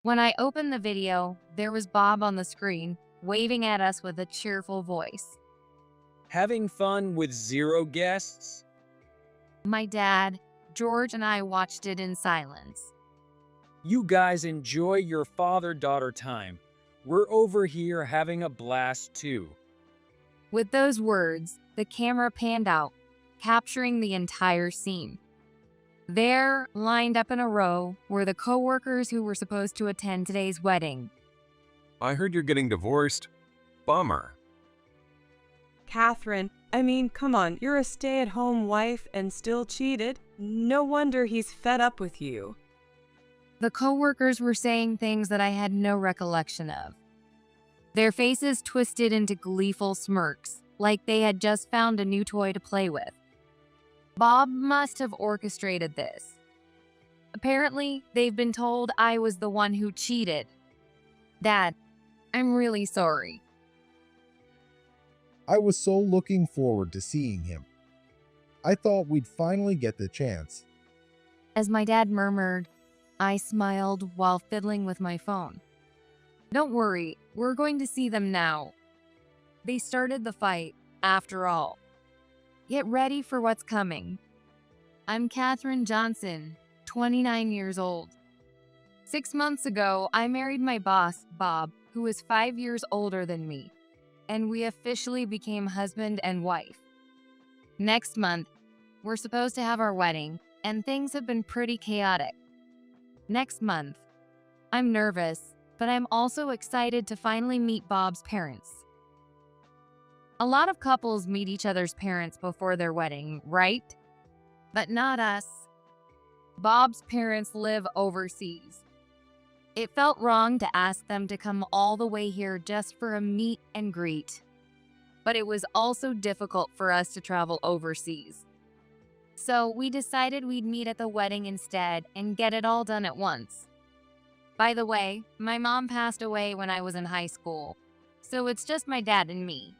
When I opened the video, there was Bob on the screen, waving at us with a cheerful voice. Having fun with zero guests? My dad, George, and I watched it in silence. You guys enjoy your father-daughter time. We're over here having a blast too. With those words, the camera panned out, capturing the entire scene. There, lined up in a row, were the coworkers who were supposed to attend today's wedding. I heard you're getting divorced. Bummer. Catherine, come on, you're a stay-at-home wife and still cheated. No wonder he's fed up with you. The coworkers were saying things that I had no recollection of. Their faces twisted into gleeful smirks, like they had just found a new toy to play with. Bob must have orchestrated this. Apparently, they've been told I was the one who cheated. Dad, I'm really sorry. I was so looking forward to seeing him. I thought we'd finally get the chance. As my dad murmured, I smiled while fiddling with my phone. Don't worry, we're going to see them now. They started the fight, after all. Get ready for what's coming. I'm Catherine Johnson, 29 years old. 6 months ago, I married my boss, Bob, who is 5 years older than me, and we officially became husband and wife. Next month, we're supposed to have our wedding, and things have been pretty chaotic. Next month, I'm nervous, but I'm also excited to finally meet Bob's parents. A lot of couples meet each other's parents before their wedding, right? But not us. Bob's parents live overseas. It felt wrong to ask them to come all the way here just for a meet and greet. But it was also difficult for us to travel overseas. So we decided we'd meet at the wedding instead and get it all done at once. By the way, my mom passed away when I was in high school, so it's just my dad and me.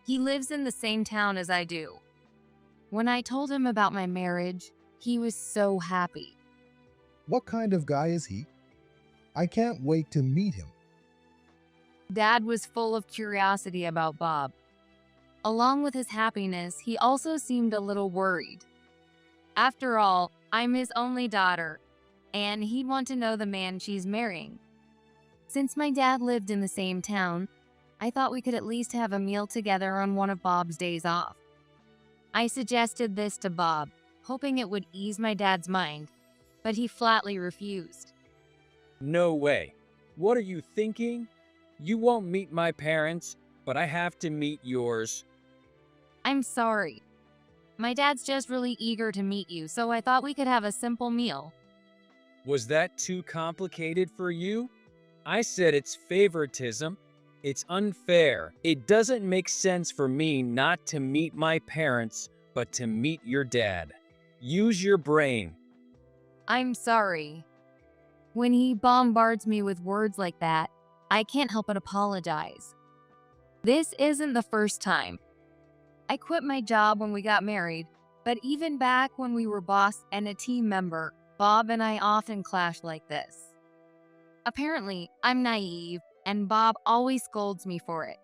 He lives in the same town as I do. When I told him about my marriage, he was so happy. What kind of guy is he? I can't wait to meet him. Dad was full of curiosity about Bob. Along with his happiness, he also seemed a little worried. After all, I'm his only daughter, and he'd want to know the man she's marrying. Since my dad lived in the same town, I thought we could at least have a meal together on one of Bob's days off. I suggested this to Bob, hoping it would ease my dad's mind, but he flatly refused. No way. What are you thinking? You won't meet my parents, but I have to meet yours. I'm sorry. My dad's just really eager to meet you, so I thought we could have a simple meal. Was that too complicated for you? I said it's favoritism. It's unfair. It doesn't make sense for me not to meet my parents, but to meet your dad. Use your brain. I'm sorry. When he bombards me with words like that, I can't help but apologize. This isn't the first time. I quit my job when we got married, but even back when we were boss and a team member, Bob and I often clashed like this. Apparently, I'm naive, and Bob always scolds me for it.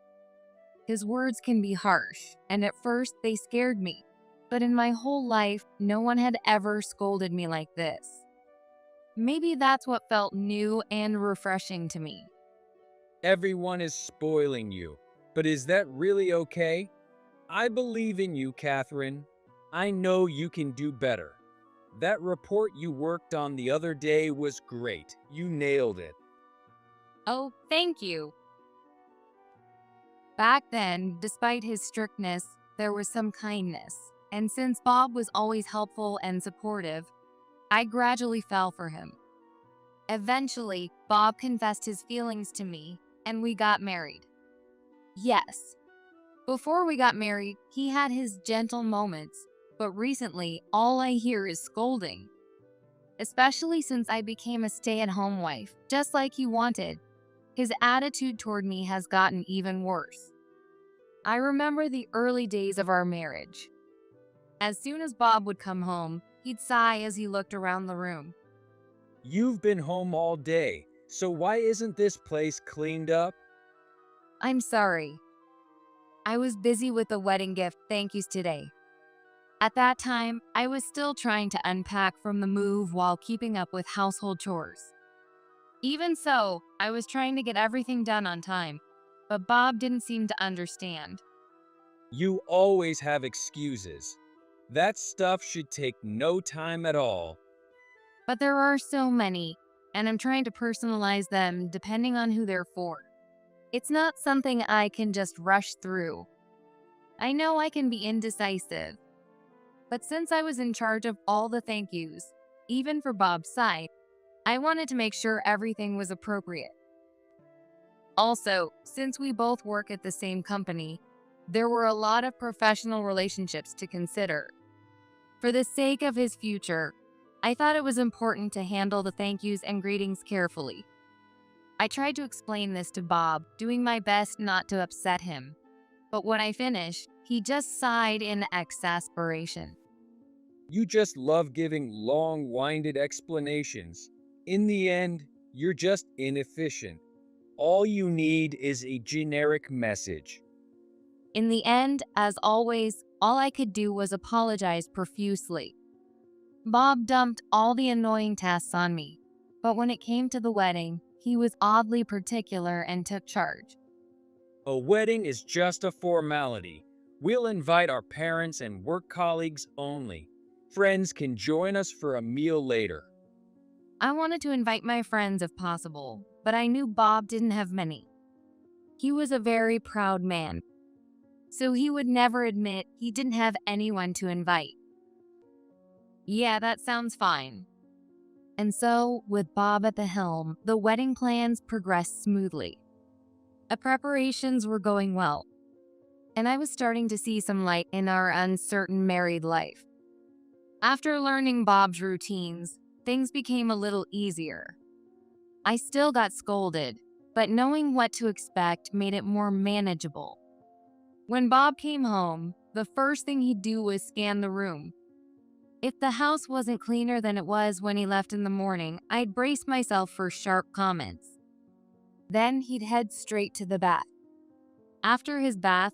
His words can be harsh, and at first they scared me, but in my whole life, no one had ever scolded me like this. Maybe that's what felt new and refreshing to me. Everyone is spoiling you, but is that really okay? I believe in you, Catherine. I know you can do better. That report you worked on the other day was great. You nailed it. Oh, thank you. Back then, despite his strictness, there was some kindness, and since Bob was always helpful and supportive, I gradually fell for him. Eventually, Bob confessed his feelings to me, and we got married. Yes. Before we got married, he had his gentle moments, but recently, all I hear is scolding. Especially since I became a stay-at-home wife, just like he wanted. His attitude toward me has gotten even worse. I remember the early days of our marriage. As soon as Bob would come home, he'd sigh as he looked around the room. You've been home all day. So why isn't this place cleaned up? I'm sorry. I was busy with the wedding gift thank yous today. At that time, I was still trying to unpack from the move while keeping up with household chores. Even so, I was trying to get everything done on time, but Bob didn't seem to understand. You always have excuses. That stuff should take no time at all. But there are so many, and I'm trying to personalize them depending on who they're for. It's not something I can just rush through. I know I can be indecisive, but since I was in charge of all the thank yous, even for Bob's side, I wanted to make sure everything was appropriate. Also, since we both work at the same company, there were a lot of professional relationships to consider. For the sake of his future, I thought it was important to handle the thank yous and greetings carefully. I tried to explain this to Bob, doing my best not to upset him. But when I finished, he just sighed in exasperation. You just love giving long-winded explanations. In the end, you're just inefficient. All you need is a generic message. In the end, as always, all I could do was apologize profusely. Bob dumped all the annoying tasks on me, but when it came to the wedding, he was oddly particular and took charge. A wedding is just a formality. We'll invite our parents and work colleagues only. Friends can join us for a meal later. I wanted to invite my friends if possible, but I knew Bob didn't have many. He was a very proud man, so he would never admit he didn't have anyone to invite. Yeah, that sounds fine. And so, with Bob at the helm, the wedding plans progressed smoothly. The preparations were going well, and I was starting to see some light in our uncertain married life. After learning Bob's routines, things became a little easier. I still got scolded, but knowing what to expect made it more manageable. When Bob came home, the first thing he'd do was scan the room. If the house wasn't cleaner than it was when he left in the morning, I'd brace myself for sharp comments. Then he'd head straight to the bath. After his bath,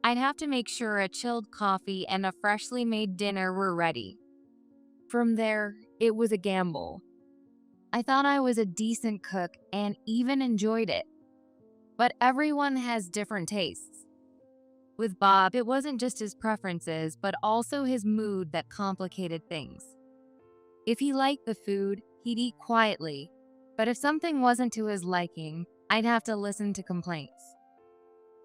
I'd have to make sure a chilled coffee and a freshly made dinner were ready. From there, it was a gamble. I thought I was a decent cook and even enjoyed it. But everyone has different tastes. With Bob, it wasn't just his preferences, but also his mood that complicated things. If he liked the food, he'd eat quietly, but if something wasn't to his liking, I'd have to listen to complaints.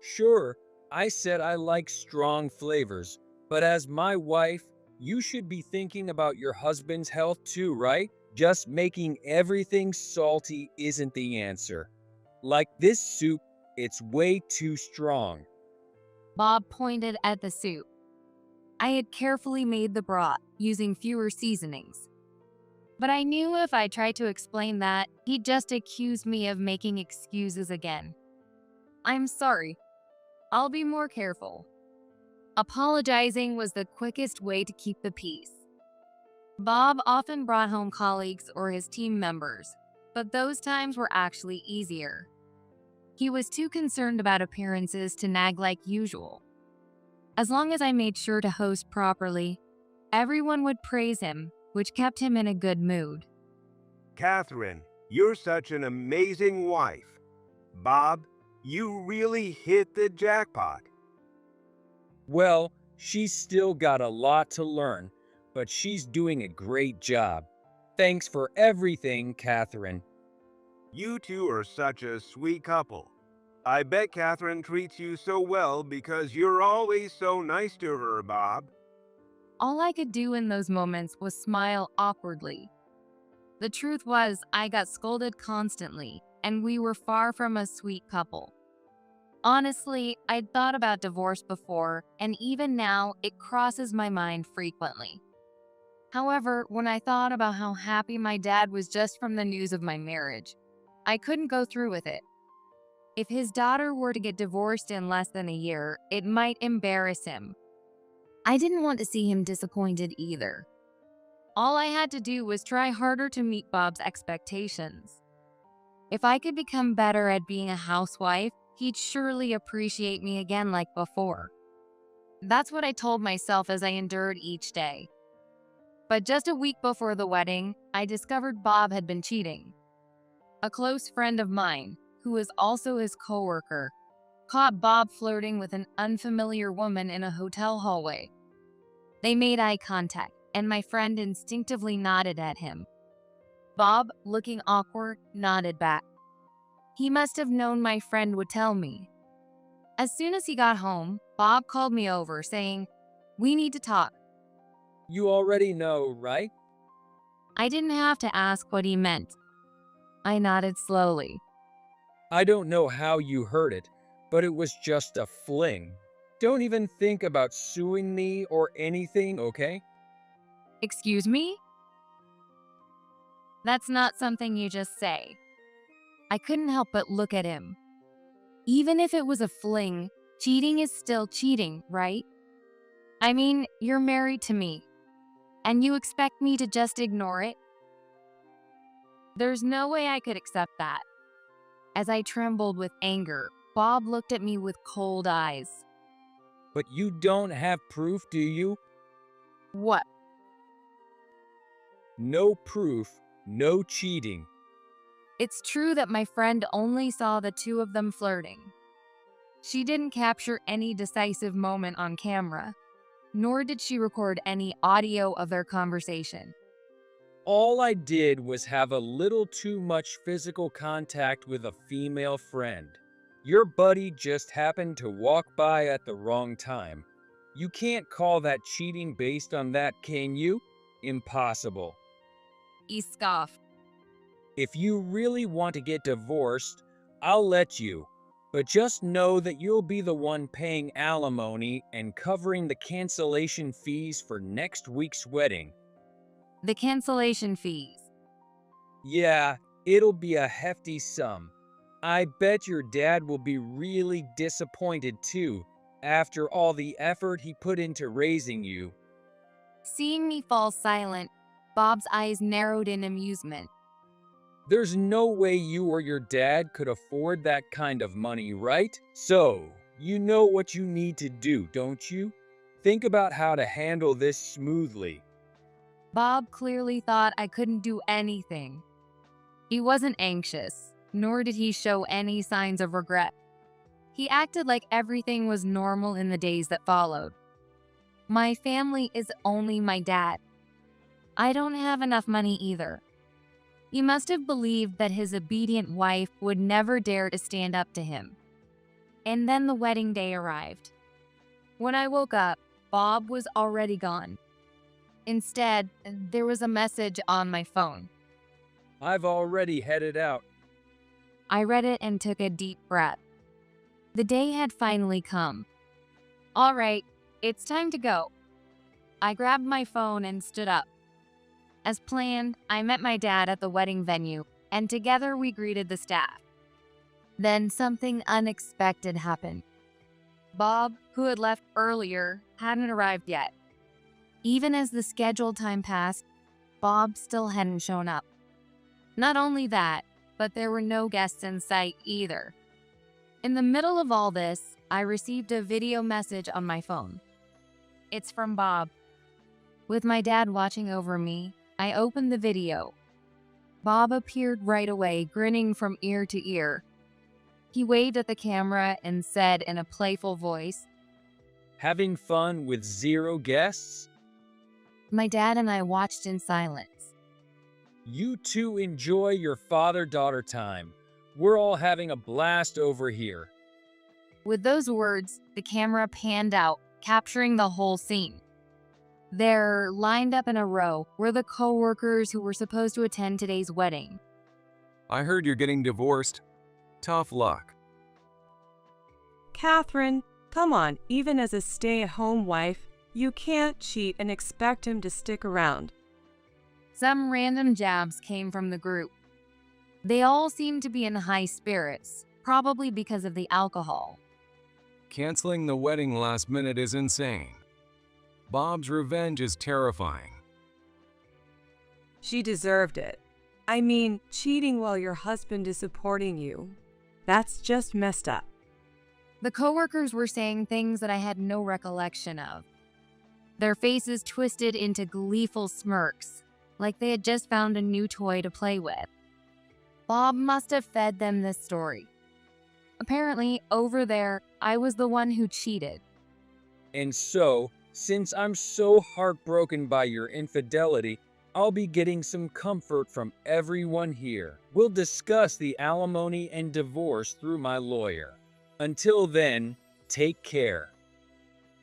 Sure, I said I like strong flavors, but as my wife, you should be thinking about your husband's health too, right? Just making everything salty isn't the answer. Like this soup, it's way too strong. Bob pointed at the soup. I had carefully made the broth, using fewer seasonings. But I knew if I tried to explain that, he'd just accuse me of making excuses again. I'm sorry. I'll be more careful. Apologizing was the quickest way to keep the peace. Bob often brought home colleagues or his team members, but those times were actually easier. He was too concerned about appearances to nag like usual. As long as I made sure to host properly, everyone would praise him, which kept him in a good mood. Catherine, you're such an amazing wife. Bob, you really hit the jackpot. Well, she's still got a lot to learn, but she's doing a great job. Thanks for everything, Catherine. You two are such a sweet couple. I bet Catherine treats you so well because you're always so nice to her, Bob. All I could do in those moments was smile awkwardly. The truth was, I got scolded constantly, and we were far from a sweet couple. Honestly, I'd thought about divorce before, and even now, it crosses my mind frequently. However, when I thought about how happy my dad was just from the news of my marriage, I couldn't go through with it. If his daughter were to get divorced in less than a year, it might embarrass him. I didn't want to see him disappointed either. All I had to do was try harder to meet Bob's expectations. If I could become better at being a housewife, he'd surely appreciate me again like before. That's what I told myself as I endured each day. But just a week before the wedding, I discovered Bob had been cheating. A close friend of mine, who was also his coworker, caught Bob flirting with an unfamiliar woman in a hotel hallway. They made eye contact, and my friend instinctively nodded at him. Bob, looking awkward, nodded back. He must have known my friend would tell me. As soon as he got home, Bob called me over, saying, "We need to talk." You already know, right? I didn't have to ask what he meant. I nodded slowly. I don't know how you heard it, but it was just a fling. Don't even think about suing me or anything, okay? Excuse me? That's not something you just say. I couldn't help but look at him. Even if it was a fling, cheating is still cheating, right? I mean, you're married to me, and you expect me to just ignore it? There's no way I could accept that. As I trembled with anger, Bob looked at me with cold eyes. But you don't have proof, do you? What? No proof, no cheating. It's true that my friend only saw the two of them flirting. She didn't capture any decisive moment on camera, nor did she record any audio of their conversation. All I did was have a little too much physical contact with a female friend. Your buddy just happened to walk by at the wrong time. You can't call that cheating based on that, can you? Impossible. He scoffed. If you really want to get divorced, I'll let you. But just know that you'll be the one paying alimony and covering the cancellation fees for next week's wedding. The cancellation fees. Yeah, it'll be a hefty sum. I bet your dad will be really disappointed too, after all the effort he put into raising you. Seeing me fall silent, Bob's eyes narrowed in amusement. There's no way you or your dad could afford that kind of money, right? So, you know what you need to do, don't you? Think about how to handle this smoothly. Bob clearly thought I couldn't do anything. He wasn't anxious, nor did he show any signs of regret. He acted like everything was normal in the days that followed. My family is only my dad. I don't have enough money either. He must have believed that his obedient wife would never dare to stand up to him. And then the wedding day arrived. When I woke up, Bob was already gone. Instead, there was a message on my phone. I've already headed out. I read it and took a deep breath. The day had finally come. All right, it's time to go. I grabbed my phone and stood up. As planned, I met my dad at the wedding venue, and together we greeted the staff. Then something unexpected happened. Bob, who had left earlier, hadn't arrived yet. Even as the scheduled time passed, Bob still hadn't shown up. Not only that, but there were no guests in sight either. In the middle of all this, I received a video message on my phone. It's from Bob. With my dad watching over me, I opened the video. Bob appeared right away, grinning from ear to ear. He waved at the camera and said in a playful voice, Having fun with 0 guests? My dad and I watched in silence. You two enjoy your father-daughter time. We're all having a blast over here. With those words, the camera panned out, capturing the whole scene. There, lined up in a row, were the coworkers who were supposed to attend today's wedding. I heard you're getting divorced. Tough luck. Catherine, come on, even as a stay-at-home wife, you can't cheat and expect him to stick around. Some random jabs came from the group. They all seemed to be in high spirits, probably because of the alcohol. Canceling the wedding last minute is insane. Bob's revenge is terrifying. She deserved it. I mean, cheating while your husband is supporting you. That's just messed up. The coworkers were saying things that I had no recollection of. Their faces twisted into gleeful smirks, like they had just found a new toy to play with. Bob must have fed them this story. Apparently, over there, I was the one who cheated. And so, since I'm so heartbroken by your infidelity, I'll be getting some comfort from everyone here. We'll discuss the alimony and divorce through my lawyer. Until then, take care.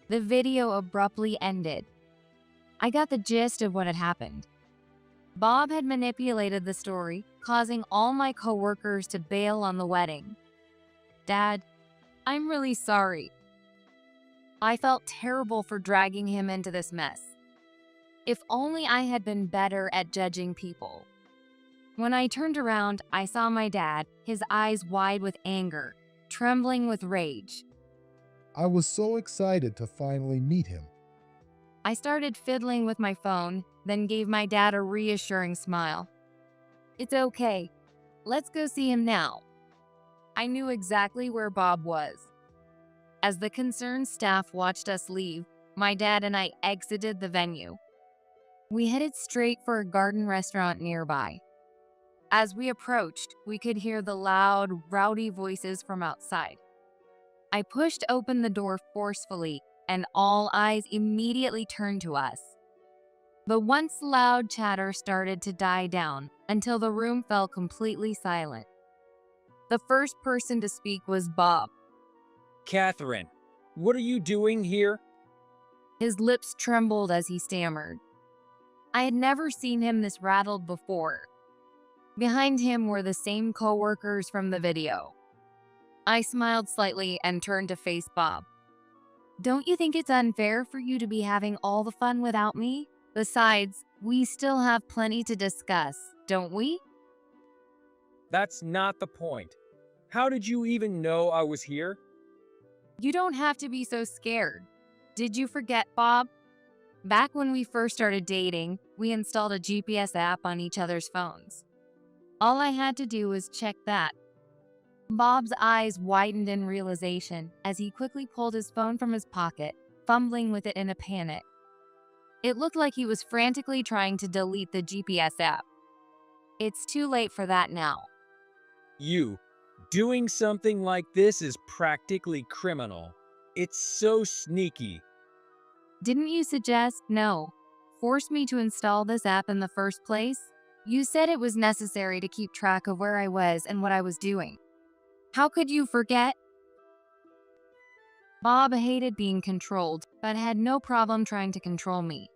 The video abruptly ended. I got the gist of what had happened. Bob had manipulated the story, causing all my coworkers to bail on the wedding. Dad, I'm really sorry. I felt terrible for dragging him into this mess. If only I had been better at judging people. When I turned around, I saw my dad, his eyes wide with anger, trembling with rage. I was so excited to finally meet him. I started fiddling with my phone, then gave my dad a reassuring smile. It's okay. Let's go see him now. I knew exactly where Bob was. As the concerned staff watched us leave, my dad and I exited the venue. We headed straight for a garden restaurant nearby. As we approached, we could hear the loud, rowdy voices from outside. I pushed open the door forcefully, and all eyes immediately turned to us. The once loud chatter started to die down until the room fell completely silent. The first person to speak was Bob. Catherine, what are you doing here? His lips trembled as he stammered. I had never seen him this rattled before. Behind him were the same coworkers from the video. I smiled slightly and turned to face Bob. Don't you think it's unfair for you to be having all the fun without me? Besides, we still have plenty to discuss, don't we? That's not the point. How did you even know I was here? You don't have to be so scared. Did you forget, Bob? Back when we first started dating, we installed a GPS app on each other's phones. All I had to do was check that. Bob's eyes widened in realization as he quickly pulled his phone from his pocket, fumbling with it in a panic. It looked like he was frantically trying to delete the GPS app. It's too late for that now. You, doing something like this is practically criminal. It's so sneaky. Didn't you suggest, no, force me to install this app in the first place? You said it was necessary to keep track of where I was and what I was doing. How could you forget? Bob hated being controlled, but had no problem trying to control me.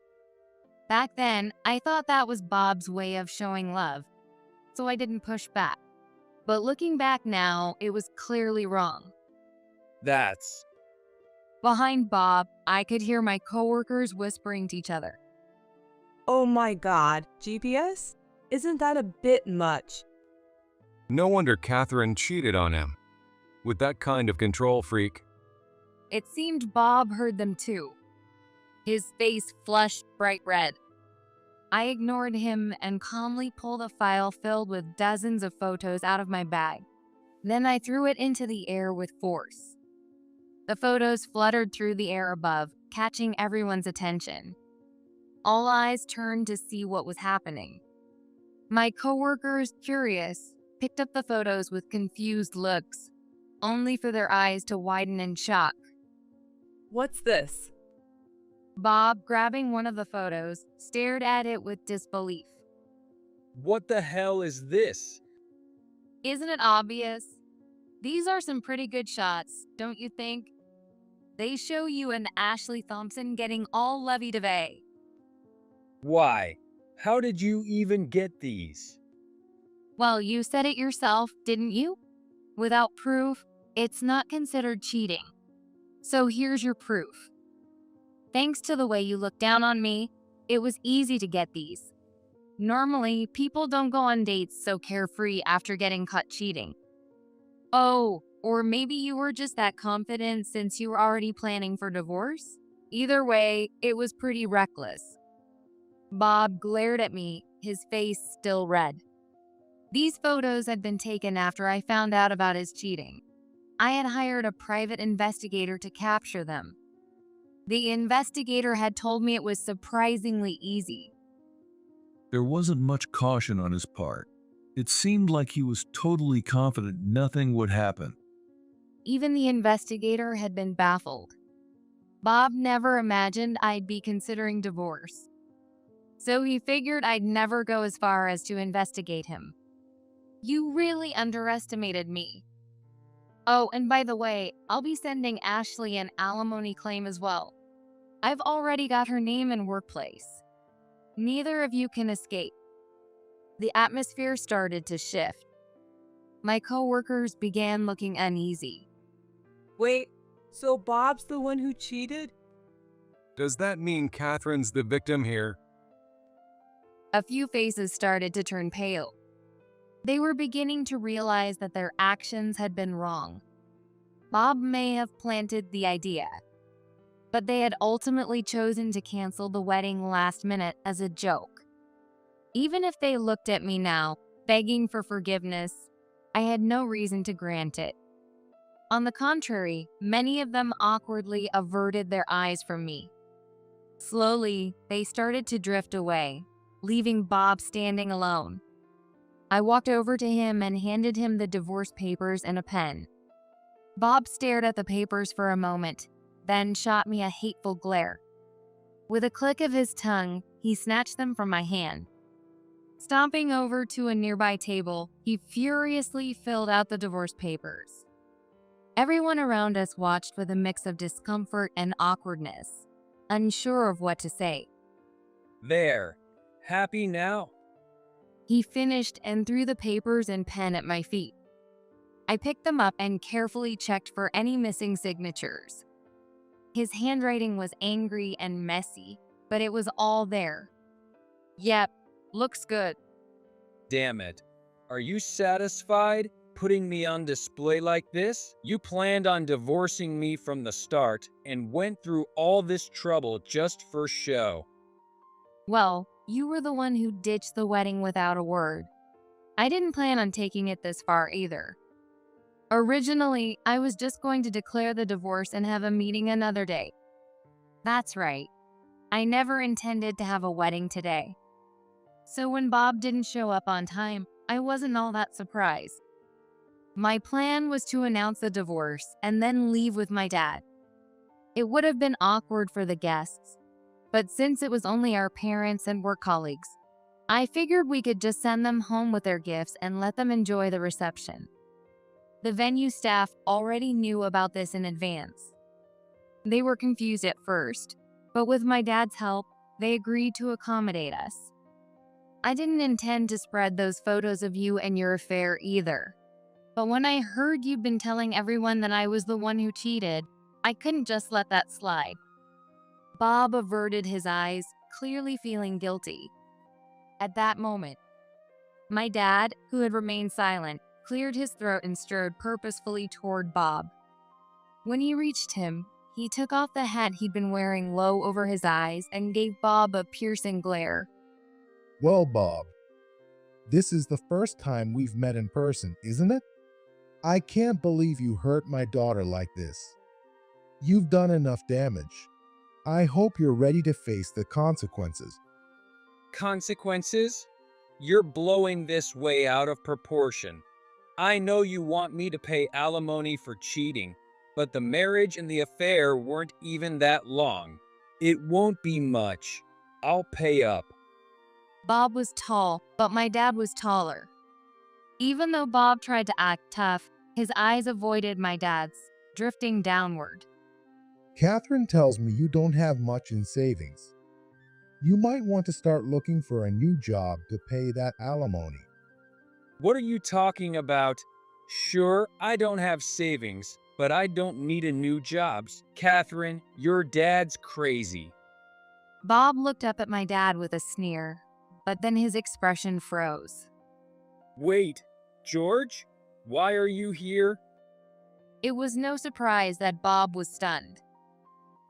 Back then, I thought that was Bob's way of showing love, so I didn't push back. But looking back now, it was clearly wrong. That's... Behind Bob, I could hear my coworkers whispering to each other. Oh my God, GPS? Isn't that a bit much? No wonder Catherine cheated on him. With that kind of control freak. It seemed Bob heard them too. His face flushed bright red. I ignored him and calmly pulled a file filled with dozens of photos out of my bag. Then I threw it into the air with force. The photos fluttered through the air above, catching everyone's attention. All eyes turned to see what was happening. My coworkers, curious, picked up the photos with confused looks, only for their eyes to widen in shock. What's this? Bob, grabbing one of the photos, stared at it with disbelief. What the hell is this? Isn't it obvious? These are some pretty good shots, don't you think? They show you and Ashley Thompson getting all lovey-dovey. Why? How did you even get these? Well, you said it yourself, didn't you? Without proof, it's not considered cheating. So here's your proof. Thanks to the way you looked down on me, it was easy to get these. Normally, people don't go on dates so carefree after getting caught cheating. Oh, or maybe you were just that confident since you were already planning for divorce? Either way, it was pretty reckless. Bob glared at me, his face still red. These photos had been taken after I found out about his cheating. I had hired a private investigator to capture them. The investigator had told me it was surprisingly easy. There wasn't much caution on his part. It seemed like he was totally confident nothing would happen. Even the investigator had been baffled. Bob never imagined I'd be considering divorce. So he figured I'd never go as far as to investigate him. You really underestimated me. Oh, and by the way, I'll be sending Ashley an alimony claim as well. I've already got her name and workplace. Neither of you can escape. The atmosphere started to shift. My coworkers began looking uneasy. Wait, so Bob's the one who cheated? Does that mean Catherine's the victim here? A few faces started to turn pale. They were beginning to realize that their actions had been wrong. Bob may have planted the idea, but they had ultimately chosen to cancel the wedding last minute as a joke. Even if they looked at me now, begging for forgiveness, I had no reason to grant it. On the contrary, many of them awkwardly averted their eyes from me. Slowly, they started to drift away, leaving Bob standing alone. I walked over to him and handed him the divorce papers and a pen. Bob stared at the papers for a moment, then shot me a hateful glare. With a click of his tongue, he snatched them from my hand. Stomping over to a nearby table, he furiously filled out the divorce papers. Everyone around us watched with a mix of discomfort and awkwardness, unsure of what to say. There. Happy now? He finished and threw the papers and pen at my feet. I picked them up and carefully checked for any missing signatures. His handwriting was angry and messy, but it was all there. Yep, looks good. Damn it. Are you satisfied putting me on display like this? You planned on divorcing me from the start and went through all this trouble just for show. Well, you were the one who ditched the wedding without a word. I didn't plan on taking it this far either. Originally, I was just going to declare the divorce and have a meeting another day. That's right. I never intended to have a wedding today. So when Bob didn't show up on time, I wasn't all that surprised. My plan was to announce the divorce and then leave with my dad. It would have been awkward for the guests, but since it was only our parents and work colleagues, I figured we could just send them home with their gifts and let them enjoy the reception. The venue staff already knew about this in advance. They were confused at first, but with my dad's help, they agreed to accommodate us. I didn't intend to spread those photos of you and your affair either. But when I heard you'd been telling everyone that I was the one who cheated, I couldn't just let that slide. Bob averted his eyes, clearly feeling guilty. At that moment, my dad, who had remained silent, cleared his throat and strode purposefully toward Bob. When he reached him, he took off the hat he'd been wearing low over his eyes and gave Bob a piercing glare. Well, Bob, this is the first time we've met in person, isn't it? I can't believe you hurt my daughter like this. You've done enough damage. I hope you're ready to face the consequences. Consequences? You're blowing this way out of proportion. I know you want me to pay alimony for cheating, but the marriage and the affair weren't even that long. It won't be much. I'll pay up. Bob was tall, but my dad was taller. Even though Bob tried to act tough, his eyes avoided my dad's, drifting downward. Catherine tells me you don't have much in savings. You might want to start looking for a new job to pay that alimony. What are you talking about? Sure, I don't have savings, but I don't need a new job. Catherine, your dad's crazy. Bob looked up at my dad with a sneer, but then his expression froze. Wait, George? Why are you here? It was no surprise that Bob was stunned.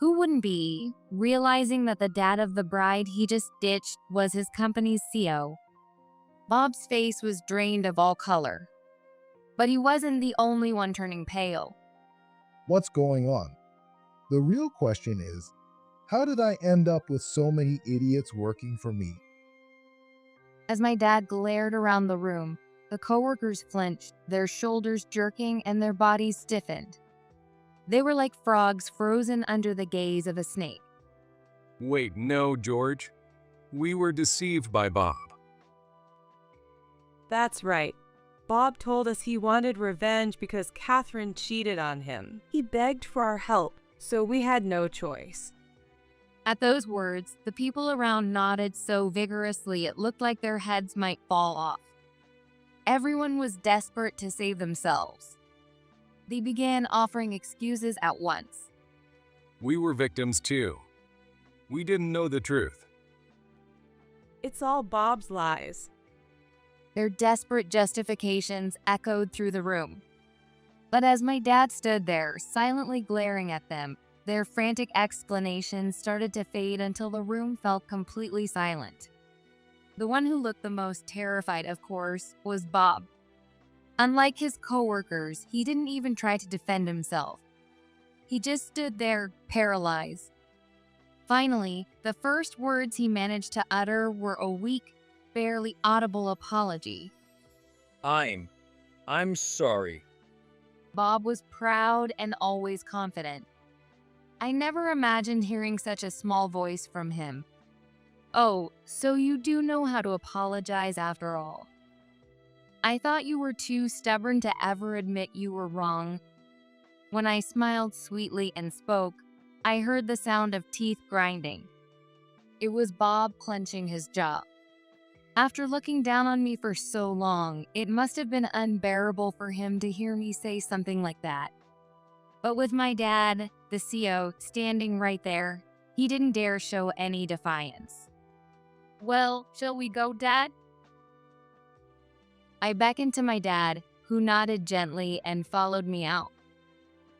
Who wouldn't be, realizing that the dad of the bride he just ditched was his company's CEO? Bob's face was drained of all color. But he wasn't the only one turning pale. What's going on? The real question is, how did I end up with so many idiots working for me? As my dad glared around the room, the coworkers flinched, their shoulders jerking and their bodies stiffened. They were like frogs frozen under the gaze of a snake. Wait, no, George. We were deceived by Bob. That's right. Bob told us he wanted revenge because Catherine cheated on him. He begged for our help, so we had no choice. At those words, the people around nodded so vigorously it looked like their heads might fall off. Everyone was desperate to save themselves. They began offering excuses at once. We were victims too. We didn't know the truth. It's all Bob's lies. Their desperate justifications echoed through the room. But as my dad stood there, silently glaring at them, their frantic explanations started to fade until the room felt completely silent. The one who looked the most terrified, of course, was Bob. Unlike his coworkers, he didn't even try to defend himself. He just stood there, paralyzed. Finally, the first words he managed to utter were a weak, barely audible apology. I'm sorry. Bob was proud and always confident. I never imagined hearing such a small voice from him. Oh, so you do know how to apologize after all. I thought you were too stubborn to ever admit you were wrong. When I smiled sweetly and spoke, I heard the sound of teeth grinding. It was Bob clenching his jaw. After looking down on me for so long, it must have been unbearable for him to hear me say something like that. But with my dad, the CO, standing right there, he didn't dare show any defiance. Well, shall we go, Dad? I beckoned to my dad, who nodded gently and followed me out.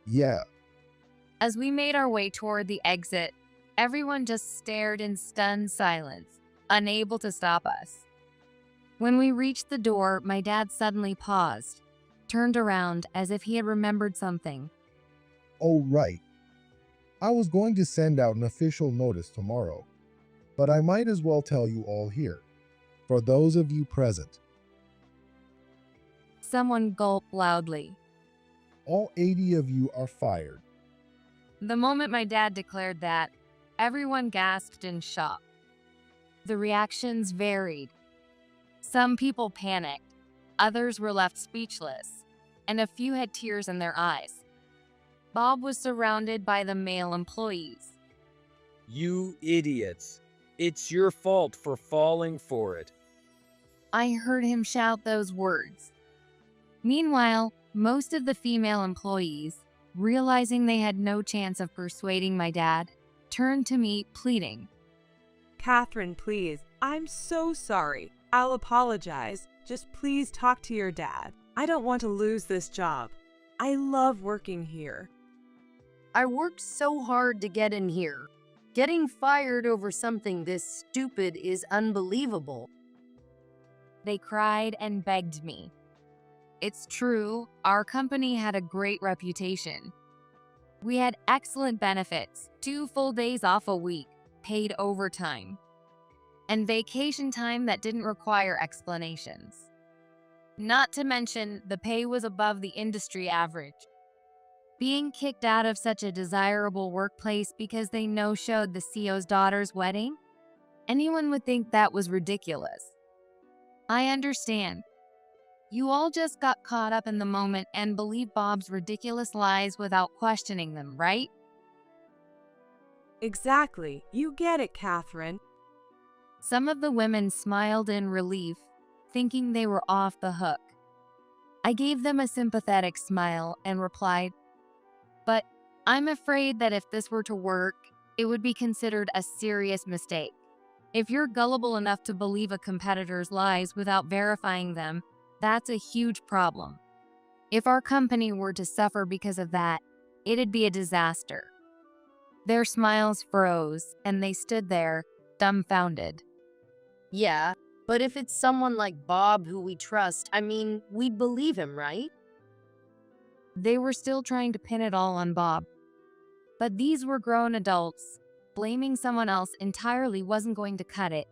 Yeah, As we made our way toward the exit, everyone just stared in stunned silence, unable to stop us. When we reached the door, my dad suddenly paused, turned around as if he had remembered something. oh right. I was going to send out an official notice tomorrow, but I might as well tell you all here, for those of you present. Someone gulped loudly. All 80 of you are fired. The moment my dad declared that, everyone gasped in shock. The reactions varied. Some people panicked, others were left speechless, and a few had tears in their eyes. Bob was surrounded by the male employees. You idiots. It's your fault for falling for it. I heard him shout those words. Meanwhile, most of the female employees, realizing they had no chance of persuading my dad, turned to me pleading. Catherine, please. I'm so sorry. I'll apologize. Just please talk to your dad. I don't want to lose this job. I love working here. I worked so hard to get in here. Getting fired over something this stupid is unbelievable. They cried and begged me. It's true, our company had a great reputation. We had excellent benefits, 2 full days off a week, paid overtime, and vacation time that didn't require explanations. Not to mention, the pay was above the industry average. Being kicked out of such a desirable workplace because they no-showed the CEO's daughter's wedding? Anyone would think that was ridiculous. I understand. You all just got caught up in the moment and believed Bob's ridiculous lies without questioning them, right? Exactly. You get it, Catherine. Some of the women smiled in relief, thinking they were off the hook. I gave them a sympathetic smile and replied, "But I'm afraid that if this were to work, it would be considered a serious mistake. If you're gullible enough to believe a competitor's lies without verifying them, that's a huge problem. If our company were to suffer because of that, it'd be a disaster." Their smiles froze, and they stood there, dumbfounded. Yeah, But if it's someone like Bob who we trust, I mean, we'd believe him, right? They were still trying to pin it all on Bob. But these were grown adults. Blaming someone else entirely wasn't going to cut it.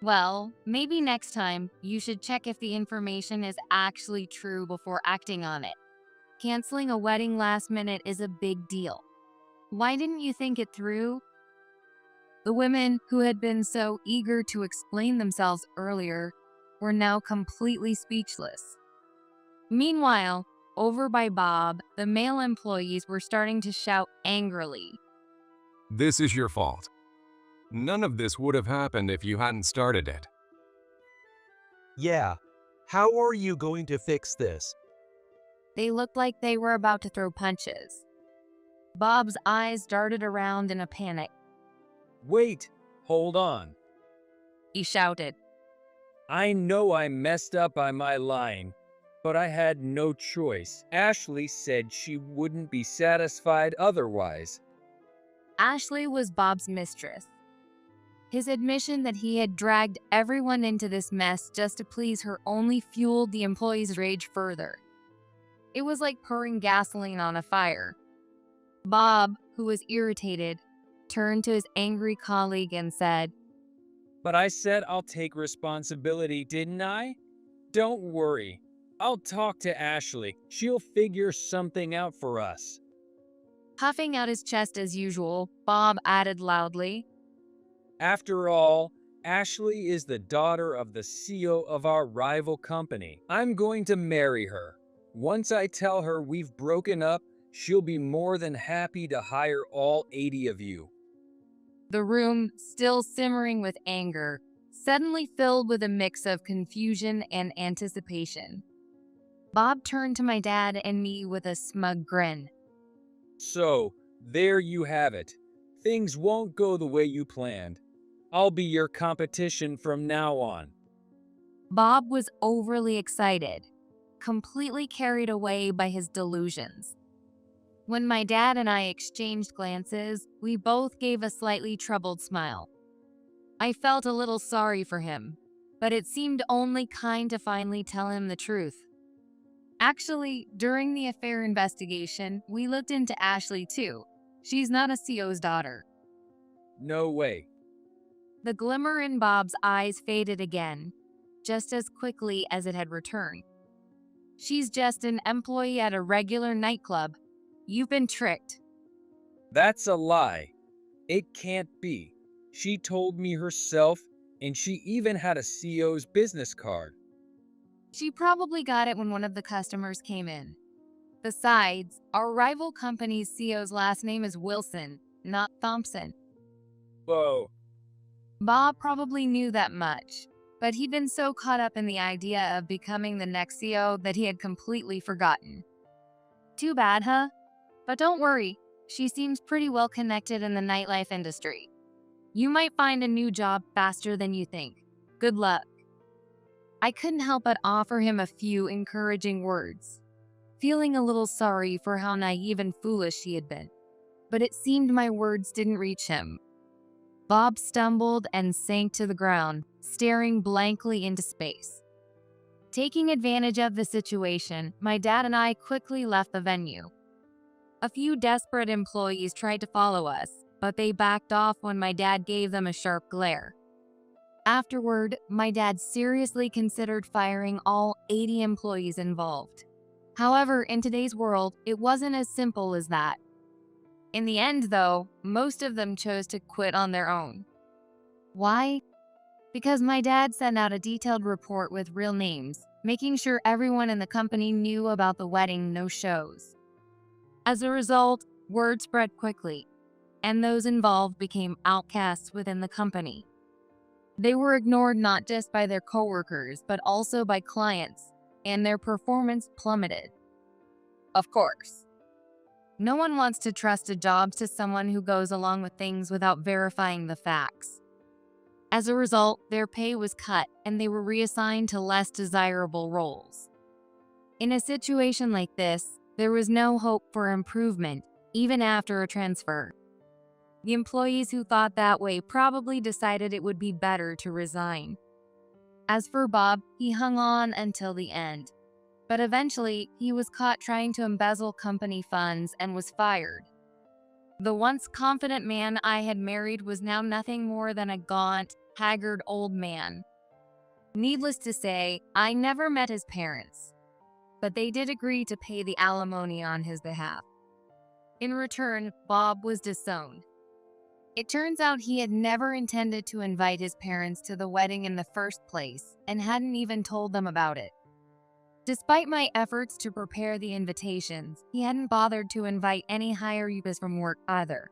Well, maybe next time you should check if the information is actually true before acting on it. Canceling a wedding last minute is a big deal. Why didn't you think it through? The women who had been so eager to explain themselves earlier were now completely speechless. Meanwhile, over by Bob, the male employees were starting to shout angrily. This is your fault. None of this would have happened if you hadn't started it. Yeah. How are you going to fix this? They looked like they were about to throw punches. Bob's eyes darted around in a panic. Wait, hold on. He shouted. I know I messed up by my lying, but I had no choice. Ashley said she wouldn't be satisfied otherwise. Ashley was Bob's mistress. His admission that he had dragged everyone into this mess just to please her only fueled the employees' rage further. It was like pouring gasoline on a fire. Bob, who was irritated, turned to his angry colleague and said, But I said I'll take responsibility, didn't I? Don't worry. I'll talk to Ashley. She'll figure something out for us. Puffing out his chest as usual, Bob added loudly, After all, Ashley is the daughter of the CEO of our rival company. I'm going to marry her. Once I tell her we've broken up, she'll be more than happy to hire all 80 of you. The room, still simmering with anger, suddenly filled with a mix of confusion and anticipation. Bob turned to my dad and me with a smug grin. So, there you have it. Things won't go the way you planned. I'll be your competition from now on. Bob was overly excited, completely carried away by his delusions. When my dad and I exchanged glances, we both gave a slightly troubled smile. I felt a little sorry for him, but it seemed only kind to finally tell him the truth. Actually, during the affair investigation, we looked into Ashley too. She's not a CEO's daughter. No way. The glimmer in Bob's eyes faded again, just as quickly as it had returned. She's just an employee at a regular nightclub. You've been tricked. That's a lie. It can't be. She told me herself, and she even had a CEO's business card. She probably got it when one of the customers came in. Besides, our rival company's CEO's last name is Wilson, not Thompson. Whoa. Bob probably knew that much, but he'd been so caught up in the idea of becoming the next CEO that he had completely forgotten. Too bad, huh? But don't worry, she seems pretty well connected in the nightlife industry. You might find a new job faster than you think. Good luck. I couldn't help but offer him a few encouraging words, feeling a little sorry for how naive and foolish he had been. But it seemed my words didn't reach him. Bob stumbled and sank to the ground, staring blankly into space. Taking advantage of the situation, my dad and I quickly left the venue. A few desperate employees tried to follow us, but they backed off when my dad gave them a sharp glare. Afterward, my dad seriously considered firing all 80 employees involved. However, in today's world, it wasn't as simple as that. In the end, though, most of them chose to quit on their own. Why? Because my dad sent out a detailed report with real names, making sure everyone in the company knew about the wedding no-shows. As a result, word spread quickly, and those involved became outcasts within the company. They were ignored not just by their coworkers, but also by clients, and their performance plummeted. Of course. No one wants to trust a job to someone who goes along with things without verifying the facts. As a result, their pay was cut and they were reassigned to less desirable roles. In a situation like this, there was no hope for improvement, even after a transfer. The employees who thought that way probably decided it would be better to resign. As for Bob, he hung on until the end. But eventually, he was caught trying to embezzle company funds and was fired. The once confident man I had married was now nothing more than a gaunt, haggard old man. Needless to say, I never met his parents, but they did agree to pay the alimony on his behalf. In return, Bob was disowned. It turns out he had never intended to invite his parents to the wedding in the first place and hadn't even told them about it. Despite my efforts to prepare the invitations, he hadn't bothered to invite any higher-ups from work either.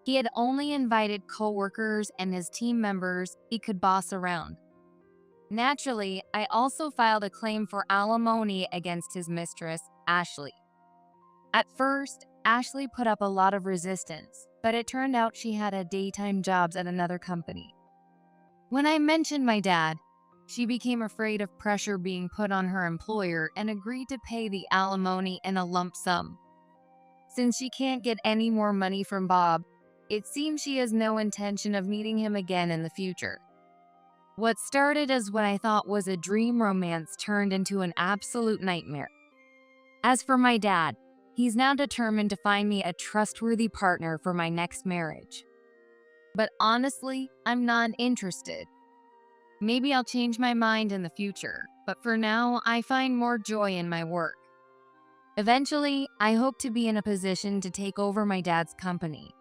He had only invited coworkers and his team members he could boss around. Naturally, I also filed a claim for alimony against his mistress, Ashley. At first, Ashley put up a lot of resistance, but it turned out she had a daytime job at another company. When I mentioned my dad, she became afraid of pressure being put on her employer and agreed to pay the alimony in a lump sum. Since she can't get any more money from Bob, it seems she has no intention of meeting him again in the future. What started as what I thought was a dream romance turned into an absolute nightmare. As for my dad, he's now determined to find me a trustworthy partner for my next marriage. But honestly, I'm not interested. Maybe I'll change my mind in the future, but for now, I find more joy in my work. Eventually, I hope to be in a position to take over my dad's company.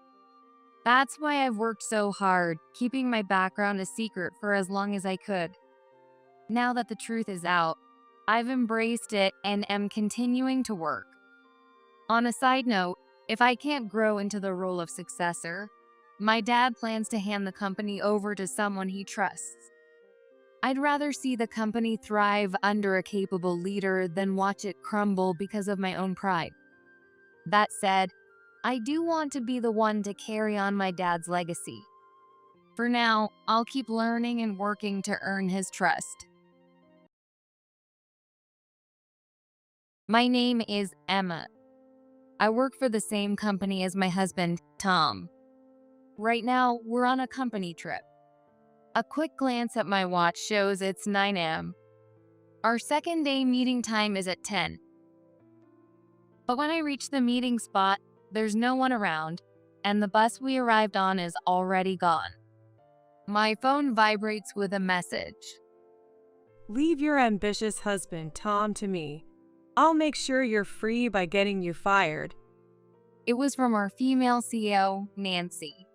That's why I've worked so hard, keeping my background a secret for as long as I could. Now that the truth is out, I've embraced it and am continuing to work. On a side note, if I can't grow into the role of successor, my dad plans to hand the company over to someone he trusts. I'd rather see the company thrive under a capable leader than watch it crumble because of my own pride. That said, I do want to be the one to carry on my dad's legacy. For now, I'll keep learning and working to earn his trust. My name is Emma. I work for the same company as my husband, Tom. Right now, we're on a company trip. A quick glance at my watch shows it's 9 a.m. Our second day meeting time is at 10. But when I reach the meeting spot, there's no one around, and the bus we arrived on is already gone. My phone vibrates with a message. Leave your ambitious husband, Tom, to me. I'll make sure you're free by getting you fired. It was from our female CEO, Nancy.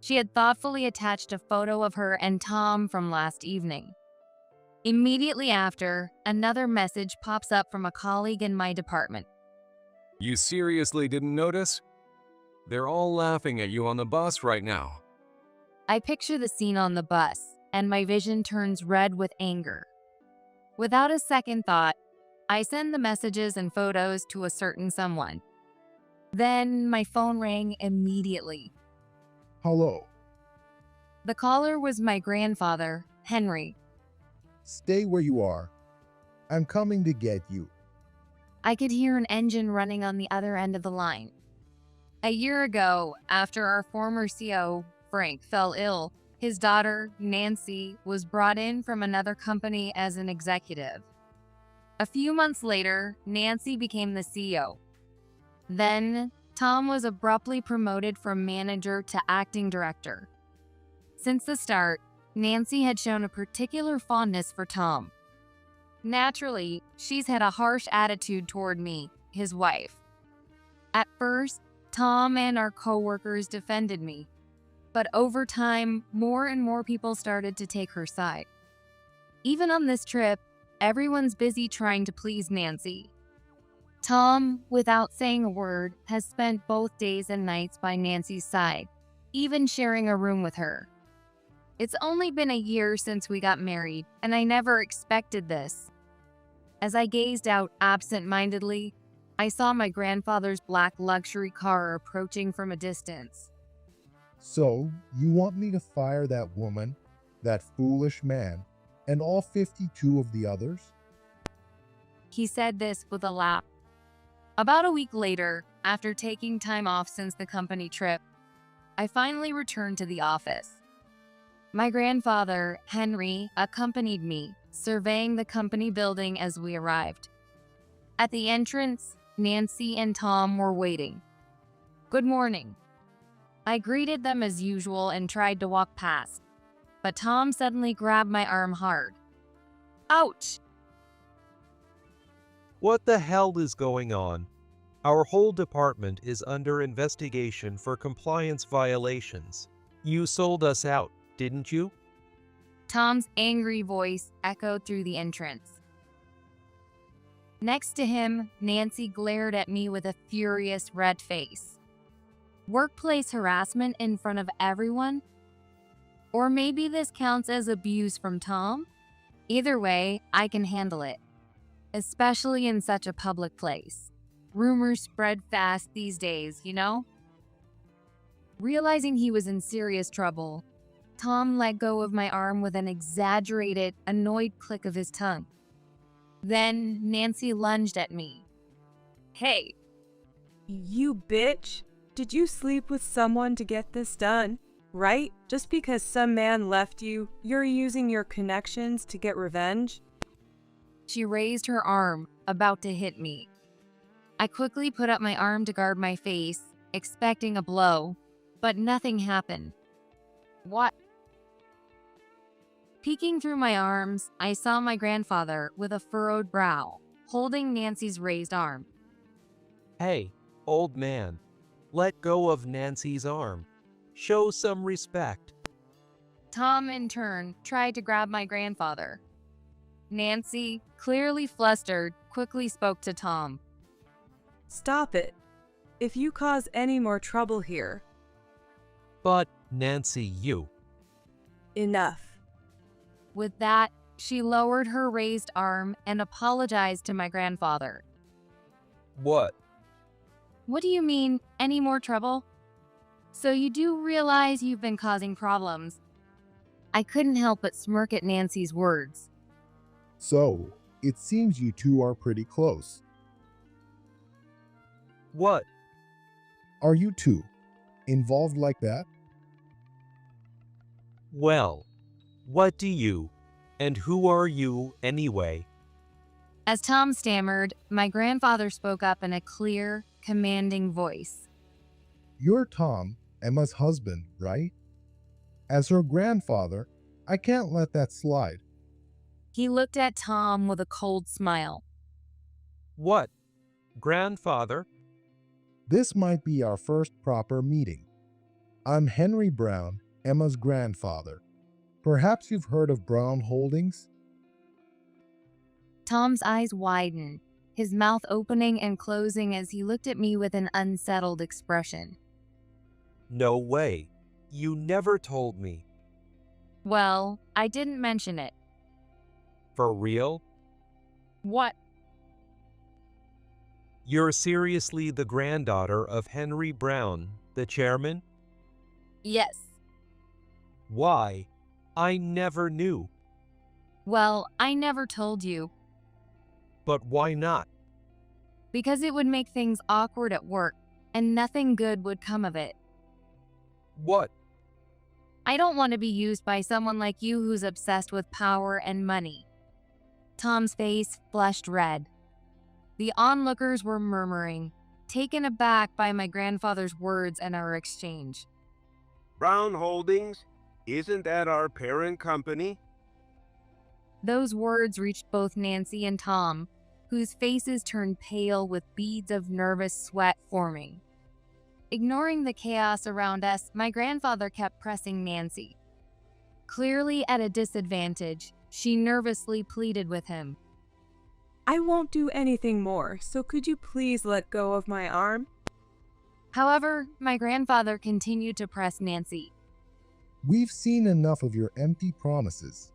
She had thoughtfully attached a photo of her and Tom from last evening. Immediately after, another message pops up from a colleague in my department. You seriously didn't notice? They're all laughing at you on the bus right now. I picture the scene on the bus, and my vision turns red with anger. Without a second thought, I send the messages and photos to a certain someone. Then my phone rang immediately. Hello. The caller was my grandfather, Henry. Stay where you are. I'm coming to get you. I could hear an engine running on the other end of the line. A year ago, after our former CEO, Frank, fell ill, his daughter, Nancy, was brought in from another company as an executive. A few months later, Nancy became the CEO. Then, Tom was abruptly promoted from manager to acting director. Since the start, Nancy had shown a particular fondness for Tom. Naturally, she's had a harsh attitude toward me, his wife. At first, Tom and our coworkers defended me, but over time, more and more people started to take her side. Even on this trip, everyone's busy trying to please Nancy. Tom, without saying a word, has spent both days and nights by Nancy's side, even sharing a room with her. It's only been a year since we got married, and I never expected this. As I gazed out absent-mindedly, I saw my grandfather's black luxury car approaching from a distance. So, you want me to fire that woman, that foolish man, and all 52 of the others? He said this with a laugh. About a week later, after taking time off since the company trip, I finally returned to the office. My grandfather, Henry, accompanied me, surveying the company building as we arrived. At the entrance, Nancy and Tom were waiting. "Good morning." I greeted them as usual and tried to walk past, but Tom suddenly grabbed my arm hard. Ouch! What the hell is going on? Our whole department is under investigation for compliance violations. You sold us out, didn't you? Tom's angry voice echoed through the entrance. Next to him, Nancy glared at me with a furious red face. Workplace harassment in front of everyone? Or maybe this counts as abuse from Tom? Either way, I can handle it, especially in such a public place. Rumors spread fast these days, you know? Realizing he was in serious trouble, Tom let go of my arm with an exaggerated, annoyed click of his tongue. Then Nancy lunged at me. "Hey!" You bitch! Did you sleep with someone to get this done? Right? Just because some man left you, you're using your connections to get revenge? She raised her arm, about to hit me. I quickly put up my arm to guard my face, expecting a blow, but nothing happened. What? Peeking through my arms, I saw my grandfather with a furrowed brow, holding Nancy's raised arm. Hey, old man. Let go of Nancy's arm. Show some respect. Tom, in turn, tried to grab my grandfather. Nancy, clearly flustered, quickly spoke to Tom. Stop it. If you cause any more trouble here. But, Nancy, you. Enough. With that, she lowered her raised arm and apologized to my grandfather. What? What do you mean, any more trouble? So you do realize you've been causing problems. I couldn't help but smirk at Nancy's words. So, it seems you two are pretty close. What? Are you two involved like that? Well, what do you, and who are you anyway? As Tom stammered, my grandfather spoke up in a clear, commanding voice. You're Tom, Emma's husband, right? As her grandfather, I can't let that slide. He looked at Tom with a cold smile. What? Grandfather? This might be our first proper meeting. I'm Henry Brown, Emma's grandfather. Perhaps you've heard of Brown Holdings? Tom's eyes widened, his mouth opening and closing as he looked at me with an unsettled expression. No way. You never told me. Well, I didn't mention it. For real? What? You're seriously the granddaughter of Henry Brown, the chairman? Yes. Why? I never knew. Well, I never told you. But why not? Because it would make things awkward at work, and nothing good would come of it. What? I don't want to be used by someone like you who's obsessed with power and money. Tom's face flushed red. The onlookers were murmuring, taken aback by my grandfather's words and our exchange. Brown Holdings? Isn't that our parent company? Those words reached both Nancy and Tom, whose faces turned pale with beads of nervous sweat forming. Ignoring the chaos around us, my grandfather kept pressing Nancy. Clearly at a disadvantage, she nervously pleaded with him. I won't do anything more, so could you please let go of my arm? However, my grandfather continued to press Nancy. We've seen enough of your empty promises.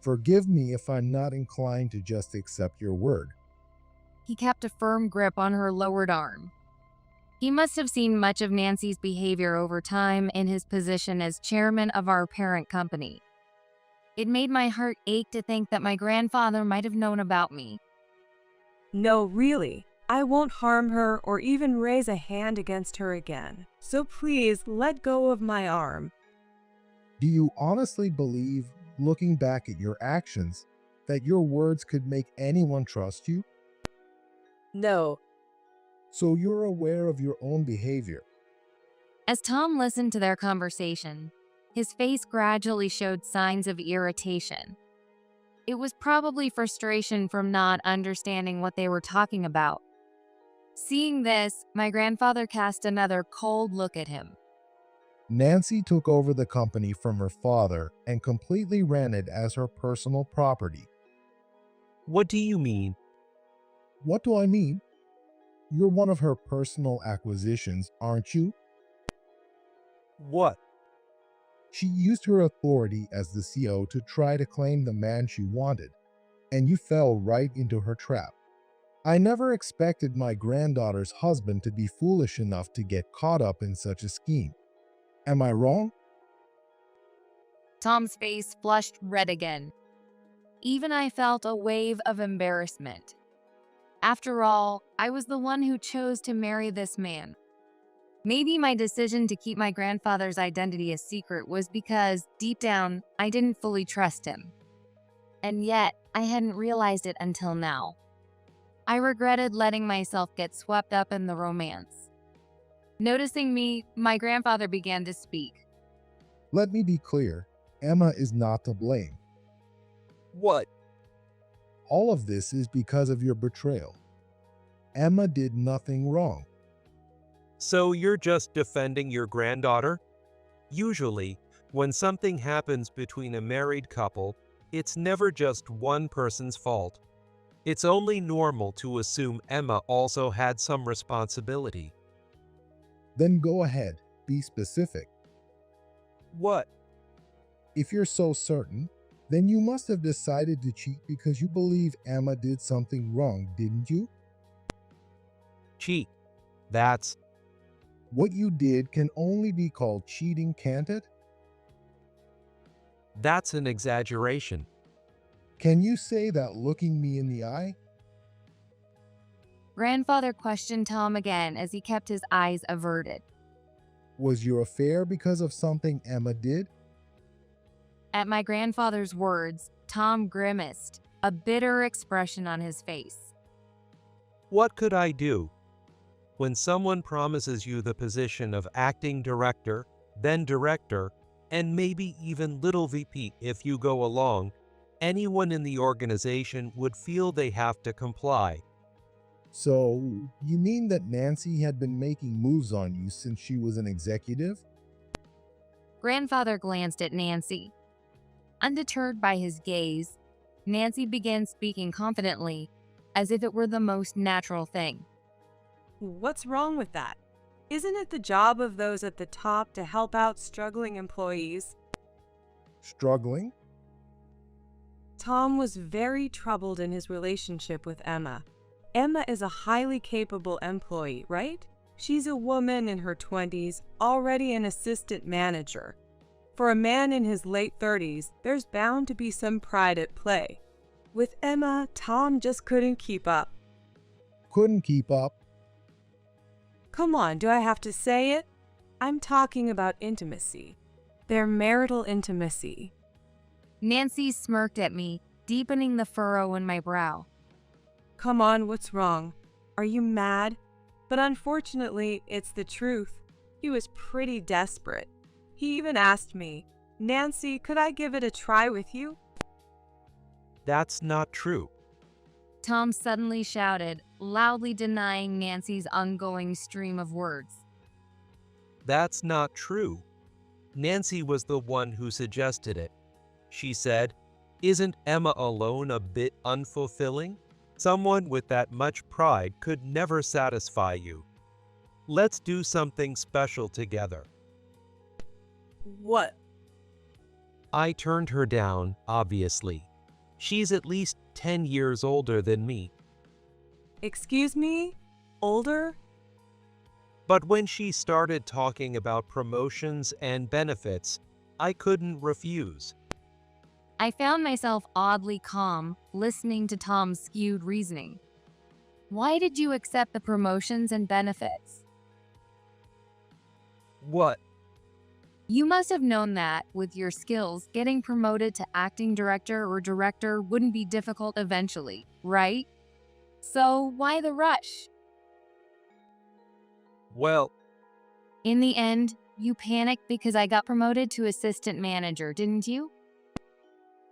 Forgive me if I'm not inclined to just accept your word. He kept a firm grip on her lowered arm. He must have seen much of Nancy's behavior over time in his position as chairman of our parent company. It made my heart ache to think that my grandfather might have known about me. No, really. I won't harm her or even raise a hand against her again. So please let go of my arm. Do you honestly believe, looking back at your actions, that your words could make anyone trust you? No. So you're aware of your own behavior. As Tom listened to their conversation, his face gradually showed signs of irritation. It was probably frustration from not understanding what they were talking about. Seeing this, my grandfather cast another cold look at him. Nancy took over the company from her father and completely ran it as her personal property. What do you mean? What do I mean? You're one of her personal acquisitions, aren't you? What? She used her authority as the CEO to try to claim the man she wanted, and you fell right into her trap. I never expected my granddaughter's husband to be foolish enough to get caught up in such a scheme. Am I wrong? Tom's face flushed red again. Even I felt a wave of embarrassment. After all, I was the one who chose to marry this man. Maybe my decision to keep my grandfather's identity a secret was because, deep down, I didn't fully trust him. And yet, I hadn't realized it until now. I regretted letting myself get swept up in the romance. Noticing me, my grandfather began to speak. Let me be clear, Emma is not to blame. What? All of this is because of your betrayal. Emma did nothing wrong. So you're just defending your granddaughter? Usually, when something happens between a married couple, it's never just one person's fault. It's only normal to assume Emma also had some responsibility. Then go ahead, be specific. What? If you're so certain, then you must have decided to cheat because you believe Emma did something wrong, didn't you? Cheat. That's... What you did can only be called cheating, can't it? That's an exaggeration. Can you say that looking me in the eye? Grandfather questioned Tom again as he kept his eyes averted. Was your affair because of something Emma did? At my grandfather's words, Tom grimaced, a bitter expression on his face. What could I do? When someone promises you the position of acting director, then director, and maybe even little VP if you go along, anyone in the organization would feel they have to comply. So, you mean that Nancy had been making moves on you since she was an executive? Grandfather glanced at Nancy. Undeterred by his gaze, Nancy began speaking confidently, as if it were the most natural thing. What's wrong with that? Isn't it the job of those at the top to help out struggling employees? Struggling? Tom was very troubled in his relationship with Emma. Emma is a highly capable employee, right? She's a woman in her 20s, already an assistant manager. For a man in his late 30s, there's bound to be some pride at play. With Emma, Tom just couldn't keep up. Couldn't keep up? Come on, do I have to say it? I'm talking about intimacy. Their marital intimacy. Nancy smirked at me, deepening the furrow in my brow. Come on, what's wrong? Are you mad? But unfortunately, it's the truth. He was pretty desperate. He even asked me, Nancy, could I give it a try with you? That's not true. Tom suddenly shouted, loudly denying Nancy's ongoing stream of words. That's not true. Nancy was the one who suggested it. She said, "Isn't Emma alone a bit unfulfilling? Someone with that much pride could never satisfy you. Let's do something special together." What? I turned her down, obviously. She's at least 10 years older than me. Excuse me? Older? But when she started talking about promotions and benefits, I couldn't refuse. I found myself oddly calm, listening to Tom's skewed reasoning. Why did you accept the promotions and benefits? What? You must have known that, with your skills, getting promoted to acting director or director wouldn't be difficult eventually, right? So why the rush? Well, In the end, you panicked because I got promoted to assistant manager, didn't you?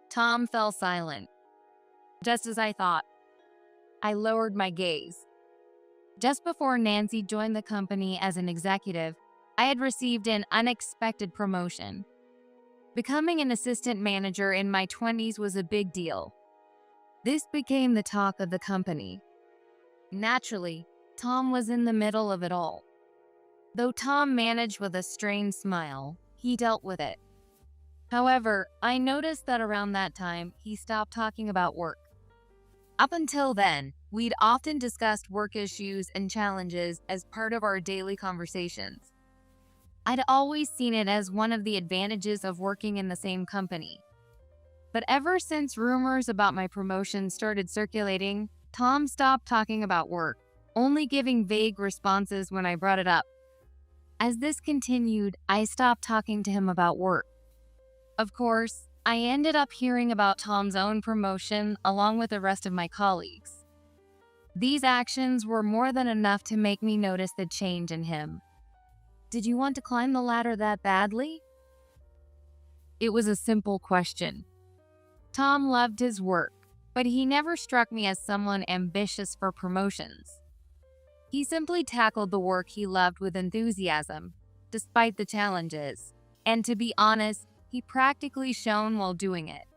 Tom fell silent. Just as I thought. I lowered my gaze. Just before Nancy joined the company as an executive, I had received an unexpected promotion. Becoming an assistant manager in my 20s was a big deal. This became the talk of the company. Naturally, Tom was in the middle of it all. Though Tom managed with a strained smile, he dealt with it. However, I noticed that around that time, he stopped talking about work. Up until then, we'd often discussed work issues and challenges as part of our daily conversations. I'd always seen it as one of the advantages of working in the same company. But ever since rumors about my promotion started circulating, Tom stopped talking about work, only giving vague responses when I brought it up. As this continued, I stopped talking to him about work. Of course, I ended up hearing about Tom's own promotion along with the rest of my colleagues. These actions were more than enough to make me notice the change in him. Did you want to climb the ladder that badly? It was a simple question. Tom loved his work, but he never struck me as someone ambitious for promotions. He simply tackled the work he loved with enthusiasm, despite the challenges, and to be honest, he practically shone while doing it.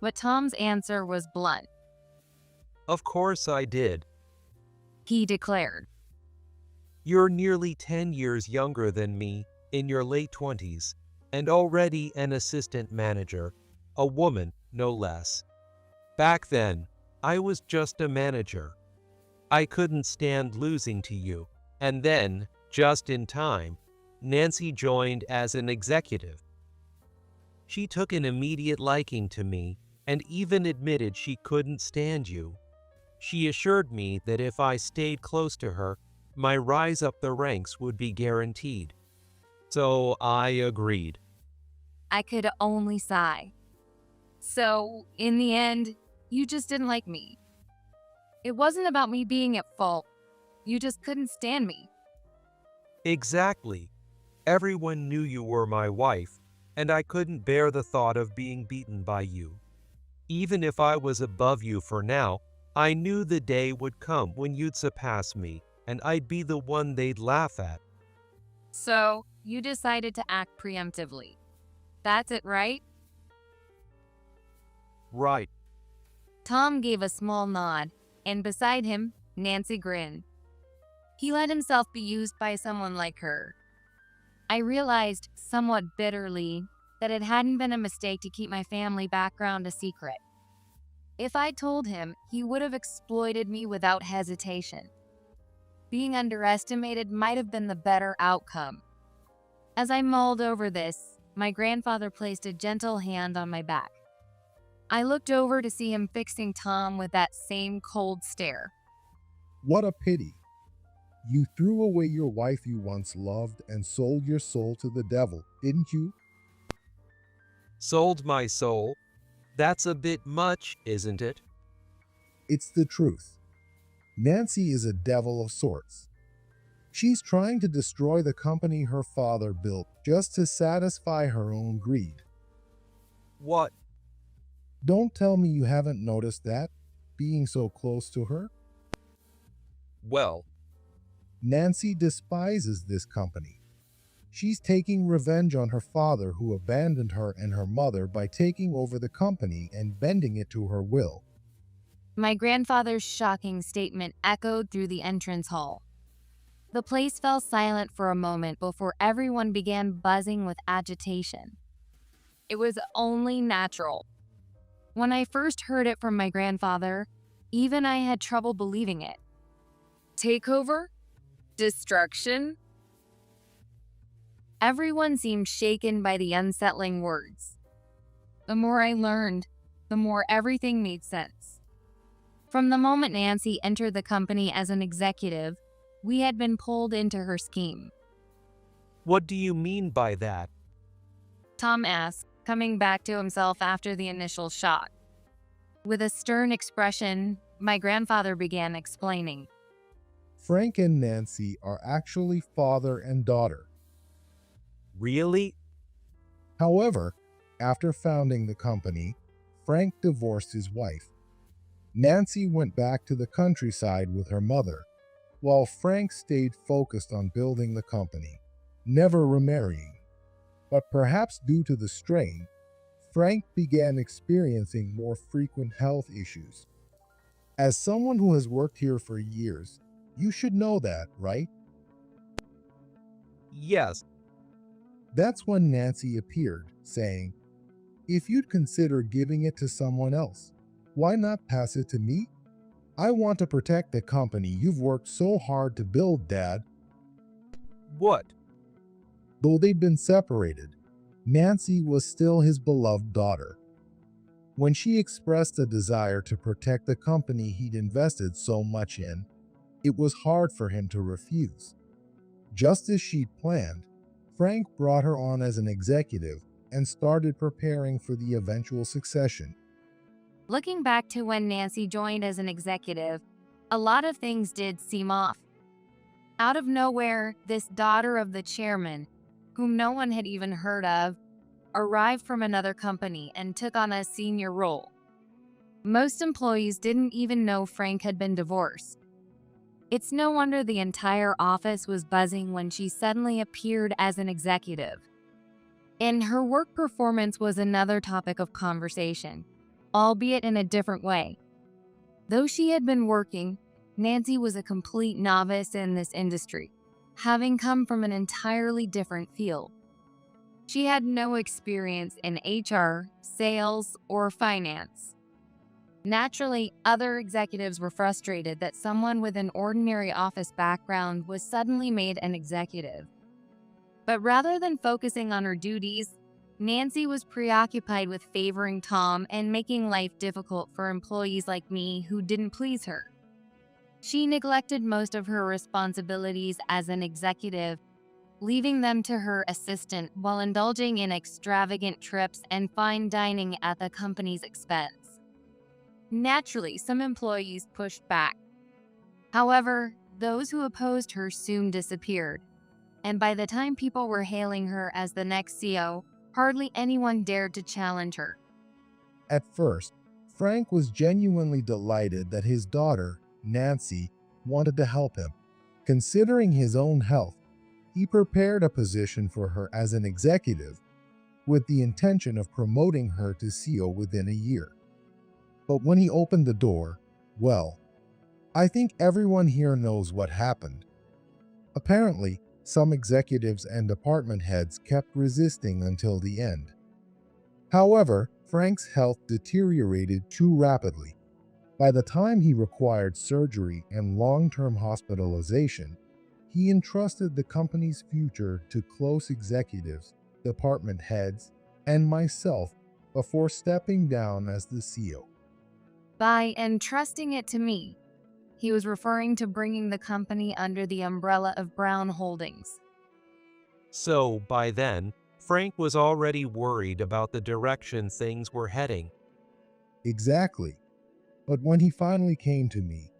But Tom's answer was blunt. of course I did. He declared. You're nearly 10 years younger than me, in your late 20s, and already an assistant manager, a woman, no less. Back then, I was just a manager. I couldn't stand losing to you, and then, just in time, Nancy joined as an executive. She took an immediate liking to me and even admitted she couldn't stand you. She assured me that if I stayed close to her, my rise up the ranks would be guaranteed. So I agreed. I could only sigh. So, in the end, you just didn't like me. It wasn't about me being at fault. You just couldn't stand me. Exactly. Everyone knew you were my wife, and I couldn't bear the thought of being beaten by you. Even if I was above you for now, I knew the day would come when you'd surpass me, and I'd be the one they'd laugh at. So, you decided to act preemptively. That's it, right? Right. Tom gave a small nod, and beside him, Nancy grinned. He let himself be used by someone like her. I realized, somewhat bitterly, that it hadn't been a mistake to keep my family background a secret. If I'd told him, he would have exploited me without hesitation. Being underestimated might have been the better outcome. As I mulled over this, my grandfather placed a gentle hand on my back. I looked over to see him fixing Tom with that same cold stare. What a pity. You threw away your wife you once loved and sold your soul to the devil, didn't you? Sold my soul? That's a bit much, isn't it? It's the truth. Nancy is a devil of sorts. She's trying to destroy the company her father built just to satisfy her own greed. What? Don't tell me you haven't noticed that, being so close to her. Well, Nancy despises this company. She's taking revenge on her father who abandoned her and her mother by taking over the company and bending it to her will. My grandfather's shocking statement echoed through the entrance hall. The place fell silent for a moment before everyone began buzzing with agitation. It was only natural. When I first heard it from my grandfather, even I had trouble believing it. Takeover? Destruction? Everyone seemed shaken by the unsettling words. The more I learned, the more everything made sense. From the moment Nancy entered the company as an executive, we had been pulled into her scheme. what do you mean by that? Tom asked, coming back to himself after the initial shock. With a stern expression, my grandfather began explaining. Frank and Nancy are actually father and daughter. Really? However, after founding the company, Frank divorced his wife. Nancy went back to the countryside with her mother, while Frank stayed focused on building the company, never remarrying. But perhaps due to the strain, Frank began experiencing more frequent health issues. As someone who has worked here for years, you should know that, right? Yes. That's when Nancy appeared, saying, "If you'd consider giving it to someone else, why not pass it to me? I want to protect the company you've worked so hard to build, Dad." What? Though they'd been separated, Nancy was still his beloved daughter. When she expressed a desire to protect the company he'd invested so much in, it was hard for him to refuse. Just as she'd planned, Frank brought her on as an executive and started preparing for the eventual succession. Looking back to when Nancy joined as an executive, a lot of things did seem off. Out of nowhere, this daughter of the chairman, whom no one had even heard of, arrived from another company and took on a senior role. Most employees didn't even know Frank had been divorced. It's no wonder the entire office was buzzing when she suddenly appeared as an executive. And her work performance was another topic of conversation, albeit in a different way. Though she had been working, Nancy was a complete novice in this industry, having come from an entirely different field. She had no experience in HR, sales, or finance. Naturally, other executives were frustrated that someone with an ordinary office background was suddenly made an executive. But rather than focusing on her duties, Nancy was preoccupied with favoring Tom and making life difficult for employees like me who didn't please her. She neglected most of her responsibilities as an executive, leaving them to her assistant while indulging in extravagant trips and fine dining at the company's expense. Naturally, some employees pushed back. However, those who opposed her soon disappeared, and by the time people were hailing her as the next CEO, hardly anyone dared to challenge her. At first, Frank was genuinely delighted that his daughter, Nancy, wanted to help him. Considering his own health, he prepared a position for her as an executive with the intention of promoting her to CEO within a year. But when he opened the door, well, I think everyone here knows what happened. Apparently, some executives and department heads kept resisting until the end. However, Frank's health deteriorated too rapidly. By the time he required surgery and long-term hospitalization, he entrusted the company's future to close executives, department heads, and myself before stepping down as the CEO. By entrusting it to me, he was referring to bringing the company under the umbrella of Brown Holdings. So, by then, Frank was already worried about the direction things were heading. Exactly. But when he finally came to me,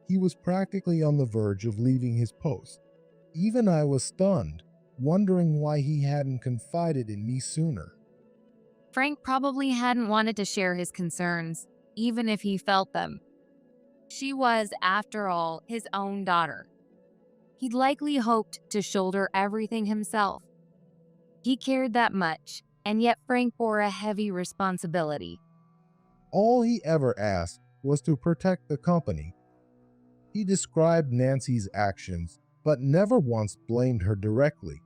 he was practically on the verge of leaving his post. Even I was stunned, wondering why he hadn't confided in me sooner. Frank probably hadn't wanted to share his concerns, even if he felt them. She was, after all, his own daughter. He'd likely hoped to shoulder everything himself. He cared that much, and yet Frank bore a heavy responsibility. All he ever asked was to protect the company. He described Nancy's actions, but never once blamed her directly.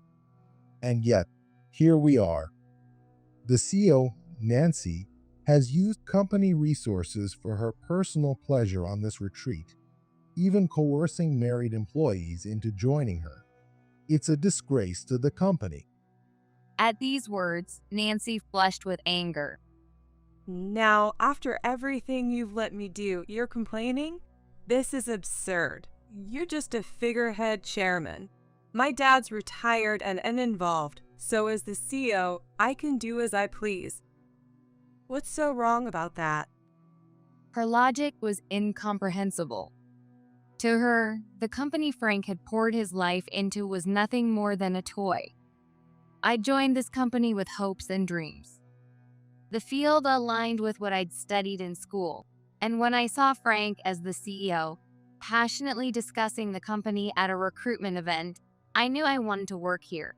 And yet, here we are. The CEO, Nancy, has used company resources for her personal pleasure on this retreat, even coercing married employees into joining her. It's a disgrace to the company. At these words, Nancy flushed with anger. Now, after everything you've let me do, you're complaining? This is absurd. You're just a figurehead chairman. My dad's retired and uninvolved. So as the CEO, I can do as I please. What's so wrong about that? Her logic was incomprehensible. To her, the company Frank had poured his life into was nothing more than a toy. I joined this company with hopes and dreams. The field aligned with what I'd studied in school, and when I saw Frank as the CEO, passionately discussing the company at a recruitment event, I knew I wanted to work here.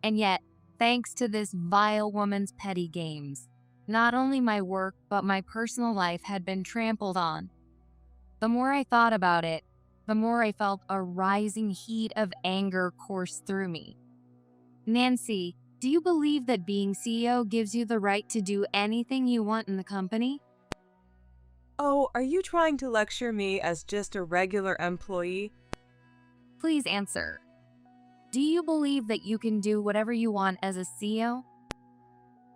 And yet, thanks to this vile woman's petty games, not only my work but my personal life had been trampled on. The more I thought about it, the more I felt a rising heat of anger course through me. Nancy, do you believe that being CEO gives you the right to do anything you want in the company? Oh, are you trying to lecture me as just a regular employee? Please answer. Do you believe that you can do whatever you want as a CEO?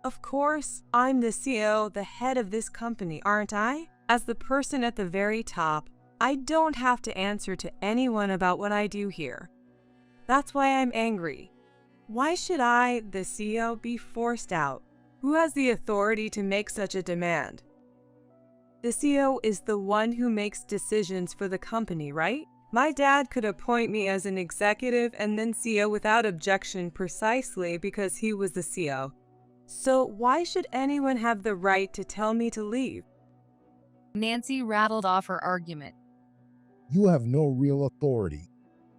Of course, I'm the CEO, the head of this company, aren't I? As the person at the very top, I don't have to answer to anyone about what I do here. That's why I'm angry. Why should I, the CEO, be forced out? Who has the authority to make such a demand? The CEO is the one who makes decisions for the company, right? My dad could appoint me as an executive and then CEO without objection precisely because he was the CEO. So why should anyone have the right to tell me to leave? Nancy rattled off her argument. You have no real authority.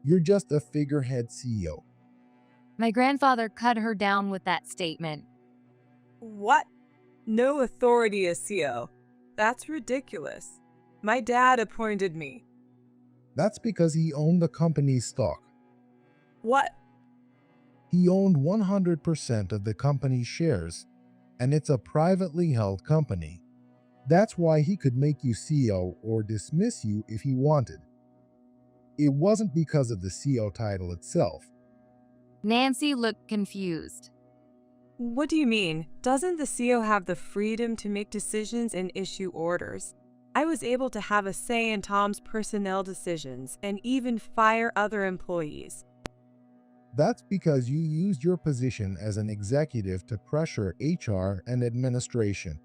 You're just a figurehead CEO. My grandfather cut her down with that statement. What? No authority as CEO? That's ridiculous. My dad appointed me. That's because he owned the company's stock. What? He owned 100% of the company's shares, and it's a privately held company. That's why he could make you CEO or dismiss you if he wanted. It wasn't because of the CEO title itself. Nancy looked confused. What do you mean? Doesn't the CEO have the freedom to make decisions and issue orders? I was able to have a say in Tom's personnel decisions and even fire other employees. That's because you used your position as an executive to pressure HR and administration.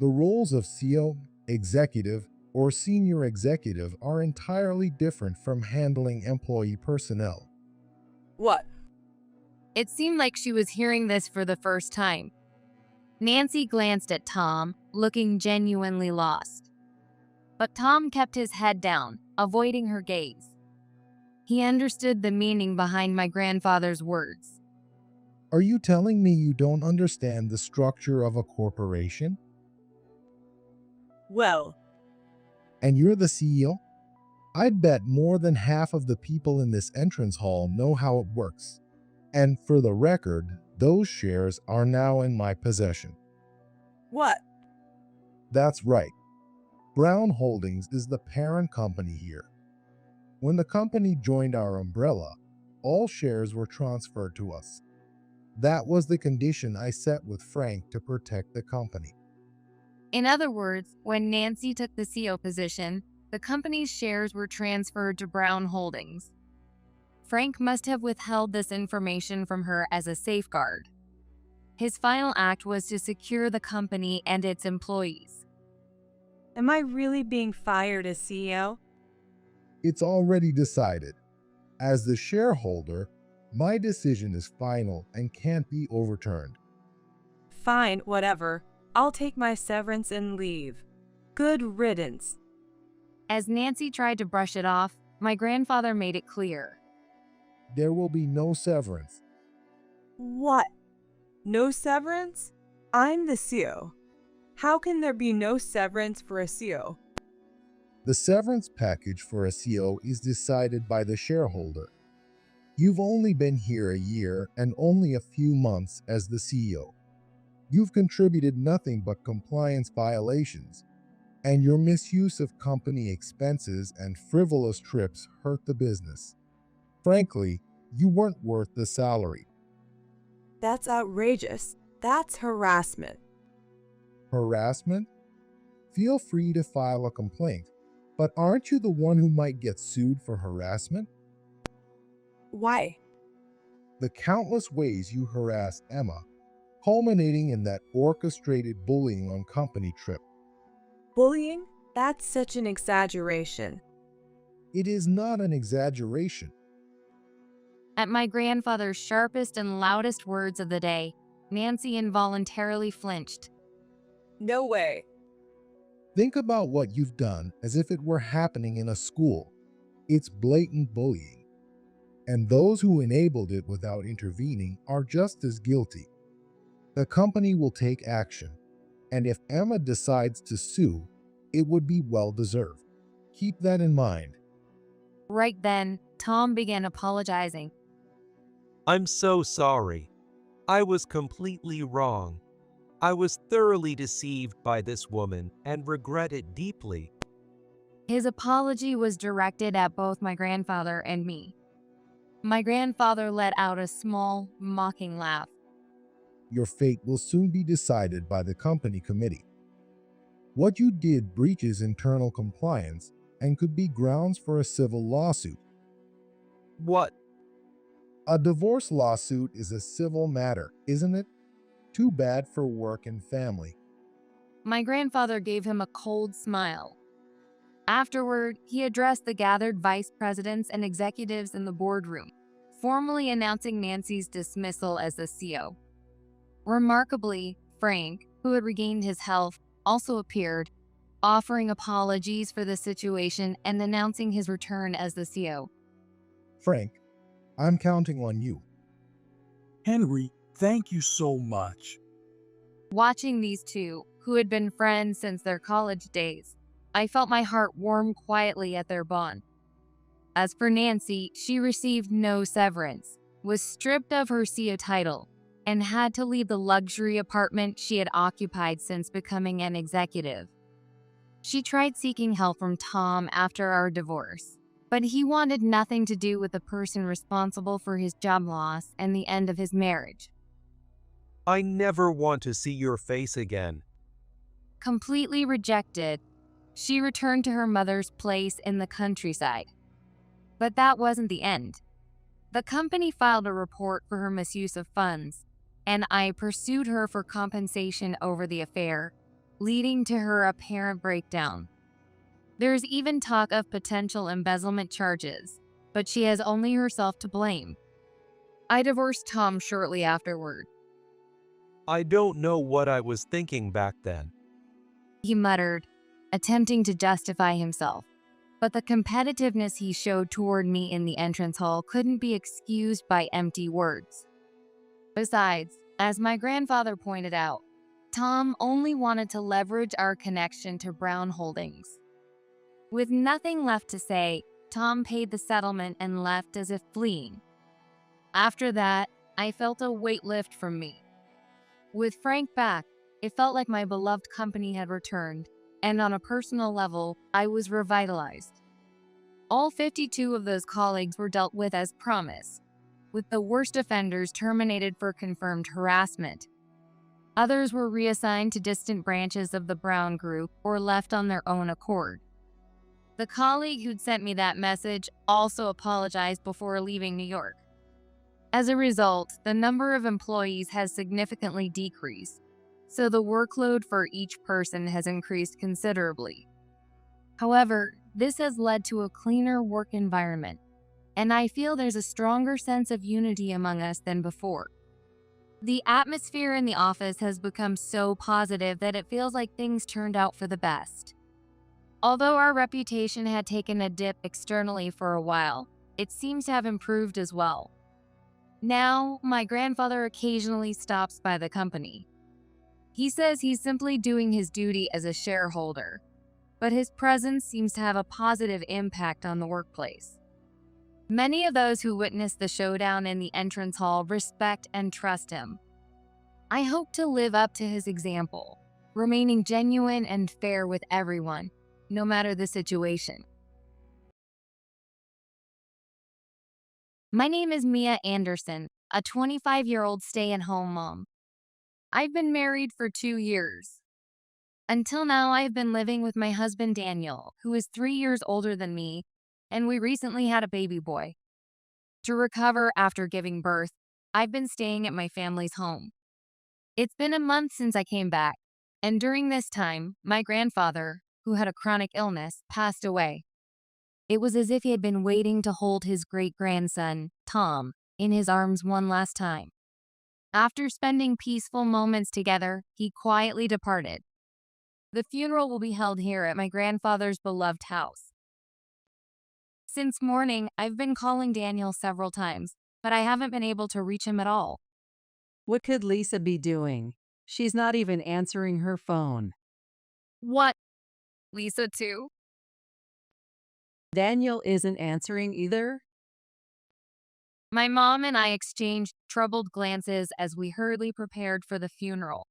The roles of CEO, executive, or senior executive are entirely different from handling employee personnel. What? It seemed like she was hearing this for the first time. Nancy glanced at Tom, looking genuinely lost. But Tom kept his head down, avoiding her gaze. He understood the meaning behind my grandfather's words. Are you telling me you don't understand the structure of a corporation? Well, And you're the CEO? I'd bet more than half of the people in this entrance hall know how it works. And for the record, those shares are now in my possession. what? That's right. Brown Holdings is the parent company here. When the company joined our umbrella, all shares were transferred to us. That was the condition I set with Frank to protect the company. In other words, when Nancy took the CEO position, the company's shares were transferred to Brown Holdings. Frank must have withheld this information from her as a safeguard. His final act was to secure the company and its employees. Am I really being fired as CEO? It's already decided. As the shareholder, my decision is final and can't be overturned. Fine, whatever. I'll take my severance and leave. Good riddance. As Nancy tried to brush it off, my grandfather made it clear. There will be no severance. What? No severance? I'm the CEO. How can there be no severance for a CEO? The severance package for a CEO is decided by the shareholder. You've only been here a year and only a few months as the CEO. You've contributed nothing but compliance violations, and your misuse of company expenses and frivolous trips hurt the business. Frankly, you weren't worth the salary. That's outrageous. That's harassment. Harassment? Feel free to file a complaint, but aren't you the one who might get sued for harassment? Why? the countless ways you harassed Emma, culminating in that orchestrated bullying on company trip. Bullying? That's such an exaggeration. It is not an exaggeration. At my grandfather's sharpest and loudest words of the day, Nancy involuntarily flinched. No way. Think about what you've done as if it were happening in a school. It's blatant bullying. And those who enabled it without intervening are just as guilty. The company will take action, and if Emma decides to sue, it would be well deserved. Keep that in mind. Right then, Tom began apologizing. I'm so sorry. I was completely wrong. I was thoroughly deceived by this woman and regret it deeply. His apology was directed at both my grandfather and me. My grandfather let out a small, mocking laugh. Your fate will soon be decided by the company committee. What you did breaches internal compliance and could be grounds for a civil lawsuit. What? A divorce lawsuit is a civil matter, isn't it? Too bad for work and family. My grandfather gave him a cold smile. Afterward, he addressed the gathered vice presidents and executives in the boardroom, formally announcing Nancy's dismissal as the CO. Remarkably, Frank, who had regained his health, also appeared, offering apologies for the situation and announcing his return as the CO. Frank, I'm counting on you. Henry, thank you so much. Watching these two, who had been friends since their college days, I felt my heart warm quietly at their bond. As for Nancy, she received no severance, was stripped of her CO title, and had to leave the luxury apartment she had occupied since becoming an executive. She tried seeking help from Tom after our divorce, but he wanted nothing to do with the person responsible for his job loss and the end of his marriage. I never want to see your face again. Completely rejected, she returned to her mother's place in the countryside. But that wasn't the end. The company filed a report for her misuse of funds, and I pursued her for compensation over the affair, leading to her apparent breakdown. There's even talk of potential embezzlement charges, but she has only herself to blame. I divorced Tom shortly afterward. I don't know what I was thinking back then. He muttered, attempting to justify himself. But the competitiveness he showed toward me in the entrance hall couldn't be excused by empty words. Besides, as my grandfather pointed out, Tom only wanted to leverage our connection to Brown Holdings. With nothing left to say, Tom paid the settlement and left as if fleeing. After that, I felt a weight lift from me. With Frank back, it felt like my beloved company had returned, and on a personal level, I was revitalized. All 52 of those colleagues were dealt with as promised, with the worst offenders terminated for confirmed harassment. Others were reassigned to distant branches of the Brown Group or left on their own accord. The colleague who'd sent me that message also apologized before leaving New York. As a result, the number of employees has significantly decreased, so the workload for each person has increased considerably. However, this has led to a cleaner work environment, and I feel there's a stronger sense of unity among us than before. The atmosphere in the office has become so positive that it feels like things turned out for the best. Although our reputation had taken a dip externally for a while, it seems to have improved as well. Now, my grandfather occasionally stops by the company. He says he's simply doing his duty as a shareholder, but his presence seems to have a positive impact on the workplace. Many of those who witnessed the showdown in the entrance hall respect and trust him. I hope to live up to his example, remaining genuine and fair with everyone, no matter the situation. My name is Mia Anderson, a 25-year-old stay-at-home mom. I've been married for 2 years. Until now, I've been living with my husband Daniel, who is 3 years older than me, and we recently had a baby boy. To recover after giving birth, I've been staying at my family's home. It's been a month since I came back, and during this time, my grandfather, who had a chronic illness, passed away. It was as if he had been waiting to hold his great-grandson, Tom, in his arms one last time. After spending peaceful moments together, he quietly departed. The funeral will be held here at my grandfather's beloved house. Since morning, I've been calling Daniel several times, but I haven't been able to reach him at all. What could Lisa be doing? She's not even answering her phone. What? Lisa too? Daniel isn't answering either? My mom and I exchanged troubled glances as we hurriedly prepared for the funeral.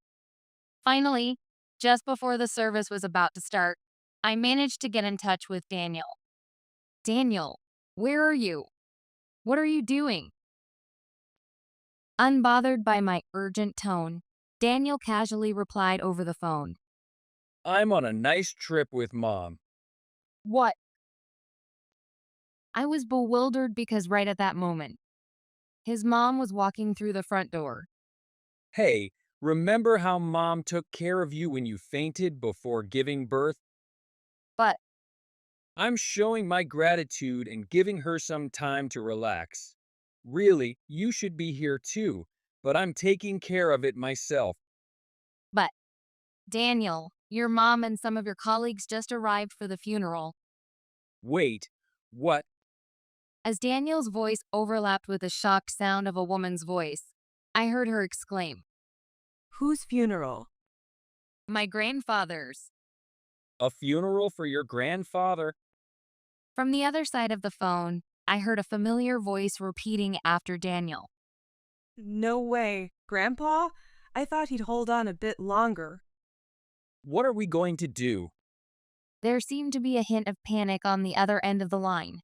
Finally, just before the service was about to start, I managed to get in touch with Daniel. Daniel, where are you? What are you doing? Unbothered by my urgent tone, Daniel casually replied over the phone. I'm on a nice trip with Mom. What? I was bewildered because right at that moment, his mom was walking through the front door. Hey, remember how Mom took care of you when you fainted before giving birth? But I'm showing my gratitude and giving her some time to relax. Really, you should be here too, but I'm taking care of it myself. But, Daniel, your mom and some of your colleagues just arrived for the funeral. Wait, what? As Daniel's voice overlapped with the shocked sound of a woman's voice, I heard her exclaim, Whose funeral? My grandfather's. A funeral for your grandfather? From the other side of the phone, I heard a familiar voice repeating after Daniel. No way. Grandpa? I thought he'd hold on a bit longer. What are we going to do? There seemed to be a hint of panic on the other end of the line.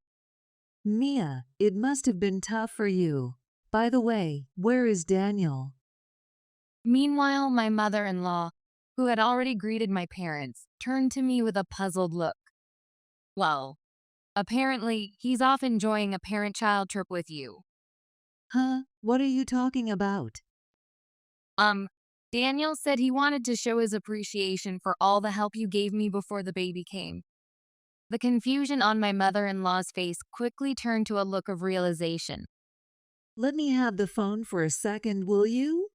Mia, it must have been tough for you. By the way, where is Daniel? Meanwhile, my mother-in-law, who had already greeted my parents, turned to me with a puzzled look. Well, apparently, he's off enjoying a parent-child trip with you. Huh? What are you talking about? Daniel said he wanted to show his appreciation for all the help you gave me before the baby came. The confusion on my mother-in-law's face quickly turned to a look of realization. Let me have the phone for a second, will you?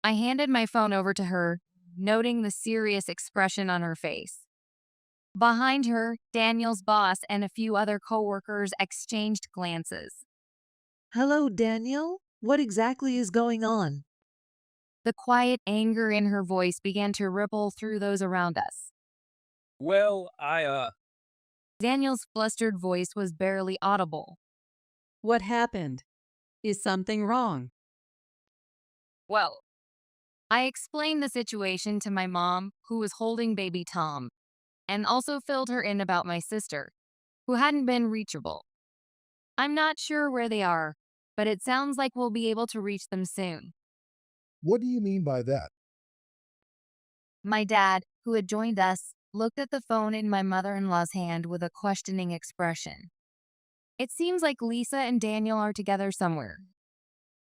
I handed my phone over to her, noting the serious expression on her face. Behind her, Daniel's boss and a few other coworkers exchanged glances. Hello, Daniel. What exactly is going on? The quiet anger in her voice began to ripple through those around us. Well, Daniel's flustered voice was barely audible. What happened? Is something wrong? Well, I explained the situation to my mom, who was holding baby Tom, and also filled her in about my sister, who hadn't been reachable. I'm not sure where they are, but it sounds like we'll be able to reach them soon. What do you mean by that? My dad, who had joined us, looked at the phone in my mother-in-law's hand with a questioning expression. It seems like Lisa and Daniel are together somewhere.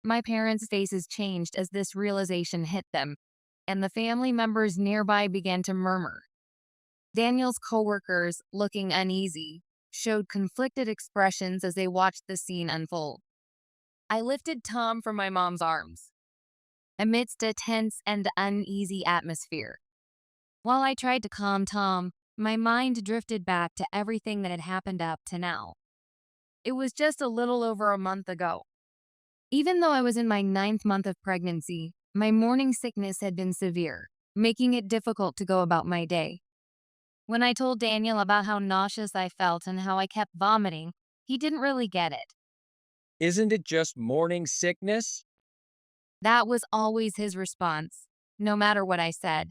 My parents' faces changed as this realization hit them, and the family members nearby began to murmur. Daniel's coworkers, looking uneasy, showed conflicted expressions as they watched the scene unfold. I lifted Tom from my mom's arms, amidst a tense and uneasy atmosphere. While I tried to calm Tom, my mind drifted back to everything that had happened up to now. It was just a little over a month ago. Even though I was in my 9th month of pregnancy, my morning sickness had been severe, making it difficult to go about my day. When I told Daniel about how nauseous I felt and how I kept vomiting, he didn't really get it. Isn't it just morning sickness? That was always his response, no matter what I said.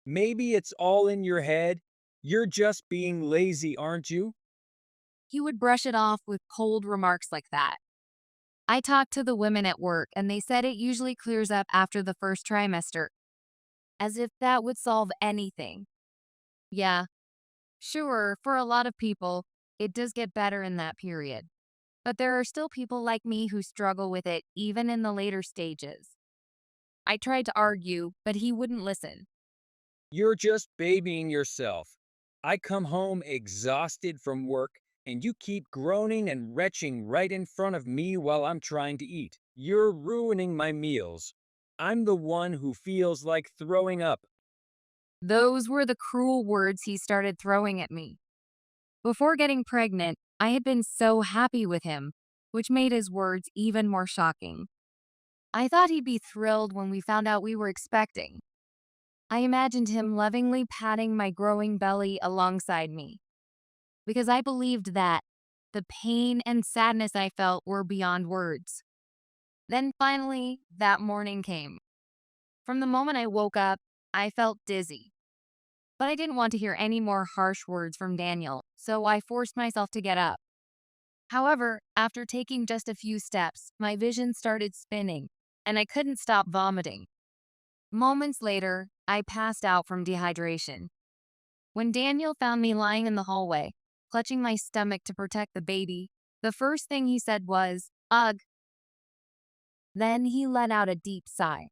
Maybe it's all in your head. You're just being lazy, aren't you? He would brush it off with cold remarks like that. I talked to the women at work, and they said it usually clears up after the first trimester. As if that would solve anything. Yeah, sure, for a lot of people, it does get better in that period. But there are still people like me who struggle with it even in the later stages. I tried to argue, but he wouldn't listen. You're just babying yourself. I come home exhausted from work, and you keep groaning and retching right in front of me while I'm trying to eat. You're ruining my meals. I'm the one who feels like throwing up. Those were the cruel words he started throwing at me. Before getting pregnant, I had been so happy with him, which made his words even more shocking. I thought he'd be thrilled when we found out we were expecting. I imagined him lovingly patting my growing belly alongside me, because I believed that the pain and sadness I felt were beyond words. Then finally, that morning came. From the moment I woke up, I felt dizzy. But I didn't want to hear any more harsh words from Daniel, so I forced myself to get up. However, after taking just a few steps, my vision started spinning, and I couldn't stop vomiting. Moments later, I passed out from dehydration. When Daniel found me lying in the hallway, clutching my stomach to protect the baby, the first thing he said was, "Ugh." Then he let out a deep sigh.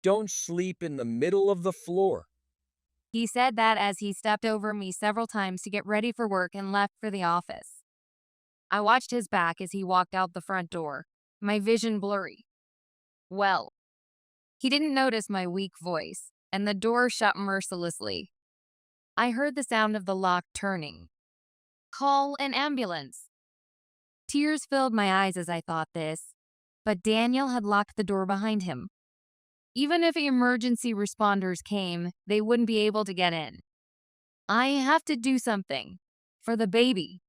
Don't sleep in the middle of the floor. He said that as he stepped over me several times to get ready for work and left for the office. I watched his back as he walked out the front door, my vision blurry. Well, he didn't notice my weak voice, and the door shut mercilessly. I heard the sound of the lock turning. Call an ambulance. Tears filled my eyes as I thought this, but Daniel had locked the door behind him. Even if emergency responders came, they wouldn't be able to get in. I have to do something for the baby.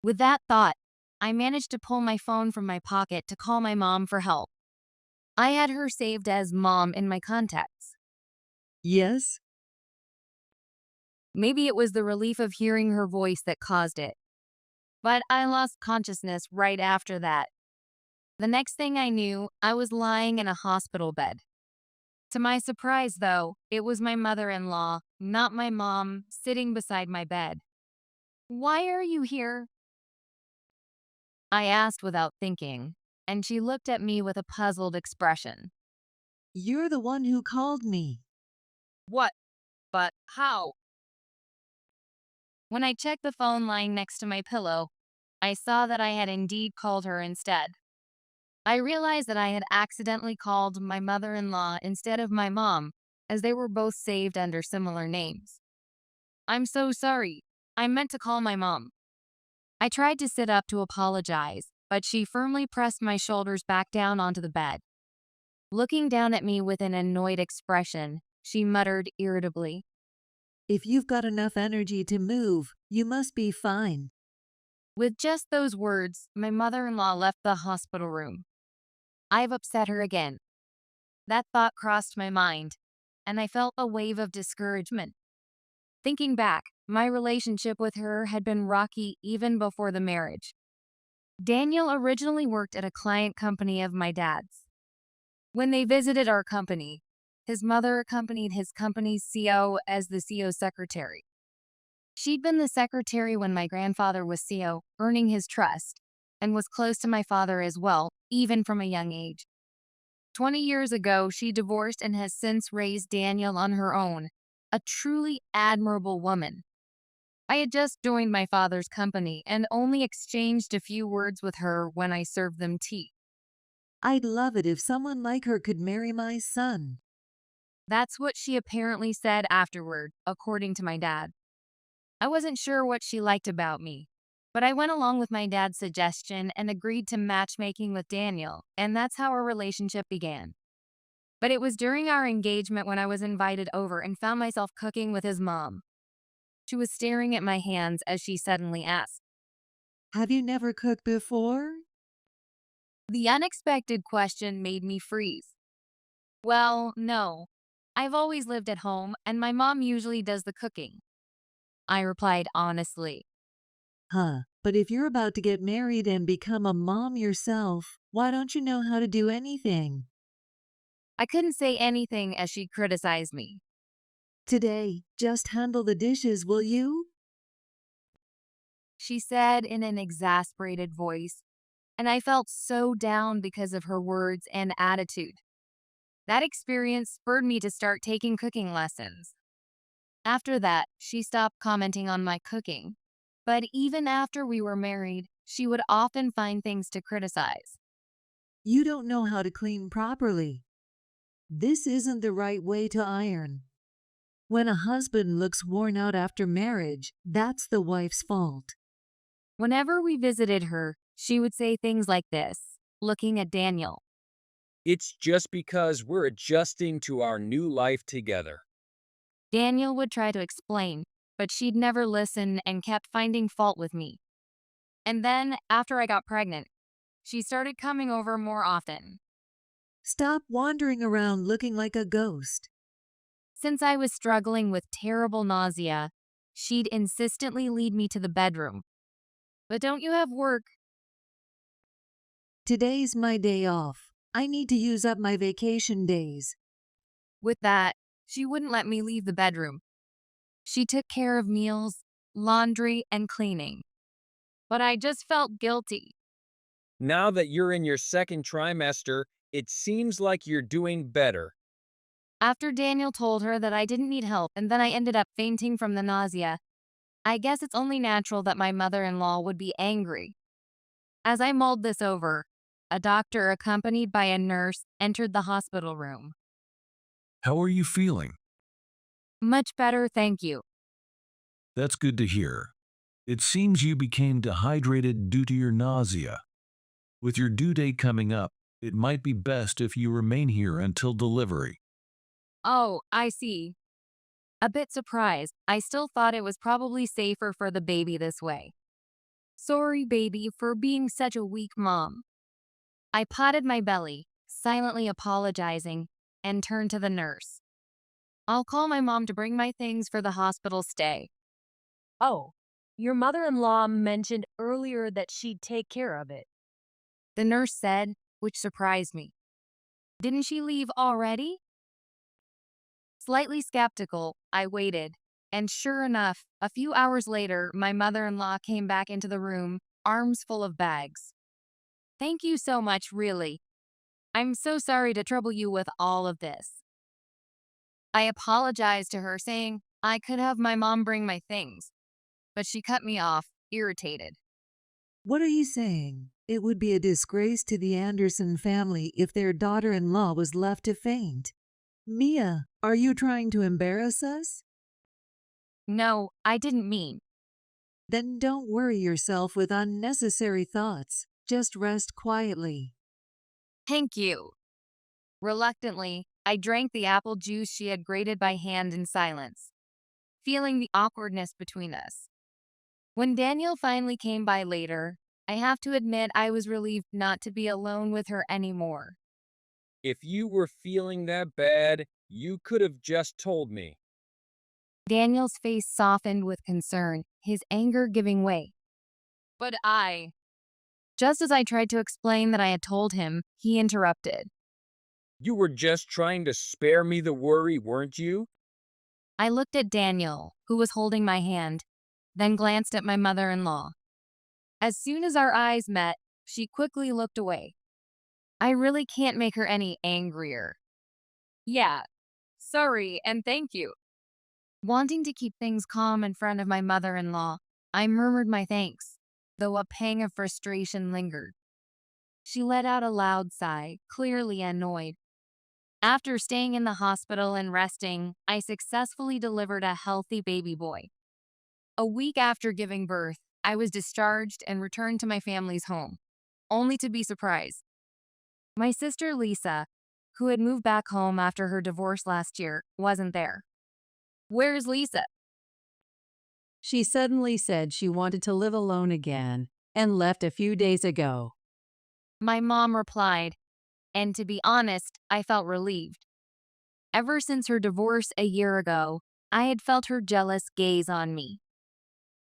With that thought, I managed to pull my phone from my pocket to call my mom for help. I had her saved as Mom in my contacts. Yes? Maybe it was the relief of hearing her voice that caused it. But I lost consciousness right after that. The next thing I knew, I was lying in a hospital bed. To my surprise, though, it was my mother-in-law, not my mom, sitting beside my bed. "Why are you here?" I asked without thinking, and she looked at me with a puzzled expression. You're the one who called me. "What? But how?" When I checked the phone lying next to my pillow, I saw that I had indeed called her instead. I realized that I had accidentally called my mother-in-law instead of my mom, as they were both saved under similar names. "I'm so sorry. I meant to call my mom." I tried to sit up to apologize, but she firmly pressed my shoulders back down onto the bed. Looking down at me with an annoyed expression, she muttered irritably, If you've got enough energy to move, you must be fine. With just those words, my mother-in-law left the hospital room. I've upset her again. That thought crossed my mind, and I felt a wave of discouragement. Thinking back, my relationship with her had been rocky even before the marriage. Daniel originally worked at a client company of my dad's. When they visited our company, his mother accompanied his company's CO as the CO's secretary. She'd been the secretary when my grandfather was CO, earning his trust, and was close to my father as well, even from a young age. 20 years ago, she divorced and has since raised Daniel on her own, a truly admirable woman. I had just joined my father's company and only exchanged a few words with her when I served them tea. I'd love it if someone like her could marry my son. That's what she apparently said afterward, according to my dad. I wasn't sure what she liked about me, but I went along with my dad's suggestion and agreed to matchmaking with Daniel, and that's how our relationship began. But it was during our engagement when I was invited over and found myself cooking with his mom. She was staring at my hands as she suddenly asked, Have you never cooked before? The unexpected question made me freeze. Well, no. I've always lived at home, and my mom usually does the cooking, I replied honestly. But if you're about to get married and become a mom yourself, why don't you know how to do anything? I couldn't say anything as she criticized me. Today, just handle the dishes, will you? she said in an exasperated voice, and I felt so down because of her words and attitude. That experience spurred me to start taking cooking lessons. After that, she stopped commenting on my cooking. But even after we were married, she would often find things to criticize. You don't know how to clean properly. This isn't the right way to iron. When a husband looks worn out after marriage, that's the wife's fault. Whenever we visited her, she would say things like this, looking at Daniel. It's just because we're adjusting to our new life together. Daniel would try to explain, but she'd never listen and kept finding fault with me. And then, after I got pregnant, she started coming over more often. Stop wandering around looking like a ghost. Since I was struggling with terrible nausea, she'd insistently lead me to the bedroom. But don't you have work? Today's my day off. I need to use up my vacation days. With that, she wouldn't let me leave the bedroom. She took care of meals, laundry, and cleaning. But I just felt guilty. Now that you're in your second trimester, it seems like you're doing better. After Daniel told her that I didn't need help and then I ended up fainting from the nausea, I guess it's only natural that my mother-in-law would be angry. As I mulled this over, a doctor accompanied by a nurse entered the hospital room. How are you feeling? Much better, thank you. That's good to hear. It seems you became dehydrated due to your nausea. With your due date coming up, it might be best if you remain here until delivery. Oh, I see. A bit surprised, I still thought it was probably safer for the baby this way. Sorry, baby, for being such a weak mom. I patted my belly, silently apologizing, and turned to the nurse. I'll call my mom to bring my things for the hospital stay. Oh, your mother-in-law mentioned earlier that she'd take care of it. The nurse said, which surprised me. Didn't she leave already? Slightly skeptical, I waited, and sure enough, a few hours later, my mother-in-law came back into the room, arms full of bags. Thank you so much, really. I'm so sorry to trouble you with all of this. I apologized to her, saying I could have my mom bring my things, but she cut me off, irritated. What are you saying? It would be a disgrace to the Anderson family if their daughter-in-law was left to faint. Mia, are you trying to embarrass us? No, I didn't mean. Then don't worry yourself with unnecessary thoughts. Just rest quietly. Thank you. Reluctantly, I drank the apple juice she had grated by hand in silence, feeling the awkwardness between us. When Daniel finally came by later, I have to admit I was relieved not to be alone with her anymore. If you were feeling that bad, you could have just told me. Daniel's face softened with concern, his anger giving way. But just as I tried to explain that I had told him, he interrupted. You were just trying to spare me the worry, weren't you? I looked at Daniel, who was holding my hand, then glanced at my mother-in-law. As soon as our eyes met, she quickly looked away. I really can't make her any angrier. Yeah, sorry and thank you. Wanting to keep things calm in front of my mother-in-law, I murmured my thanks, though a pang of frustration lingered. She let out a loud sigh, clearly annoyed. After staying in the hospital and resting, I successfully delivered a healthy baby boy. A week after giving birth, I was discharged and returned to my family's home, only to be surprised. My sister Lisa, who had moved back home after her divorce last year, wasn't there. Where's Lisa? She suddenly said she wanted to live alone again and left a few days ago. My mom replied, and to be honest, I felt relieved. Ever since her divorce a year ago, I had felt her jealous gaze on me.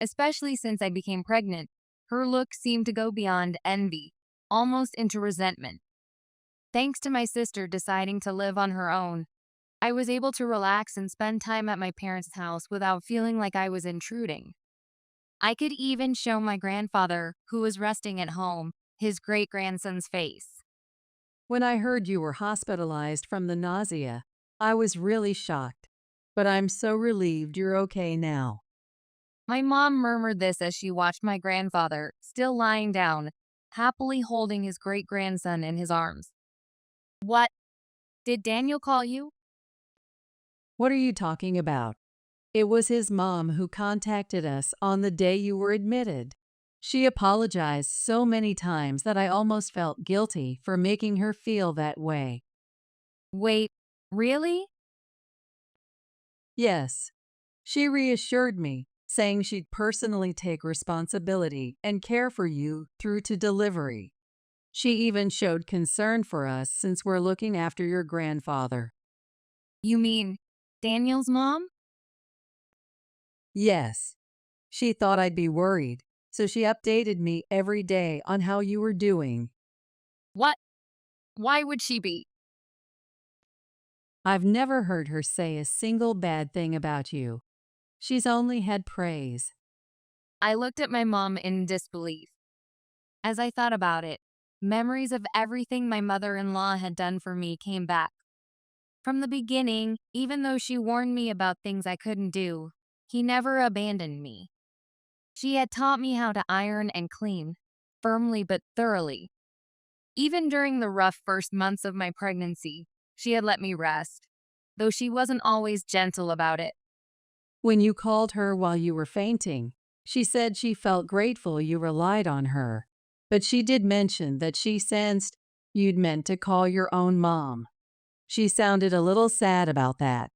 Especially since I became pregnant, her look seemed to go beyond envy, almost into resentment. Thanks to my sister deciding to live on her own, I was able to relax and spend time at my parents' house without feeling like I was intruding. I could even show my grandfather, who was resting at home, his great-grandson's face. When I heard you were hospitalized from the nausea, I was really shocked. But I'm so relieved you're okay now. My mom murmured this as she watched my grandfather, still lying down, happily holding his great-grandson in his arms. What? Did Daniel call you? What are you talking about? It was his mom who contacted us on the day you were admitted. She apologized so many times that I almost felt guilty for making her feel that way. Wait, really? Yes. She reassured me, saying she'd personally take responsibility and care for you through to delivery. She even showed concern for us since we're looking after your grandfather. You mean Daniel's mom? Yes. She thought I'd be worried, so she updated me every day on how you were doing. What? Why would she be? I've never heard her say a single bad thing about you. She's only had praise. I looked at my mom in disbelief. As I thought about it, memories of everything my mother-in-law had done for me came back. From the beginning, even though she warned me about things I couldn't do, he never abandoned me. She had taught me how to iron and clean, firmly but thoroughly. Even during the rough first months of my pregnancy, she had let me rest, though she wasn't always gentle about it. When you called her while you were fainting, she said she felt grateful you relied on her, but she did mention that she sensed you'd meant to call your own mom. She sounded a little sad about that.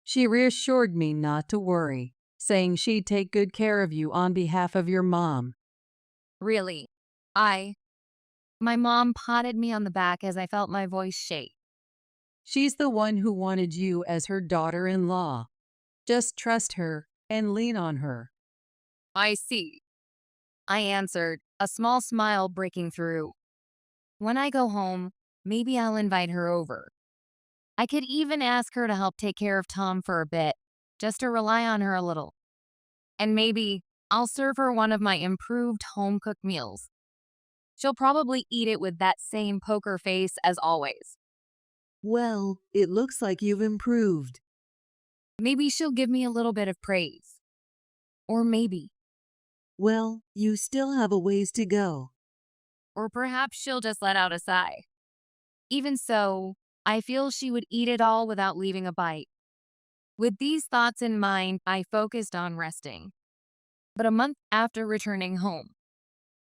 She reassured me not to worry, saying she'd take good care of you on behalf of your mom. Really, my mom patted me on the back as I felt my voice shake. She's the one who wanted you as her daughter-in-law. Just trust her and lean on her. I see, I answered, a small smile breaking through. When I go home, maybe I'll invite her over. I could even ask her to help take care of Tom for a bit, just to rely on her a little. And maybe I'll serve her one of my improved home-cooked meals. She'll probably eat it with that same poker face as always. Well, it looks like you've improved. Maybe she'll give me a little bit of praise. Or maybe. Well, you still have a ways to go. Or perhaps she'll just let out a sigh. Even so, I feel she would eat it all without leaving a bite. With these thoughts in mind, I focused on resting. But a month after returning home,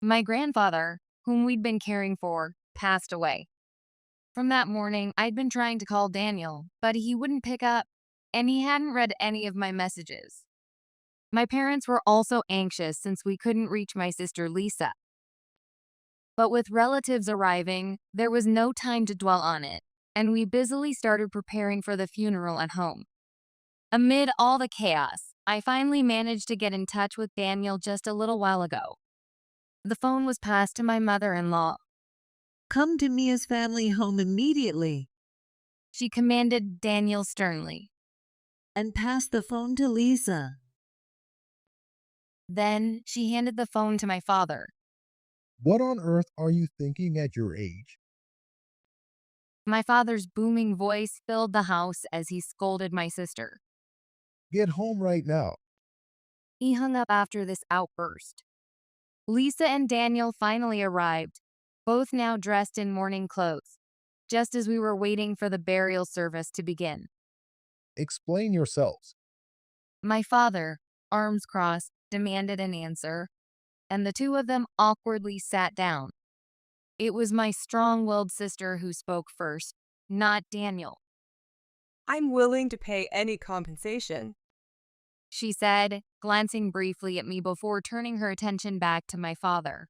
my grandfather, whom we'd been caring for, passed away. From that morning, I'd been trying to call Daniel, but he wouldn't pick up, and he hadn't read any of my messages. My parents were also anxious since we couldn't reach my sister Lisa. But with relatives arriving, there was no time to dwell on it, and we busily started preparing for the funeral at home. Amid all the chaos, I finally managed to get in touch with Daniel just a little while ago. The phone was passed to my mother-in-law. Come to Mia's family home immediately. She commanded Daniel sternly. And pass the phone to Lisa. Then she handed the phone to my father. What on earth are you thinking at your age? My father's booming voice filled the house as he scolded my sister. Get home right now. He hung up after this outburst. Lisa and Daniel finally arrived, both now dressed in mourning clothes, just as we were waiting for the burial service to begin. Explain yourselves. My father, arms crossed, demanded an answer, and the two of them awkwardly sat down. It was my strong-willed sister who spoke first, not Daniel. I'm willing to pay any compensation, She said, glancing briefly at me before turning her attention back to my father.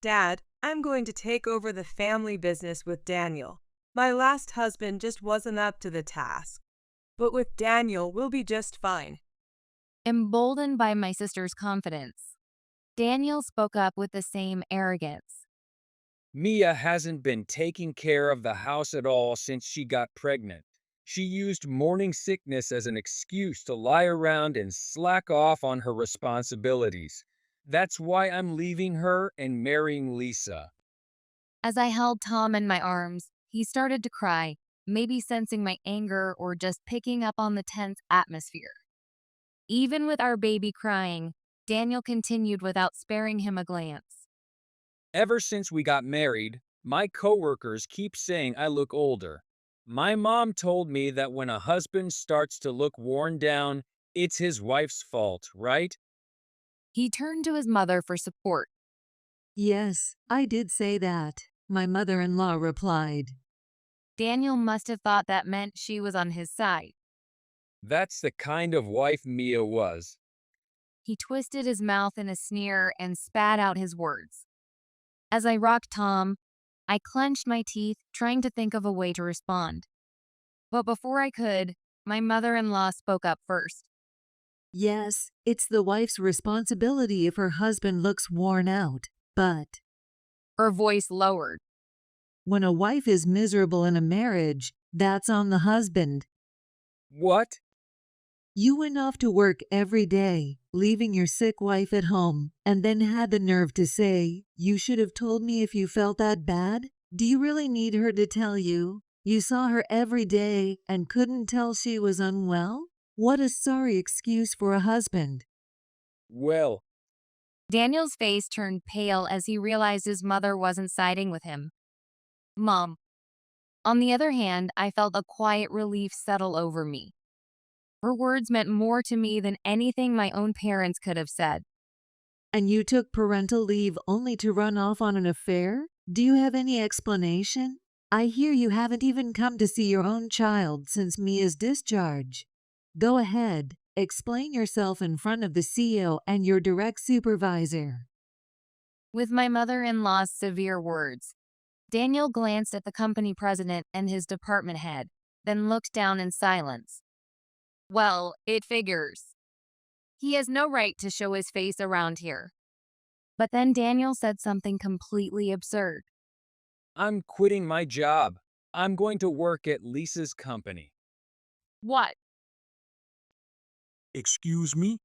Dad, I'm going to take over the family business with Daniel. My last husband just wasn't up to the task. But with Daniel, we'll be just fine. Emboldened by my sister's confidence, Daniel spoke up with the same arrogance. Mia hasn't been taking care of the house at all since she got pregnant. She used morning sickness as an excuse to lie around and slack off on her responsibilities. That's why I'm leaving her and marrying Lisa. As I held Tom in my arms, he started to cry, maybe sensing my anger or just picking up on the tense atmosphere. Even with our baby crying, Daniel continued without sparing him a glance. Ever since we got married, my coworkers keep saying I look older. My mom told me that when a husband starts to look worn down, it's his wife's fault, right? He turned to his mother for support. Yes, I did say that, my mother-in-law replied. Daniel must have thought that meant she was on his side. That's the kind of wife Mia was. He twisted his mouth in a sneer and spat out his words. As I rocked Tom, I clenched my teeth, trying to think of a way to respond. But before I could, my mother-in-law spoke up first. Yes, it's the wife's responsibility if her husband looks worn out, but Her voice lowered. when a wife is miserable in a marriage, that's on the husband. What? You went off to work every day, leaving your sick wife at home, and then had the nerve to say, "You should have told me if you felt that bad." Do you really need her to tell you? You saw her every day and couldn't tell she was unwell? What a sorry excuse for a husband. Well, Daniel's face turned pale as he realized his mother wasn't siding with him. Mom. On the other hand, I felt a quiet relief settle over me. Her words meant more to me than anything my own parents could have said. And you took parental leave only to run off on an affair? Do you have any explanation? I hear you haven't even come to see your own child since Mia's discharge. Go ahead, explain yourself in front of the CEO and your direct supervisor. With my mother-in-law's severe words, Daniel glanced at the company president and his department head, then looked down in silence. Well, it figures. He has no right to show his face around here. But then Daniel said something completely absurd. I'm quitting my job. I'm going to work at Lisa's company. What? Excuse me?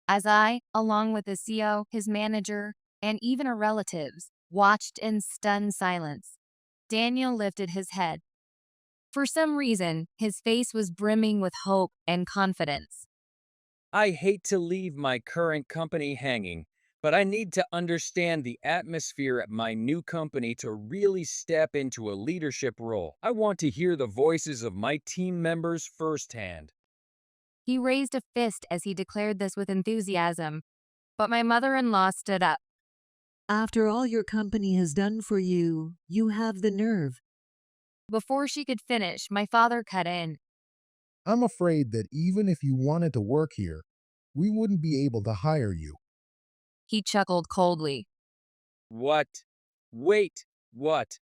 As I, along with the CEO, his manager, and even her relatives, watched in stunned silence, Daniel lifted his head. For some reason, his face was brimming with hope and confidence. I hate to leave my current company hanging, but I need to understand the atmosphere at my new company to really step into a leadership role. I want to hear the voices of my team members firsthand. He raised a fist as he declared this with enthusiasm, but my mother-in-law stood up. After all your company has done for you, you have the nerve. Before she could finish, my father cut in. I'm afraid that even if you wanted to work here, we wouldn't be able to hire you. He chuckled coldly. What? Wait, what?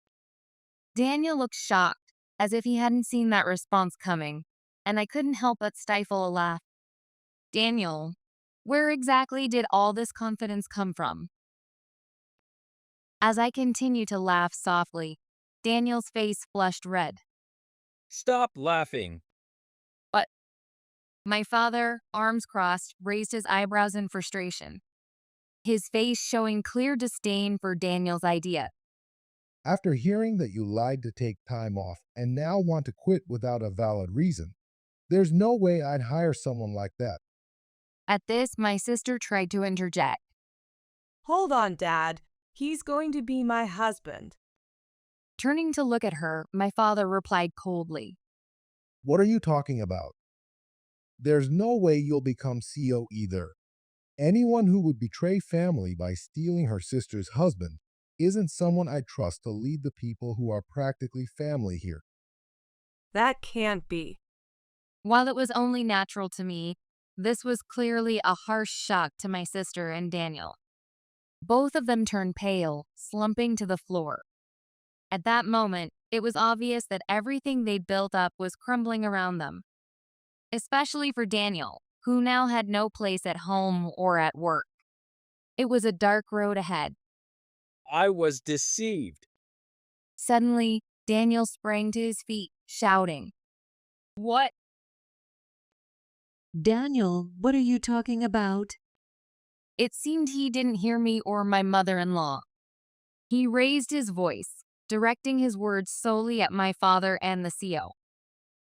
Daniel looked shocked, as if he hadn't seen that response coming, and I couldn't help but stifle a laugh. Daniel, where exactly did all this confidence come from? As I continued to laugh softly, Daniel's face flushed red. Stop laughing. But my father, arms crossed, raised his eyebrows in frustration, his face showing clear disdain for Daniel's idea. After hearing that you lied to take time off and now want to quit without a valid reason, there's no way I'd hire someone like that. At this, my sister tried to interject. Hold on, Dad. He's going to be my husband. Turning to look at her, my father replied coldly. What are you talking about? There's no way you'll become CEO either. Anyone who would betray family by stealing her sister's husband isn't someone I trust to lead the people who are practically family here. That can't be. While it was only natural to me, this was clearly a harsh shock to my sister and Daniel. Both of them turned pale, slumping to the floor. At that moment, it was obvious that everything they'd built up was crumbling around them. Especially for Daniel, who now had no place at home or at work. It was a dark road ahead. I was deceived. Suddenly, Daniel sprang to his feet, shouting. What? Daniel, what are you talking about? It seemed he didn't hear me or my mother-in-law. He raised his voice, directing his words solely at my father and the CO.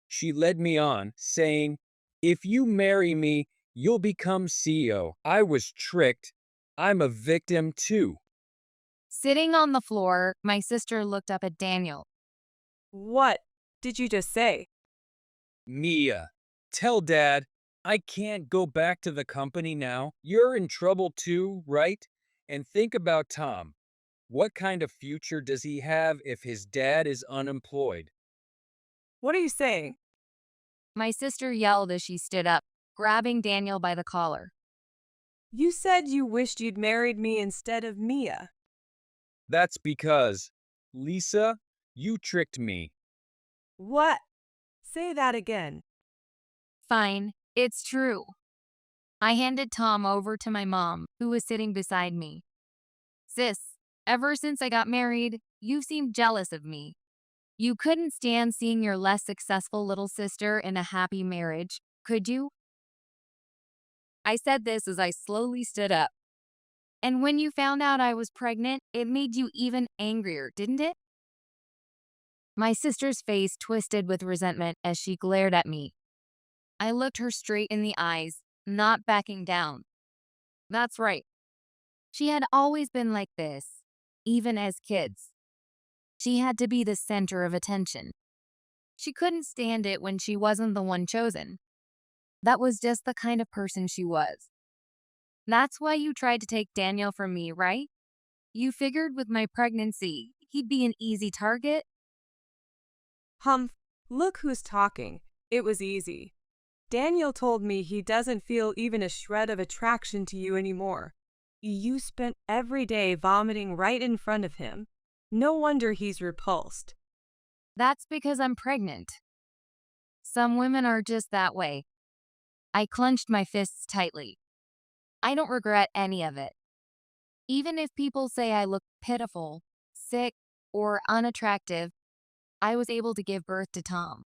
She led me on, saying, "If you marry me, you'll become CEO. I was tricked. I'm a victim too." Sitting on the floor, my sister looked up at Daniel. What did you just say? Mia, tell Dad, I can't go back to the company now. You're in trouble too, right? And think about Tom. What kind of future does he have if his dad is unemployed? What are you saying? My sister yelled as she stood up, grabbing Daniel by the collar. You said you wished you'd married me instead of Mia. That's because, Lisa, you tricked me. What? Say that again. Fine, it's true. I handed Tom over to my mom, who was sitting beside me. Sis, ever since I got married, you seemed jealous of me. You couldn't stand seeing your less successful little sister in a happy marriage, could you? I said this as I slowly stood up. And when you found out I was pregnant, it made you even angrier, didn't it? My sister's face twisted with resentment as she glared at me. I looked her straight in the eyes, not backing down. That's right. She had always been like this, even as kids. She had to be the center of attention. She couldn't stand it when she wasn't the one chosen. That was just the kind of person she was. That's why you tried to take Daniel from me, right? You figured with my pregnancy, he'd be an easy target? Humph, look who's talking. It was easy. Daniel told me he doesn't feel even a shred of attraction to you anymore. You spent every day vomiting right in front of him. No wonder he's repulsed. That's because I'm pregnant. Some women are just that way. I clenched my fists tightly. I don't regret any of it. Even if people say I look pitiful, sick, or unattractive, I was able to give birth to Tom.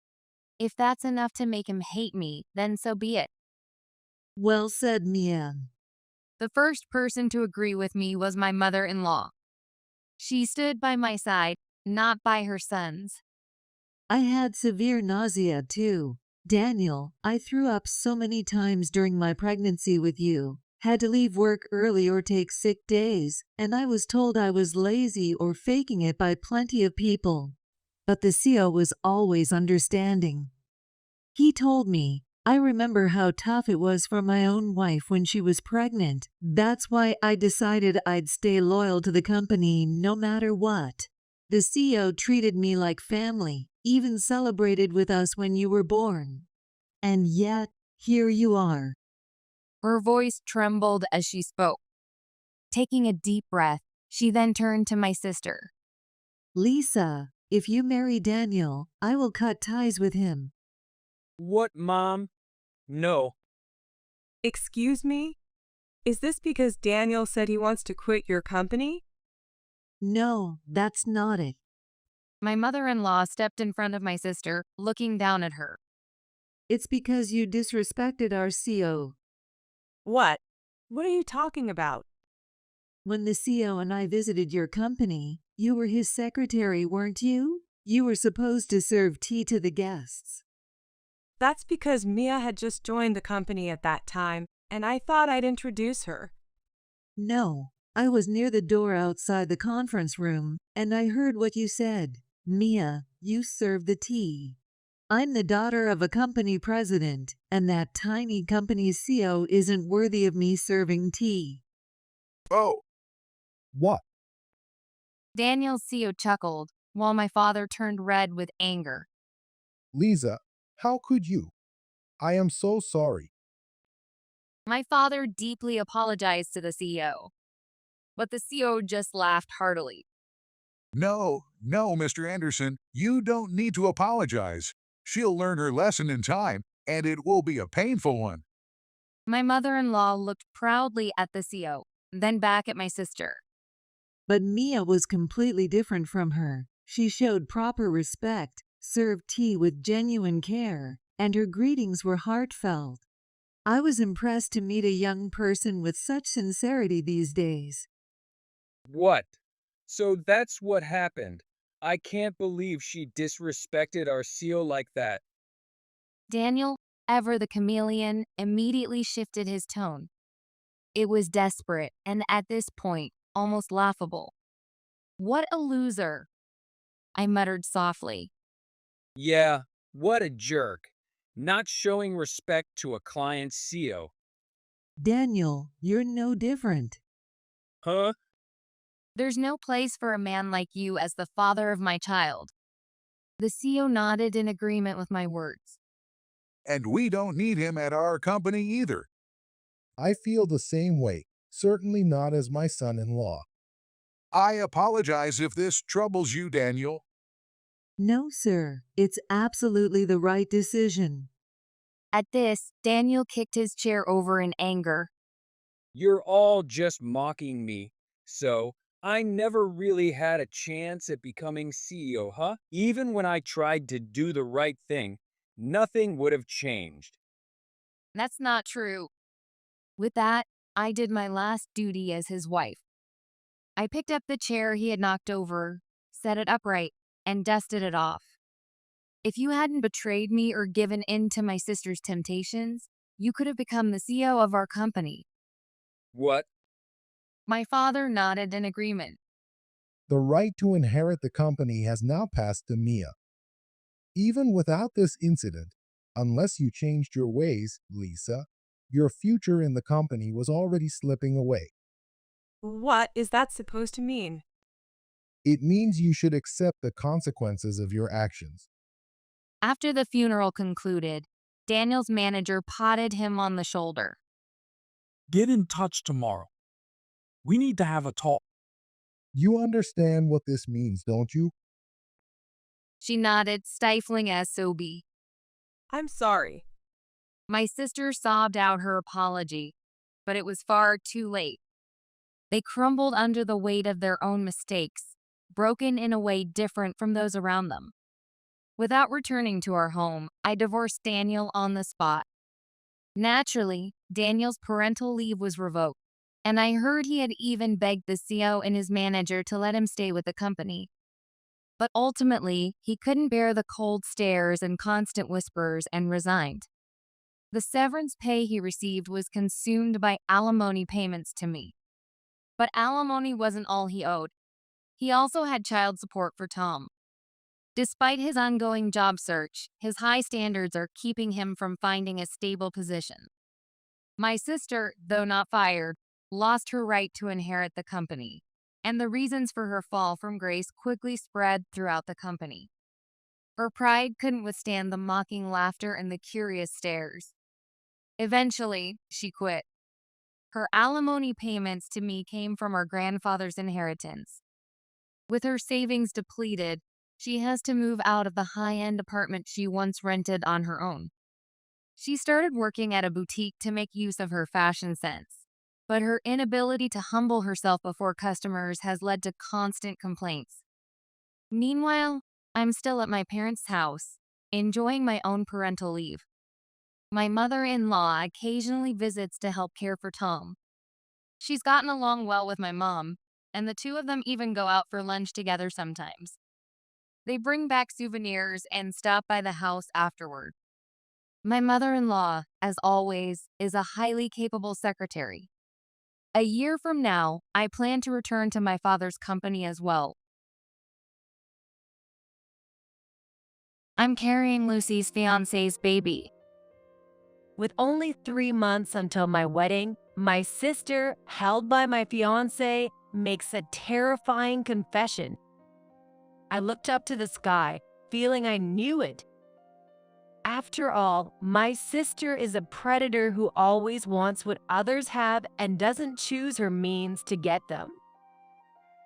If that's enough to make him hate me, then so be it. Well said, Mia. The first person to agree with me was my mother-in-law. She stood by my side, not by her son's. I had severe nausea too. Daniel, I threw up so many times during my pregnancy with you. Had to leave work early or take sick days, and I was told I was lazy or faking it by plenty of people. But the CO was always understanding. He told me, I remember how tough it was for my own wife when she was pregnant. That's why I decided I'd stay loyal to the company no matter what. The CO treated me like family, even celebrated with us when you were born. And yet, here you are. Her voice trembled as she spoke. Taking a deep breath, she then turned to my sister. Lisa, if you marry Daniel, I will cut ties with him. What, Mom? No. Excuse me? Is this because Daniel said he wants to quit your company? No, that's not it. My mother-in-law stepped in front of my sister, looking down at her. It's because you disrespected our CO. What? What are you talking about? When the CO and I visited your company, you were his secretary, weren't you? You were supposed to serve tea to the guests. That's because Mia had just joined the company at that time, and I thought I'd introduce her. No, I was near the door outside the conference room, and I heard what you said. Mia, you serve the tea. I'm the daughter of a company president, and that tiny company's CO isn't worthy of me serving tea. Oh, What? Daniel's CO chuckled, while my father turned red with anger. Lisa, how could you? I am so sorry. My father deeply apologized to the CEO, but the CEO just laughed heartily. No, Mr. Anderson, you don't need to apologize. She'll learn her lesson in time, and it will be a painful one. My mother-in-law looked proudly at the CO, then back at my sister. But Mia was completely different from her. She showed proper respect, served tea with genuine care, and her greetings were heartfelt. I was impressed to meet a young person with such sincerity these days. What? So that's what happened. I can't believe she disrespected our CEO like that. Daniel, ever the chameleon, immediately shifted his tone. It was desperate and at this point, almost laughable. What a loser, I muttered softly. Yeah, what a jerk. Not showing respect to a client's CEO. Daniel, you're no different. Huh? There's no place for a man like you as the father of my child. The CEO nodded in agreement with my words. And we don't need him at our company either. I feel the same way, certainly not as my son-in-law. I apologize if this troubles you, Daniel. No, sir, it's absolutely the right decision. At this, Daniel kicked his chair over in anger. You're all just mocking me. So, I never really had a chance at becoming CEO, huh? Even when I tried to do the right thing, nothing would have changed. That's not true. With that, I did my last duty as his wife. I picked up the chair he had knocked over, set it upright, and dusted it off. If you hadn't betrayed me or given in to my sister's temptations, you could have become the CEO of our company. What? My father nodded in agreement. The right to inherit the company has now passed to Mia. Even without this incident, unless you changed your ways, Lisa, your future in the company was already slipping away. What is that supposed to mean? It means you should accept the consequences of your actions. After the funeral concluded, Daniel's manager patted him on the shoulder. Get in touch tomorrow. We need to have a talk. You understand what this means, don't you? She nodded, stifling a sob. I'm sorry. My sister sobbed out her apology, but it was far too late. They crumbled under the weight of their own mistakes, broken in a way different from those around them. Without returning to our home, I divorced Daniel on the spot. Naturally, Daniel's parental leave was revoked, and I heard he had even begged the CEO and his manager to let him stay with the company. But ultimately, he couldn't bear the cold stares and constant whispers and resigned. The severance pay he received was consumed by alimony payments to me. But alimony wasn't all he owed. He also had child support for Tom. Despite his ongoing job search, his high standards are keeping him from finding a stable position. My sister, though not fired, lost her right to inherit the company, and the reasons for her fall from grace quickly spread throughout the company. Her pride couldn't withstand the mocking laughter and the curious stares. Eventually, she quit. Her alimony payments to me came from our grandfather's inheritance. With her savings depleted, she has to move out of the high-end apartment she once rented on her own. She started working at a boutique to make use of her fashion sense, but her inability to humble herself before customers has led to constant complaints. Meanwhile, I'm still at my parents' house, enjoying my own parental leave. My mother-in-law occasionally visits to help care for Tom. She's gotten along well with my mom, and the two of them even go out for lunch together sometimes. They bring back souvenirs and stop by the house afterward. My mother-in-law, as always, is a highly capable secretary. A year from now, I plan to return to my father's company as well. I'm carrying Lucy's fiance's baby. With only 3 months until my wedding, my sister, held by my fiance, makes a terrifying confession. I looked up to the sky, feeling I knew it. After all, my sister is a predator who always wants what others have and doesn't choose her means to get them.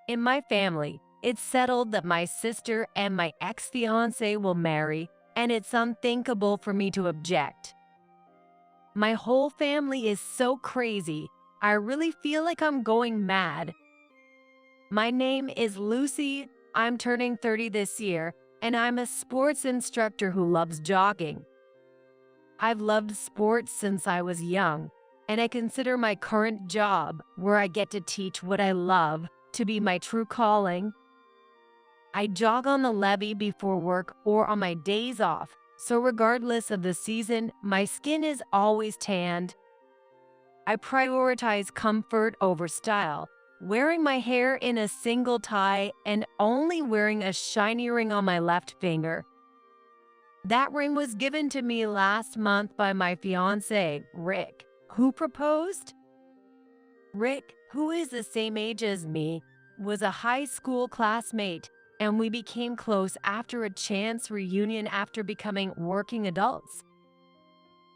In my family, it's settled that my sister and my ex-fiance will marry, and it's unthinkable for me to object. My whole family is so crazy, I really feel like I'm going mad. My name is Lucy, I'm turning 30 this year, and I'm a sports instructor who loves jogging. I've loved sports since I was young, and I consider my current job, where I get to teach what I love, to be my true calling. I jog on the levee before work or on my days off, so regardless of the season, my skin is always tanned. I prioritize comfort over style, wearing my hair in a single tie and only wearing a shiny ring on my left finger. That ring was given to me last month by my fiance, Rick, who proposed. Rick, who is the same age as me, was a high school classmate, and we became close after a chance reunion after becoming working adults.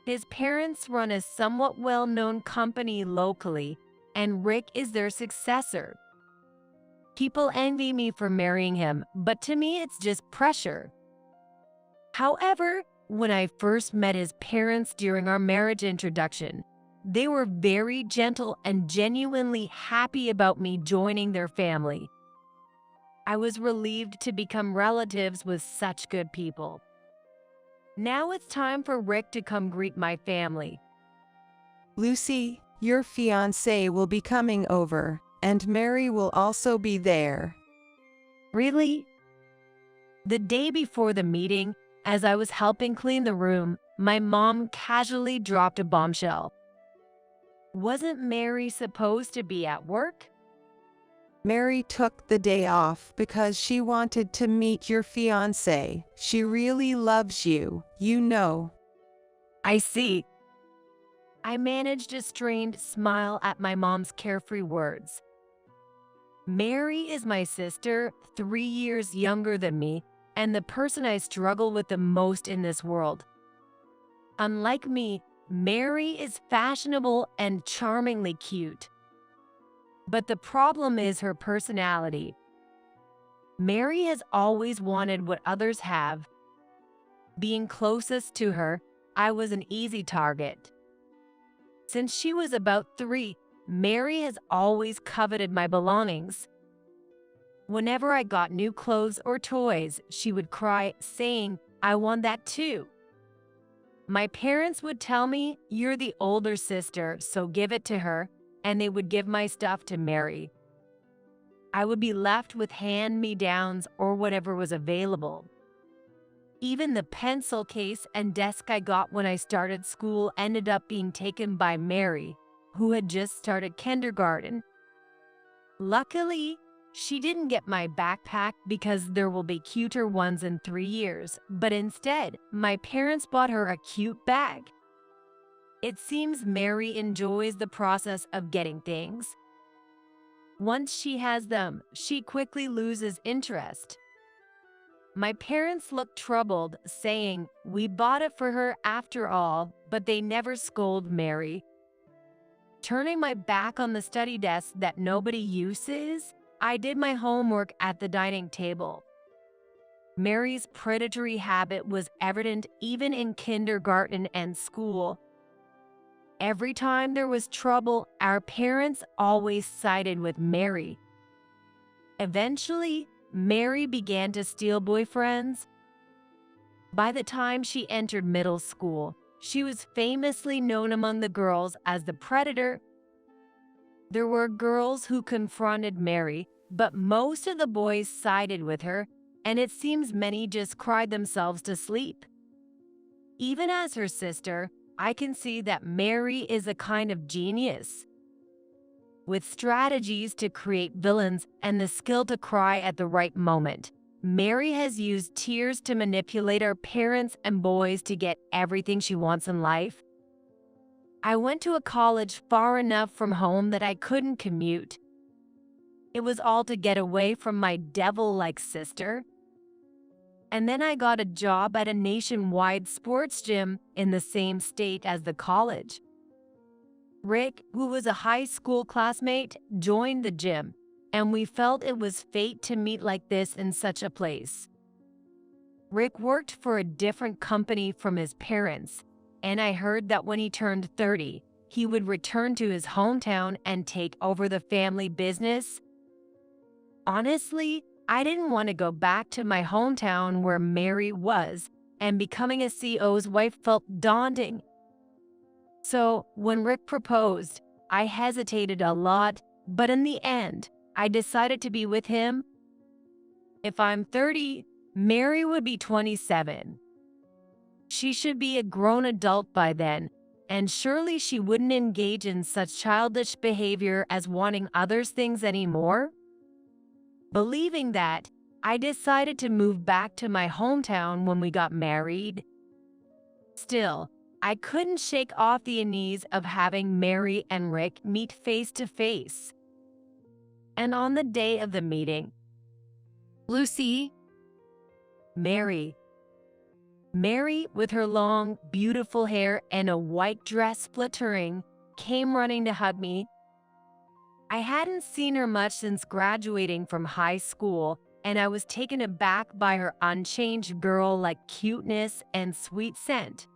His parents run a somewhat well-known company locally, and Rick is their successor. People envy me for marrying him, but to me it's just pressure. However, when I first met his parents during our marriage introduction, they were very gentle and genuinely happy about me joining their family. I was relieved to become relatives with such good people. Now it's time for Rick to come greet my family. Lucy, your fiancé will be coming over, and Mary will also be there. Really? The day before the meeting, as I was helping clean the room, my mom casually dropped a bombshell. Wasn't Mary supposed to be at work? Mary took the day off because she wanted to meet your fiancé. She really loves you, you know. I see. I managed a strained smile at my mom's carefree words. Mary is my sister, 3 years younger than me, and the person I struggle with the most in this world. Unlike me, Mary is fashionable and charmingly cute. But the problem is her personality. Mary has always wanted what others have. Being closest to her, I was an easy target. Since she was about 3, Mary has always coveted my belongings. Whenever I got new clothes or toys, she would cry, saying, "I want that too." My parents would tell me, "You're the older sister, so give it to her," and they would give my stuff to Mary. I would be left with hand-me-downs or whatever was available. Even the pencil case and desk I got when I started school ended up being taken by Mary, who had just started kindergarten. Luckily, she didn't get my backpack because there will be cuter ones in 3 years, but instead, my parents bought her a cute bag. It seems Mary enjoys the process of getting things. Once she has them, she quickly loses interest. My parents looked troubled, saying, "We bought it for her after all," but they never scold Mary. Turning my back on the study desk that nobody uses, I did my homework at the dining table. Mary's predatory habit was evident even in kindergarten and school. Every time there was trouble, our parents always sided with Mary. Eventually, Mary began to steal boyfriends. By the time she entered middle school, she was famously known among the girls as the predator. There were girls who confronted Mary, but most of the boys sided with her, and it seems many just cried themselves to sleep. Even as her sister, I can see that Mary is a kind of genius. With strategies to create villains and the skill to cry at the right moment, Mary has used tears to manipulate our parents and boys to get everything she wants in life. I went to a college far enough from home that I couldn't commute. It was all to get away from my devil-like sister. And then I got a job at a nationwide sports gym in the same state as the college. Rick, who was a high school classmate, joined the gym, and we felt it was fate to meet like this in such a place. Rick worked for a different company from his parents, and I heard that when he turned 30, he would return to his hometown and take over the family business. Honestly, I didn't want to go back to my hometown where Mary was, and becoming a CEO's wife felt daunting. So when Rick proposed, I hesitated a lot, but in the end, I decided to be with him. If I'm 30, Mary would be 27. She should be a grown adult by then, and surely she wouldn't engage in such childish behavior as wanting others' things anymore. Believing that, I decided to move back to my hometown when we got married. Still, I couldn't shake off the unease of having Mary and Rick meet face to face. And on the day of the meeting, Lucy, Mary, with her long, beautiful hair and a white dress splittering, came running to hug me. I hadn't seen her much since graduating from high school, and I was taken aback by her unchanged girl-like cuteness and sweet scent.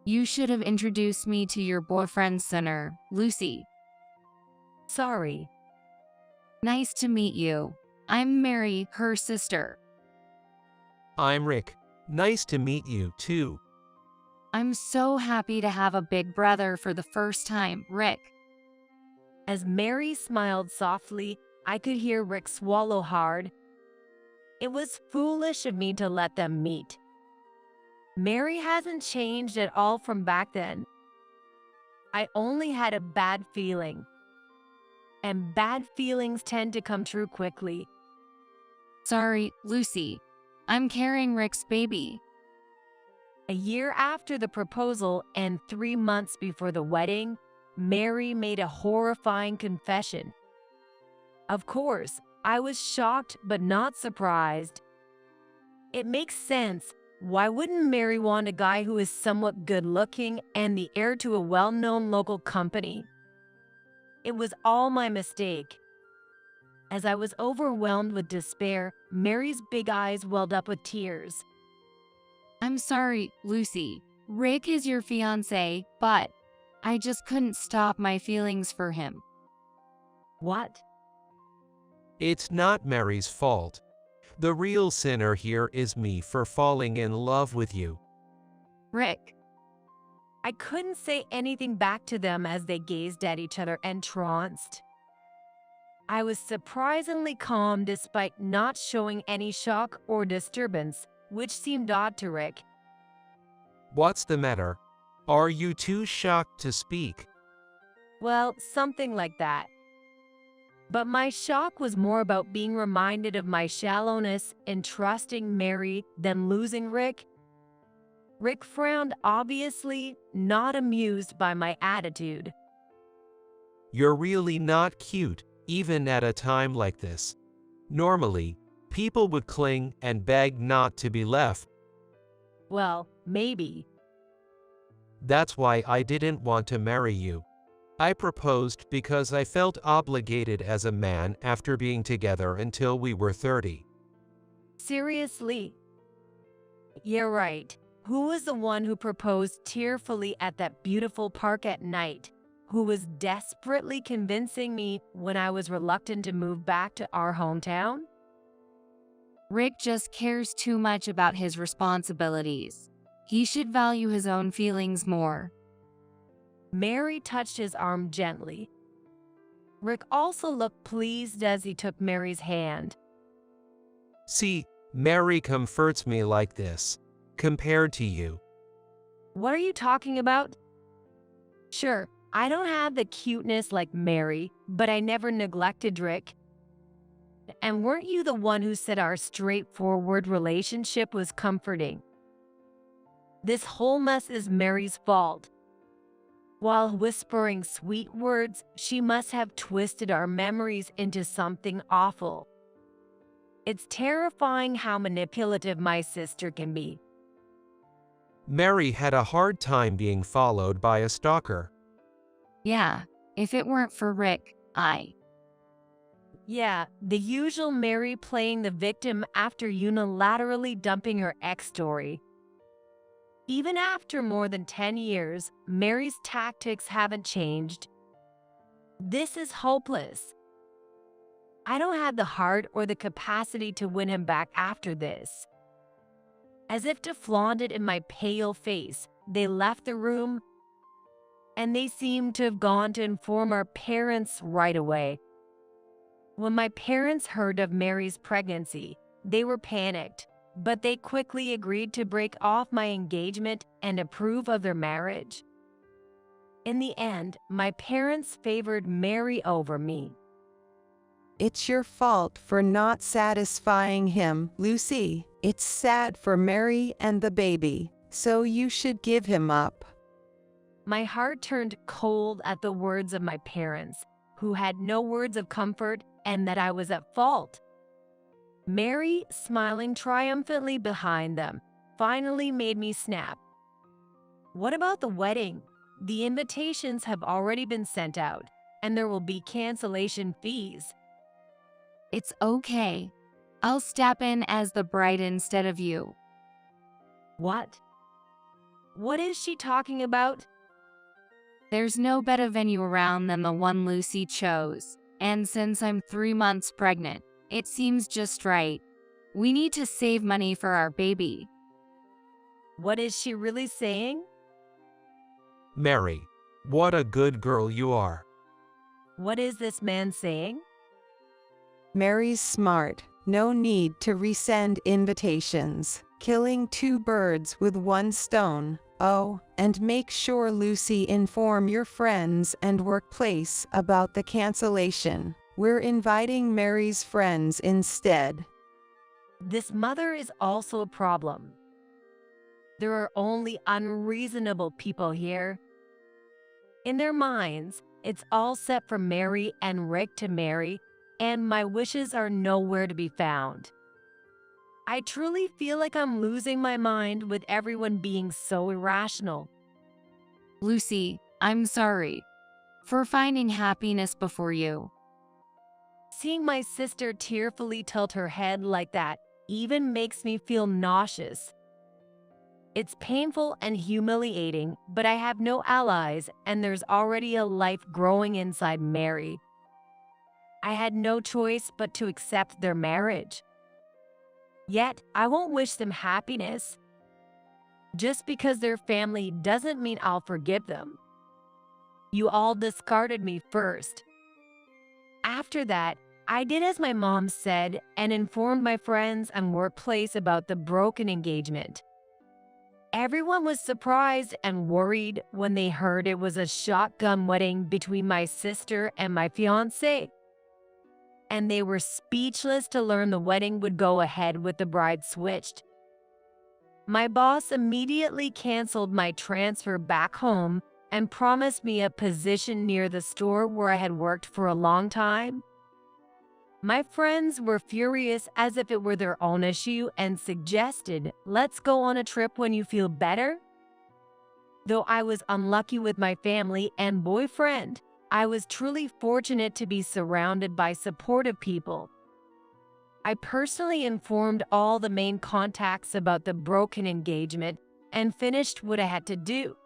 you should have introduced me to your boyfriend sooner, Lucy. Sorry. Nice to meet you. I'm Mary, her sister. I'm Rick. Nice to meet you, too. I'm so happy to have a big brother for the first time, Rick. As Mary smiled softly, I could hear Rick swallow hard. It was foolish of me to let them meet. Mary hasn't changed at all from back then. I only had a bad feeling. And bad feelings tend to come true quickly. Sorry, Lucy. I'm carrying Rick's baby. A year after the proposal and 3 months before the wedding, Mary made a horrifying confession. Of course, I was shocked but not surprised. It makes sense. Why wouldn't Mary want a guy who is somewhat good-looking and the heir to a well-known local company? It was all my mistake. As I was overwhelmed with despair, Mary's big eyes welled up with tears. I'm sorry, Lucy. Rick is your fiance, but I just couldn't stop my feelings for him. What? It's not Mary's fault. The real sinner here is me for falling in love with you. Rick. I couldn't say anything back to them as they gazed at each other entranced. I was surprisingly calm despite not showing any shock or disturbance, which seemed odd to Rick. What's the matter? Are you too shocked to speak? Well, something like that. But my shock was more about being reminded of my shallowness in trusting Mary than losing Rick. Rick frowned, obviously not amused by my attitude. You're really not cute, even at a time like this. Normally, people would cling and beg not to be left. Well, maybe. That's why I didn't want to marry you. I proposed because I felt obligated as a man after being together until we were 30. Seriously? Yeah, right. Who was the one who proposed tearfully at that beautiful park at night? Who was desperately convincing me when I was reluctant to move back to our hometown? Rick just cares too much about his responsibilities. He should value his own feelings more. Mary touched his arm gently. Rick also looked pleased as he took Mary's hand. See, Mary comforts me like this, compared to you. What are you talking about? Sure, I don't have the cuteness like Mary, but I never neglected Rick. And weren't you the one who said our straightforward relationship was comforting? This whole mess is Mary's fault. While whispering sweet words, she must have twisted our memories into something awful. It's terrifying how manipulative my sister can be. Mary had a hard time being followed by a stalker. Yeah, if it weren't for Rick, Yeah, the usual Mary playing the victim after unilaterally dumping her ex story. Even after more than 10 years, Mary's tactics haven't changed. This is hopeless. I don't have the heart or the capacity to win him back after this. As if to flaunt it in my pale face, they left the room, and they seemed to have gone to inform our parents right away. When my parents heard of Mary's pregnancy, they were panicked, but they quickly agreed to break off my engagement and approve of their marriage. In the end, my parents favored Mary over me. It's your fault for not satisfying him, Lucy. It's sad for Mary and the baby, so you should give him up. My heart turned cold at the words of my parents, who had no words of comfort and that I was at fault. Mary, smiling triumphantly behind them, finally made me snap. What about the wedding? The invitations have already been sent out, and there will be cancellation fees. It's okay. I'll step in as the bride instead of you. What? What is she talking about? There's no better venue around than the one Lucy chose. And since I'm 3 months pregnant, it seems just right. We need to save money for our baby. What is she really saying? Mary, what a good girl you are. What is this man saying? Mary's smart. No need to resend invitations. Killing 2 birds with 1 stone. Oh, and make sure Lucy inform your friends and workplace about the cancellation. We're inviting Mary's friends instead. This mother is also a problem. There are only unreasonable people here. In their minds, it's all set for Mary and Rick to marry, and my wishes are nowhere to be found. I truly feel like I'm losing my mind with everyone being so irrational. Lucy, I'm sorry for finding happiness before you. Seeing my sister tearfully tilt her head like that even makes me feel nauseous. It's painful and humiliating, but I have no allies, and there's already a life growing inside Mary. I had no choice but to accept their marriage. Yet, I won't wish them happiness. Just because they're family doesn't mean I'll forgive them. You all discarded me first. After that, I did as my mom said and informed my friends and workplace about the broken engagement. Everyone was surprised and worried when they heard it was a shotgun wedding between my sister and my fiance. And they were speechless to learn the wedding would go ahead with the bride switched. My boss immediately canceled my transfer back home and promised me a position near the store where I had worked for a long time. My friends were furious as if it were their own issue and suggested, let's go on a trip when you feel better. Though I was unlucky with my family and boyfriend, I was truly fortunate to be surrounded by supportive people. I personally informed all the main contacts about the broken engagement and finished what I had to do.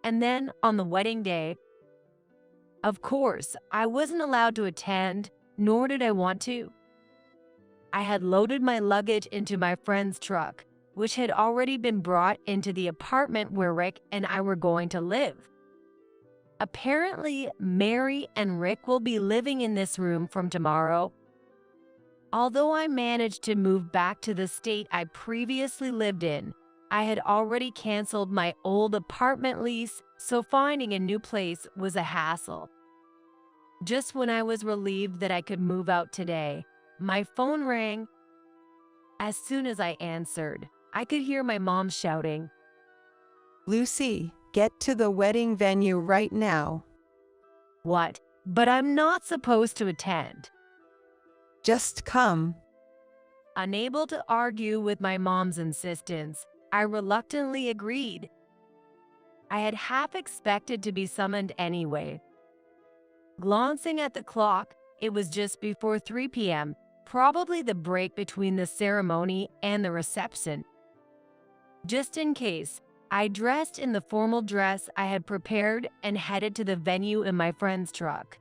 And then, on the wedding day, of course, I wasn't allowed to attend, nor did I want to. I had loaded my luggage into my friend's truck, which had already been brought into the apartment where Rick and I were going to live. Apparently, Mary and Rick will be living in this room from tomorrow. Although I managed to move back to the state I previously lived in, I had already canceled my old apartment lease, so finding a new place was a hassle. Just when I was relieved that I could move out today, my phone rang. As soon as I answered, I could hear my mom shouting, Lucy, get to the wedding venue right now. What? But I'm not supposed to attend. Just come. Unable to argue with my mom's insistence, I reluctantly agreed. I had half expected to be summoned anyway. Glancing at the clock, it was just before 3 p.m., probably the break between the ceremony and the reception. Just in case, I dressed in the formal dress I had prepared and headed to the venue in my friend's truck.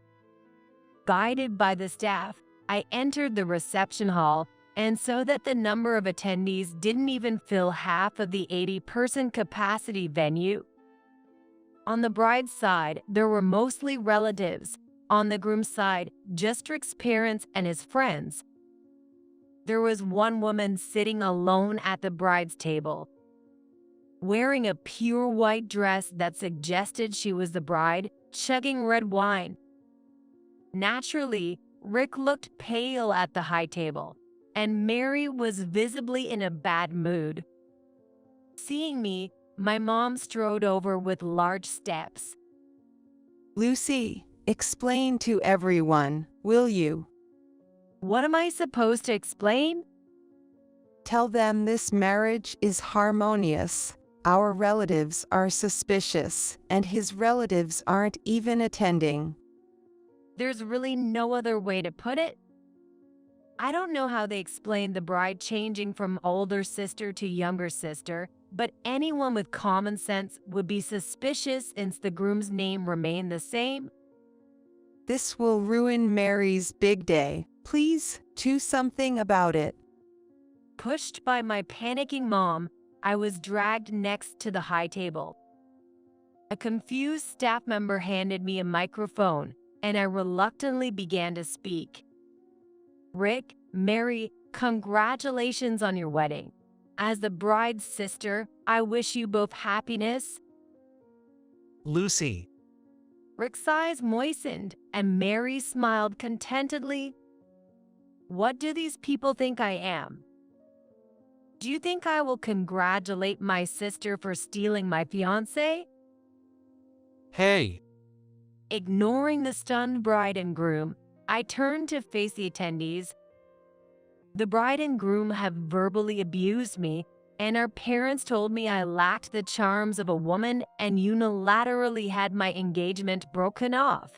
Guided by the staff, I entered the reception hall and saw that the number of attendees didn't even fill half of the 80-person capacity venue. On the bride's side, there were mostly relatives. On the groom's side, just Rick's parents and his friends. There was one woman sitting alone at the bride's table, wearing a pure white dress that suggested she was the bride, chugging red wine. Naturally, Rick looked pale at the high table, and Mary was visibly in a bad mood. Seeing me, my mom strode over with large steps. Lucy, explain to everyone, will you? What am I supposed to explain? Tell them this marriage is harmonious. Our relatives are suspicious, and his relatives aren't even attending. There's really no other way to put it. I don't know how they explained the bride changing from older sister to younger sister, but anyone with common sense would be suspicious since the groom's name remained the same. This will ruin Mary's big day. Please do something about it. Pushed by my panicking mom, I was dragged next to the high table. A confused staff member handed me a microphone, and I reluctantly began to speak. Rick, Mary, congratulations on your wedding. As the bride's sister, I wish you both happiness. Lucy. Rick's eyes moistened, and Mary smiled contentedly. What do these people think I am? Do you think I will congratulate my sister for stealing my fiance? Hey. Ignoring the stunned bride and groom, I turned to face the attendees. The bride and groom have verbally abused me, and our parents told me I lacked the charms of a woman and unilaterally had my engagement broken off.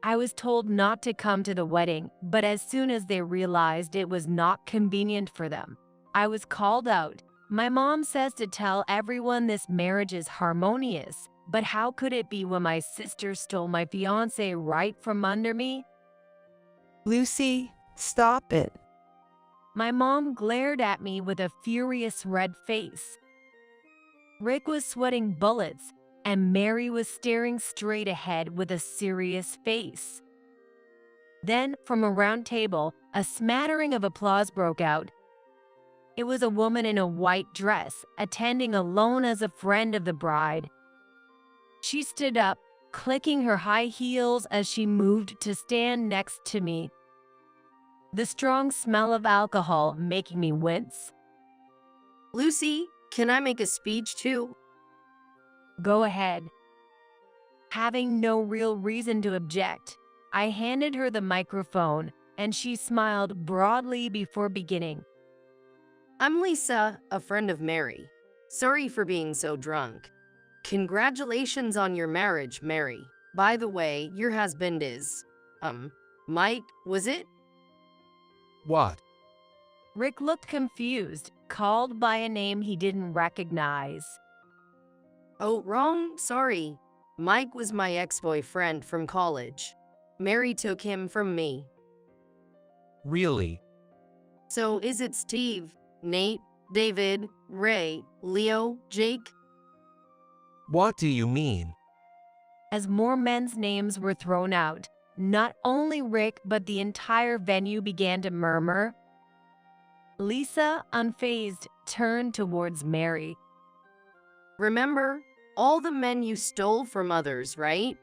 I was told not to come to the wedding, but as soon as they realized it was not convenient for them, I was called out. My mom says to tell everyone this marriage is harmonious, but how could it be when my sister stole my fiance right from under me? Lucy, stop it. My mom glared at me with a furious red face. Rick was sweating bullets, and Mary was staring straight ahead with a serious face. Then, from a round table, a smattering of applause broke out. It was a woman in a white dress, attending alone as a friend of the bride. She stood up, clicking her high heels as she moved to stand next to me. The strong smell of alcohol making me wince. Lucy, can I make a speech too? Go ahead. Having no real reason to object, I handed her the microphone, and she smiled broadly before beginning. I'm Lisa, a friend of Mary. Sorry for being so drunk. Congratulations on your marriage, Mary. By the way, your husband is, Mike, was it? What? Rick looked confused, called by a name he didn't recognize. Oh, wrong, sorry. Mike was my ex-boyfriend from college. Mary took him from me. Really? So is it Steve, Nate, David, Ray, Leo, Jake? What do you mean? As more men's names were thrown out, not only Rick but the entire venue began to murmur. Lisa, unfazed, turned towards Mary. Remember, all the men you stole from others, right?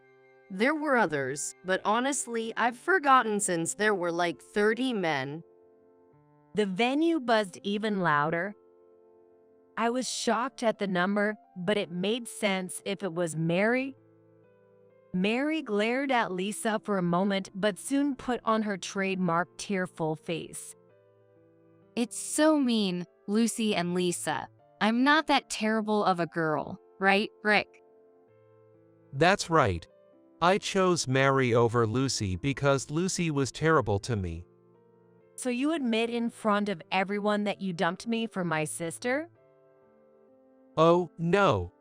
There were others, but honestly, I've forgotten since there were like 30 men. The venue buzzed even louder. I was shocked at the number, but it made sense if it was Mary. Mary glared at Lisa for a moment, but soon put on her trademark tearful face. It's so mean, Lucy and Lisa. I'm not that terrible of a girl, right, Rick? That's right. I chose Mary over Lucy because Lucy was terrible to me. So you admit in front of everyone that you dumped me for my sister? Oh, no.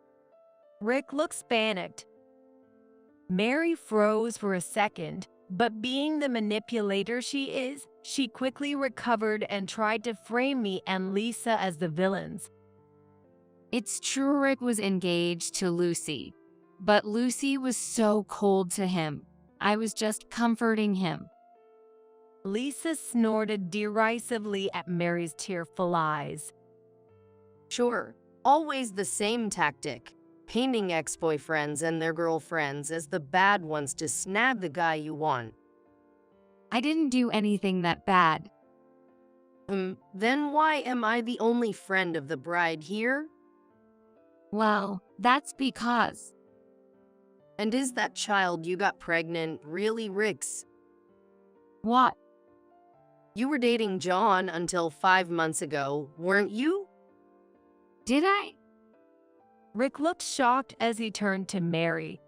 Rick looks panicked. Mary froze for a second, But being the manipulator she is, she quickly recovered and tried to frame me and Lisa as the villains. It's true Rick was engaged to Lucy, but Lucy was so cold to him. I was just comforting him. Lisa snorted derisively at Mary's tearful eyes. Sure, always the same tactic. Painting ex-boyfriends and their girlfriends as the bad ones to snag the guy you want. I didn't do anything that bad. Then why am I the only friend of the bride here? Well, that's because. And is that child you got pregnant really Rick's? What? You were dating John until 5 months ago, weren't you? Did I? Rick looked shocked as he turned to Mary.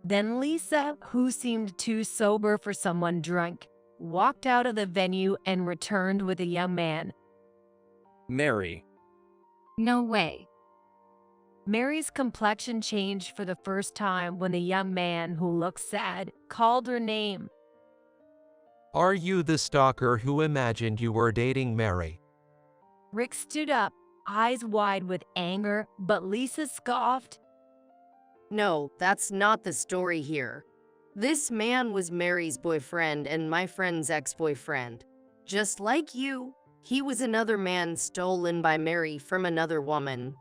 Then Lisa, who seemed too sober for someone drunk, walked out of the venue and returned with a young man. Mary. No way. Mary's complexion changed for the first time when the young man, who looked sad, called her name. Are you the stalker who imagined you were dating Mary? Rick stood up, eyes wide with anger, but Lisa scoffed. No, that's not the story here. This man was Mary's boyfriend and my friend's ex-boyfriend. Just like you, he was another man stolen by Mary from another woman.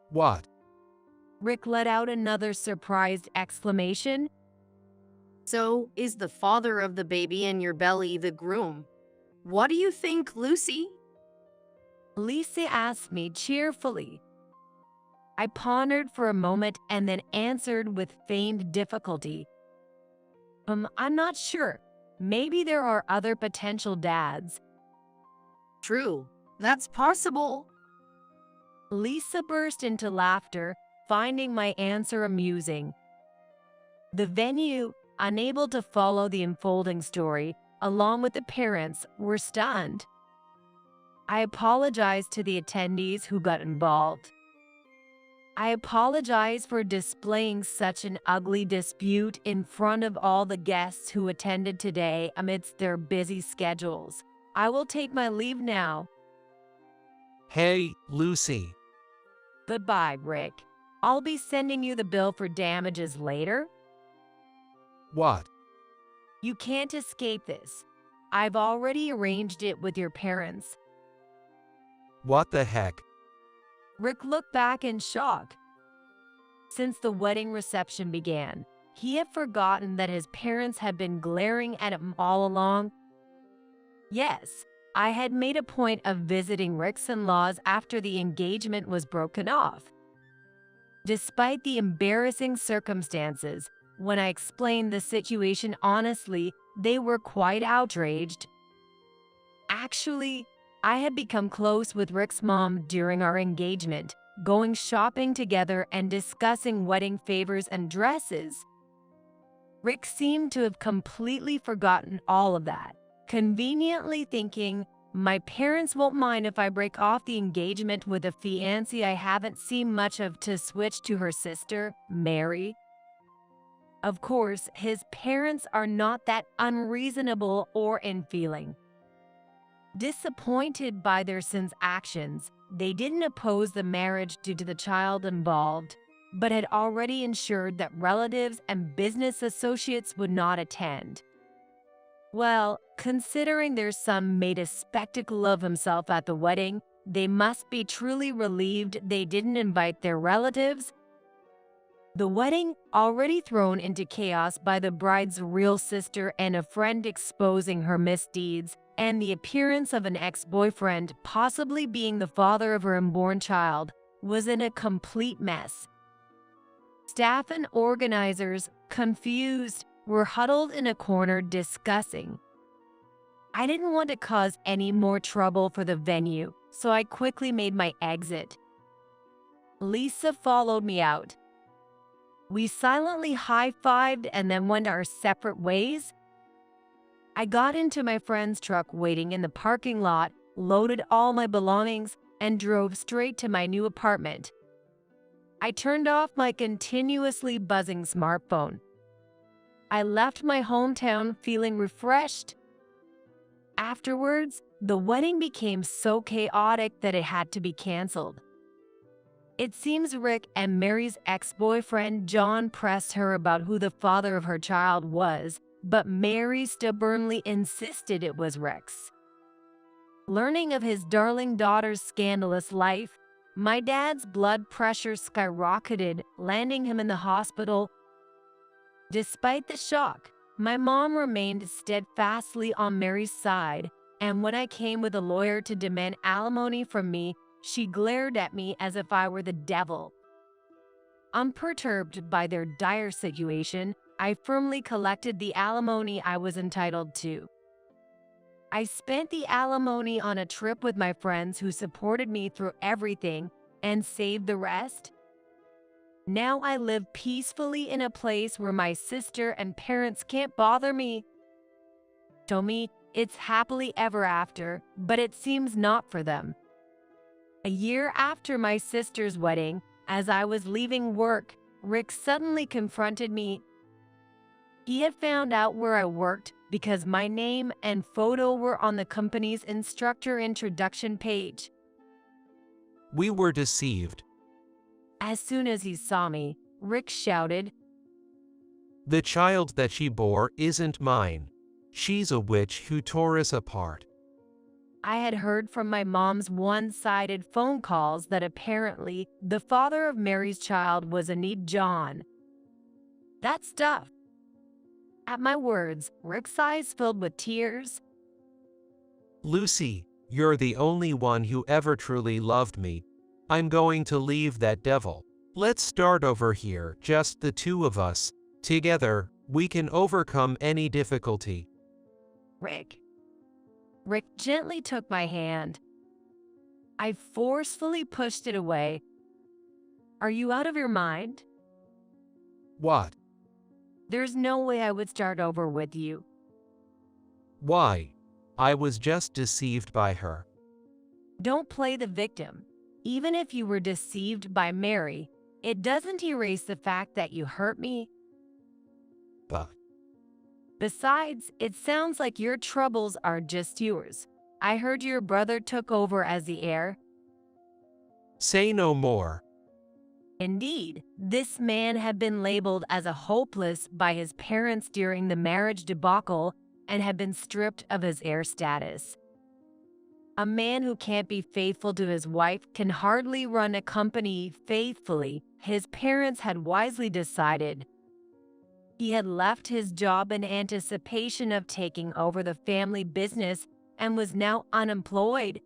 What? Rick let out another surprised exclamation. So, is the father of the baby in your belly the groom? What do you think, Lucy? Lisa asked me cheerfully. I pondered for a moment and then answered with feigned difficulty. I'm not sure. Maybe there are other potential dads. True, that's possible. Lisa burst into laughter, finding my answer amusing. The venue, unable to follow the unfolding story, along with the parents, were stunned. I apologized to the attendees who got involved. I apologize for displaying such an ugly dispute in front of all the guests who attended today amidst their busy schedules. I will take my leave now. Hey, Lucy. Goodbye, Rick. I'll be sending you the bill for damages later. What? You can't escape this. I've already arranged it with your parents. What the heck? Rick looked back in shock. Since the wedding reception began, he had forgotten that his parents had been glaring at him all along. Yes, I had made a point of visiting Rick's in-laws after the engagement was broken off. Despite the embarrassing circumstances, when I explained the situation honestly, they were quite outraged. Actually, I had become close with Rick's mom during our engagement, going shopping together and discussing wedding favors and dresses. Rick seemed to have completely forgotten all of that, conveniently thinking, my parents won't mind if I break off the engagement with a fiancé I haven't seen much of to switch to her sister, Mary. Of course, his parents are not that unreasonable or in-feeling. Disappointed by their son's actions, they didn't oppose the marriage due to the child involved, but had already ensured that relatives and business associates would not attend. Well, considering their son made a spectacle of himself at the wedding, they must be truly relieved they didn't invite their relatives. The wedding, already thrown into chaos by the bride's real sister and a friend exposing her misdeeds, and the appearance of an ex-boyfriend possibly being the father of her unborn child, was in a complete mess. Staff and organizers, confused, were huddled in a corner discussing. I didn't want to cause any more trouble for the venue, so I quickly made my exit. Lisa followed me out. We silently high-fived and then went our separate ways. I got into my friend's truck waiting in the parking lot, loaded all my belongings, and drove straight to my new apartment. I turned off my continuously buzzing smartphone. I left my hometown feeling refreshed. Afterwards, the wedding became so chaotic that it had to be canceled. It seems Rick and Mary's ex-boyfriend John pressed her about who the father of her child was, but Mary stubbornly insisted it was Rick's. Learning of his darling daughter's scandalous life, my dad's blood pressure skyrocketed, landing him in the hospital. Despite the shock, my mom remained steadfastly on Mary's side, and when I came with a lawyer to demand alimony from me, she glared at me as if I were the devil. Unperturbed by their dire situation, I firmly collected the alimony I was entitled to. I spent the alimony on a trip with my friends who supported me through everything and saved the rest. Now I live peacefully in a place where my sister and parents can't bother me. To me, it's happily ever after, but it seems not for them. A year after my sister's wedding, as I was leaving work, Rick suddenly confronted me. He had found out where I worked because my name and photo were on the company's instructor introduction page. We were deceived. As soon as he saw me, Rick shouted, The child that she bore isn't mine. She's a witch who tore us apart. I had heard from my mom's one-sided phone calls that apparently the father of Mary's child was Anit John. That stuff. At my words, Rick's eyes filled with tears. Lucy, you're the only one who ever truly loved me. I'm going to leave that devil. Let's start over here, just the two of us. Together, we can overcome any difficulty. Rick gently took my hand. I forcefully pushed it away. Are you out of your mind? What? There's no way I would start over with you. Why? I was just deceived by her. Don't play the victim. Even if you were deceived by Mary, it doesn't erase the fact that you hurt me. But Besides, it sounds like your troubles are just yours. I heard your brother took over as the heir. say no more. Indeed, this man had been labeled as a hopeless by his parents during the marriage debacle and had been stripped of his heir status. A man who can't be faithful to his wife can hardly run a company faithfully, his parents had wisely decided. He had left his job in anticipation of taking over the family business and was now unemployed.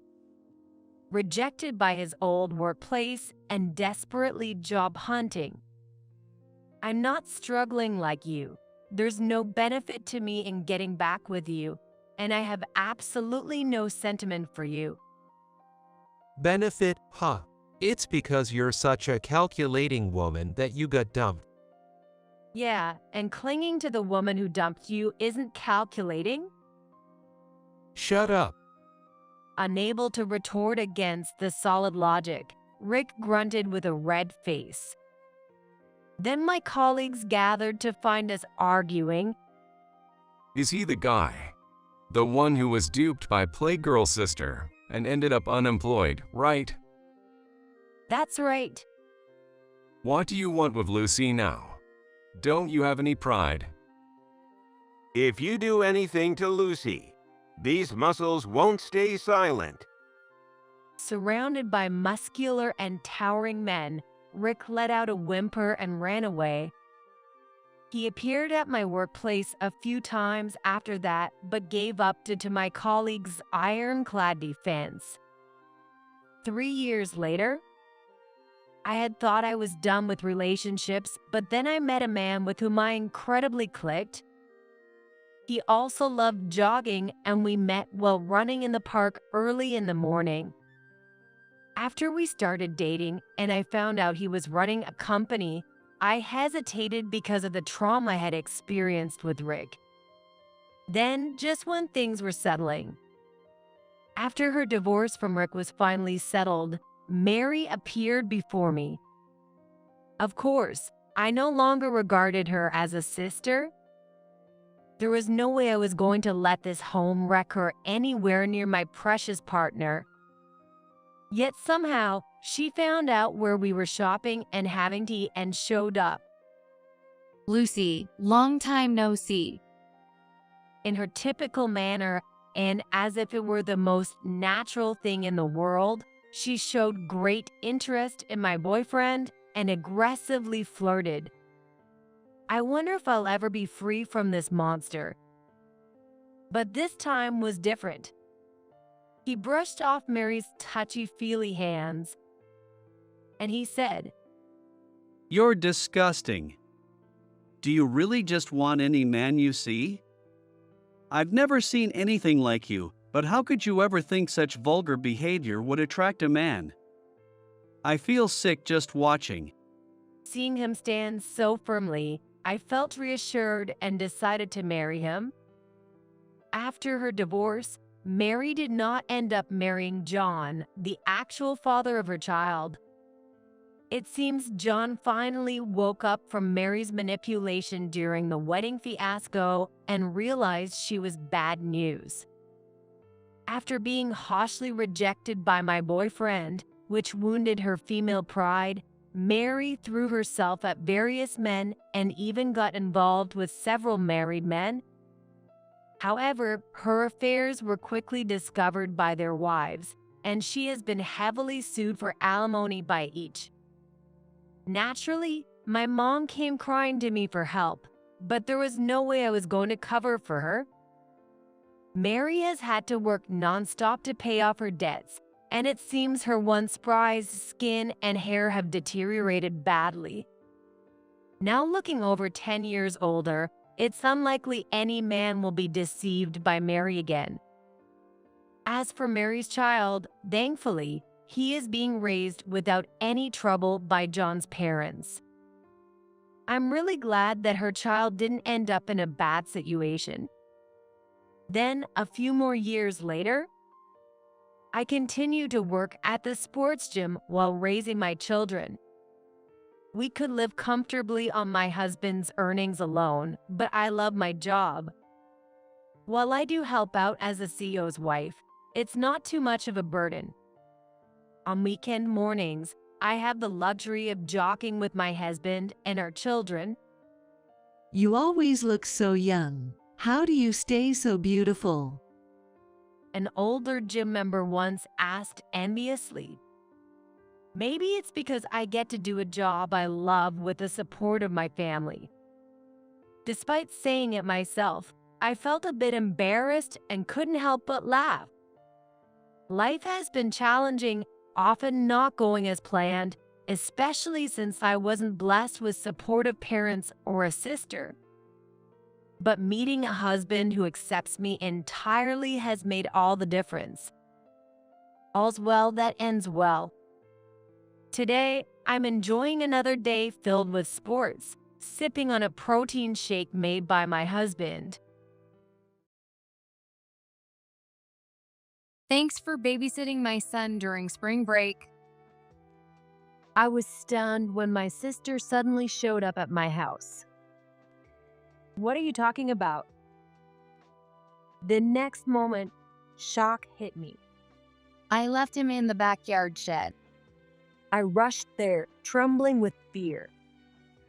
Rejected by his old workplace and desperately job hunting. I'm not struggling like you. There's no benefit to me in getting back with you, and I have absolutely no sentiment for you. Benefit, huh? It's because you're such a calculating woman that you got dumped. Yeah, and clinging to the woman who dumped you isn't calculating? Shut up. Unable to retort against the solid logic, Rick grunted with a red face. Then my colleagues gathered to find us arguing. Is he the guy? The one who was duped by Playgirl's sister and ended up unemployed, right? That's right. What do you want with Lucy now? Don't you have any pride? If you do anything to Lucy, these muscles won't stay silent. Surrounded by muscular and towering men, Rick let out a whimper and ran away. He appeared at my workplace a few times after that, but gave up due to my colleagues' ironclad defense. 3 years later, I had thought I was done with relationships, but then I met a man with whom I incredibly clicked. He also loved jogging, and we met while running in the park early in the morning. After we started dating and I found out he was running a company, I hesitated because of the trauma I had experienced with Rick. Then, just when things were settling. After her divorce from Rick was finally settled, Mary appeared before me. Of course, I no longer regarded her as a sister. There was no way I was going to let this home wreck her anywhere near my precious partner. Yet somehow, she found out where we were shopping and having tea and showed up. Lucy, long time no see. In her typical manner, and as if it were the most natural thing in the world, she showed great interest in my boyfriend and aggressively flirted. I wonder if I'll ever be free from this monster. But this time was different. He brushed off Mary's touchy-feely hands, and he said, "You're disgusting. Do you really just want any man you see? I've never seen anything like you, but how could you ever think such vulgar behavior would attract a man? I feel sick just watching." Seeing him stand so firmly, I felt reassured and decided to marry him. After her divorce, Mary did not end up marrying John, the actual father of her child. It seems John finally woke up from Mary's manipulation during the wedding fiasco and realized she was bad news. After being harshly rejected by my boyfriend, which wounded her female pride, Mary threw herself at various men and even got involved with several married men. However, her affairs were quickly discovered by their wives, and she has been heavily sued for alimony by each. Naturally, my mom came crying to me for help, but there was no way I was going to cover for her. Mary has had to work nonstop to pay off her debts, and it seems her once prized skin and hair have deteriorated badly. Now looking over 10 years older, it's unlikely any man will be deceived by Mary again. As for Mary's child, thankfully, he is being raised without any trouble by John's parents. I'm really glad that her child didn't end up in a bad situation. Then, a few more years later, I continue to work at the sports gym while raising my children. We could live comfortably on my husband's earnings alone, but I love my job. While I do help out as a CEO's wife, it's not too much of a burden. On weekend mornings, I have the luxury of jogging with my husband and our children. You always look so young. How do you stay so beautiful? An older gym member once asked enviously. Maybe it's because I get to do a job I love with the support of my family. Despite saying it myself, I felt a bit embarrassed and couldn't help but laugh. Life has been challenging, often not going as planned, especially since I wasn't blessed with supportive parents or a sister. But meeting a husband who accepts me entirely has made all the difference. All's well that ends well. Today, I'm enjoying another day filled with sports, sipping on a protein shake made by my husband. Thanks for babysitting my son during spring break. I was stunned when my sister suddenly showed up at my house. What are you talking about? The next moment, shock hit me. I left him in the backyard shed. I rushed there, trembling with fear.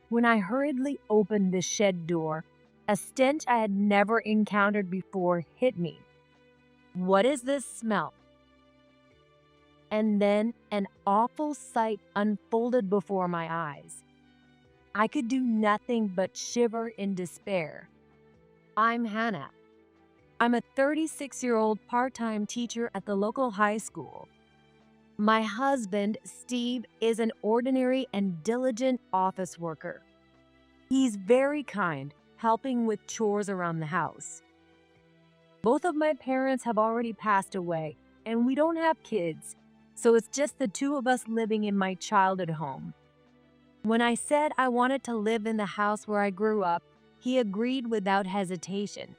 When I hurriedly opened the shed door, a stench I had never encountered before hit me. What is this smell? And then an awful sight unfolded before my eyes. I could do nothing but shiver in despair. I'm Hannah. I'm a 36-year-old part-time teacher at the local high school. My husband, Steve, is an ordinary and diligent office worker. He's very kind, helping with chores around the house. Both of my parents have already passed away, and we don't have kids, so it's just the two of us living in my childhood home. When I said I wanted to live in the house where I grew up, he agreed without hesitation.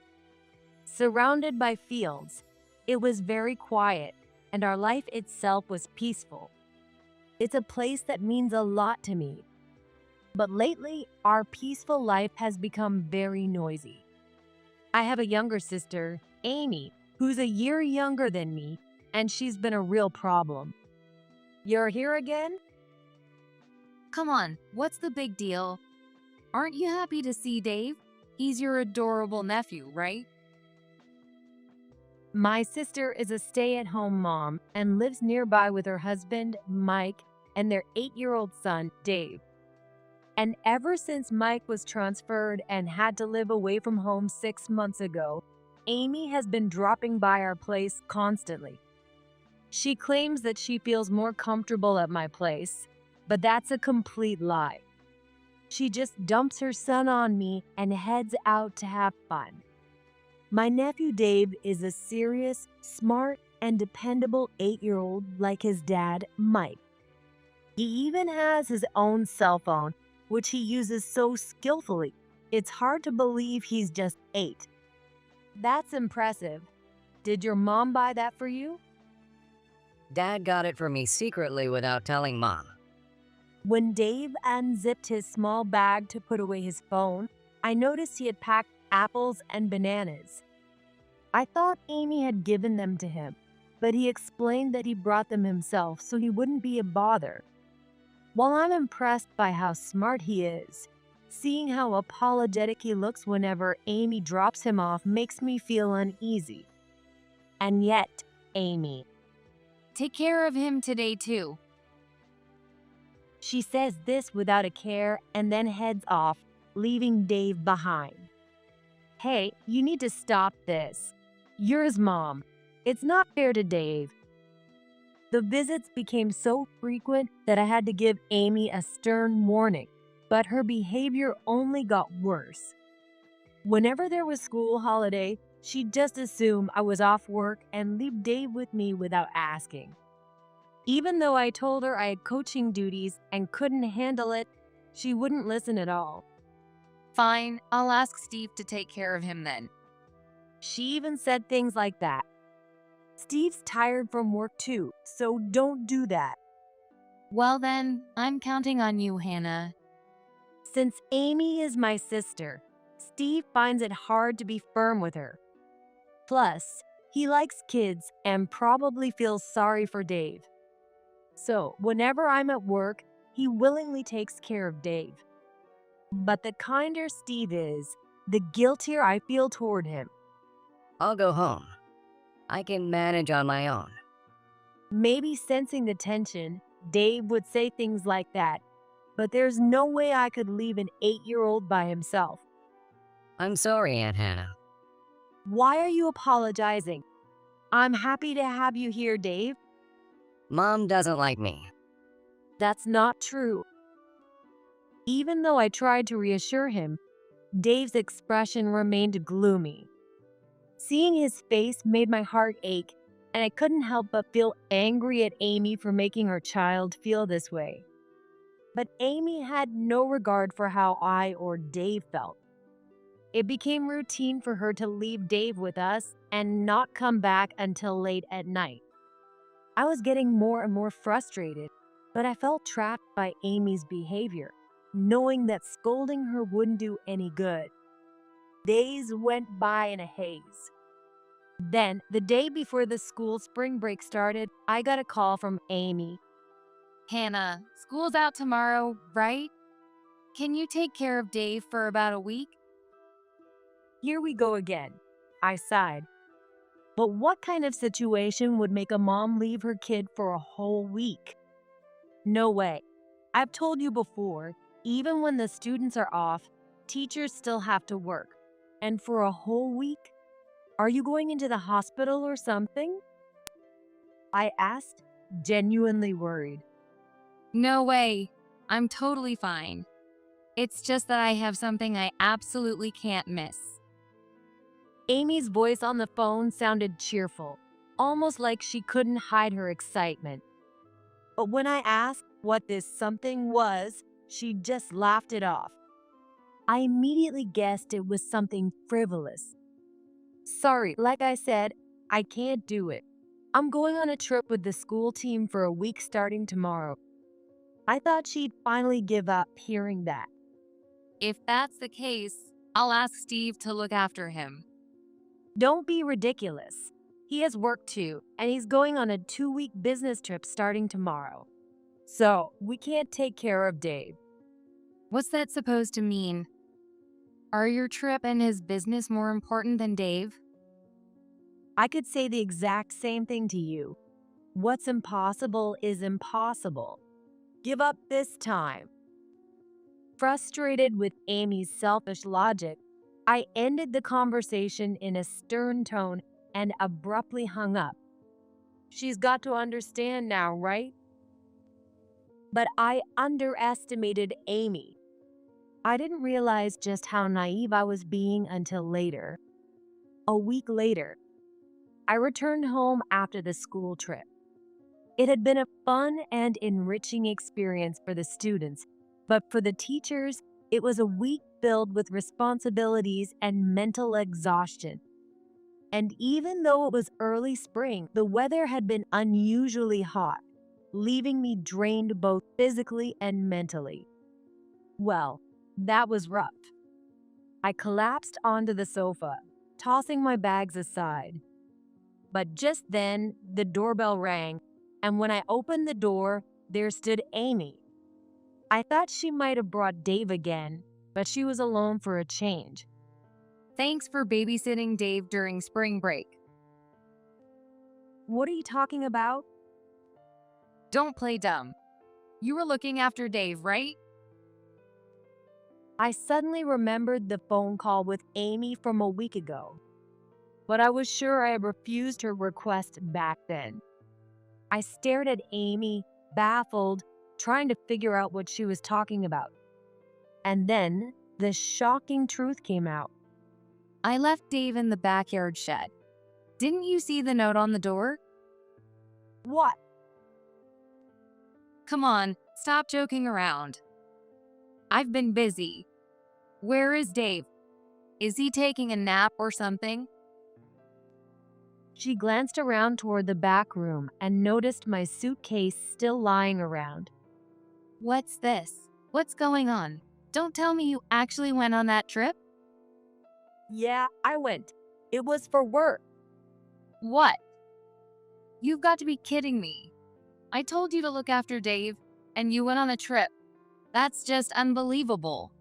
Surrounded by fields, it was very quiet, and our life itself was peaceful. It's a place that means a lot to me. But lately, our peaceful life has become very noisy. I have a younger sister, Amy, who's a year younger than me, and she's been a real problem. You're here again? Come on, what's the big deal? Aren't you happy to see Dave? He's your adorable nephew, right? My sister is a stay-at-home mom and lives nearby with her husband, Mike, and their 8-year-old son, Dave. And ever since Mike was transferred and had to live away from home 6 months ago, Amy has been dropping by our place constantly. She claims that she feels more comfortable at my place, but that's a complete lie. She just dumps her son on me and heads out to have fun. My nephew Dave is a serious, smart, and dependable 8-year-old like his dad, Mike. He even has his own cell phone, which he uses so skillfully. It's hard to believe he's just 8. That's impressive. Did your mom buy that for you? Dad got it for me secretly without telling Mom. When Dave unzipped his small bag to put away his phone, I noticed he had packed apples and bananas. I thought Amy had given them to him, but he explained that he brought them himself so he wouldn't be a bother. While I'm impressed by how smart he is, seeing how apologetic he looks whenever Amy drops him off makes me feel uneasy. And yet, Amy. Take care of him today, too. She says this without a care and then heads off, leaving Dave behind. Hey, you need to stop this. You're his mom. It's not fair to Dave. The visits became so frequent that I had to give Amy a stern warning, but her behavior only got worse. Whenever there was school holiday, she'd just assume I was off work and leave Dave with me without asking. Even though I told her I had coaching duties and couldn't handle it, she wouldn't listen at all. Fine, I'll ask Steve to take care of him then. She even said things like that. Steve's tired from work too, so don't do that. Well then, I'm counting on you, Hannah. Since Amy is my sister, Steve finds it hard to be firm with her. Plus, he likes kids and probably feels sorry for Dave. So, whenever I'm at work, he willingly takes care of Dave. But the kinder Steve is, the guiltier I feel toward him. I'll go home. I can manage on my own. Maybe sensing the tension, Dave would say things like that, but there's no way I could leave an 8-year-old by himself. I'm sorry, Aunt Hannah. Why are you apologizing? I'm happy to have you here, Dave. Mom doesn't like me. That's not true. Even though I tried to reassure him, Dave's expression remained gloomy. Seeing his face made my heart ache, and I couldn't help but feel angry at Amy for making her child feel this way. But Amy had no regard for how I or Dave felt. It became routine for her to leave Dave with us and not come back until late at night. I was getting more and more frustrated, but I felt trapped by Amy's behavior, knowing that scolding her wouldn't do any good. Days went by in a haze. Then, the day before the school spring break started, I got a call from Amy. Hannah, school's out tomorrow, right? Can you take care of Dave for about a week? Here we go again. I sighed. But what kind of situation would make a mom leave her kid for a whole week? No way. I've told you before, even when the students are off, teachers still have to work. And for a whole week? Are you going into the hospital or something? I asked, genuinely worried. No way. I'm totally fine. It's just that I have something I absolutely can't miss. Amy's voice on the phone sounded cheerful, almost like she couldn't hide her excitement. But when I asked what this something was, she just laughed it off. I immediately guessed it was something frivolous. Sorry, like I said, I can't do it. I'm going on a trip with the school team for a week starting tomorrow. I thought she'd finally give up hearing that. If that's the case, I'll ask Steve to look after him. Don't be ridiculous. He has work too, and he's going on a 2-week business trip starting tomorrow. So, we can't take care of Dave. What's that supposed to mean? Are your trip and his business more important than Dave? I could say the exact same thing to you. What's impossible is impossible. Give up this time. Frustrated with Amy's selfish logic, I ended the conversation in a stern tone and abruptly hung up. She's got to understand now, right? But I underestimated Amy. I didn't realize just how naive I was being until later. A week later, I returned home after the school trip. It had been a fun and enriching experience for the students, but for the teachers, it was a week filled with responsibilities and mental exhaustion. And even though it was early spring, the weather had been unusually hot, leaving me drained both physically and mentally. Well, that was rough. I collapsed onto the sofa, tossing my bags aside. But just then, the doorbell rang, and when I opened the door, there stood Amy. I thought she might have brought Dave again, but she was alone for a change. Thanks for babysitting Dave during spring break. What are you talking about? Don't play dumb. You were looking after Dave, right? I suddenly remembered the phone call with Amy from a week ago, but I was sure I had refused her request back then. I stared at Amy, baffled, trying to figure out what she was talking about. And then the shocking truth came out. I left Dave in the backyard shed. Didn't you see the note on the door? What? Come on, stop joking around. I've been busy. Where is Dave? Is he taking a nap or something? She glanced around toward the back room and noticed my suitcase still lying around. What's this? What's going on? Don't tell me you actually went on that trip? Yeah, I went. It was for work. What? You've got to be kidding me. I told you to look after Dave, and you went on a trip. That's just unbelievable.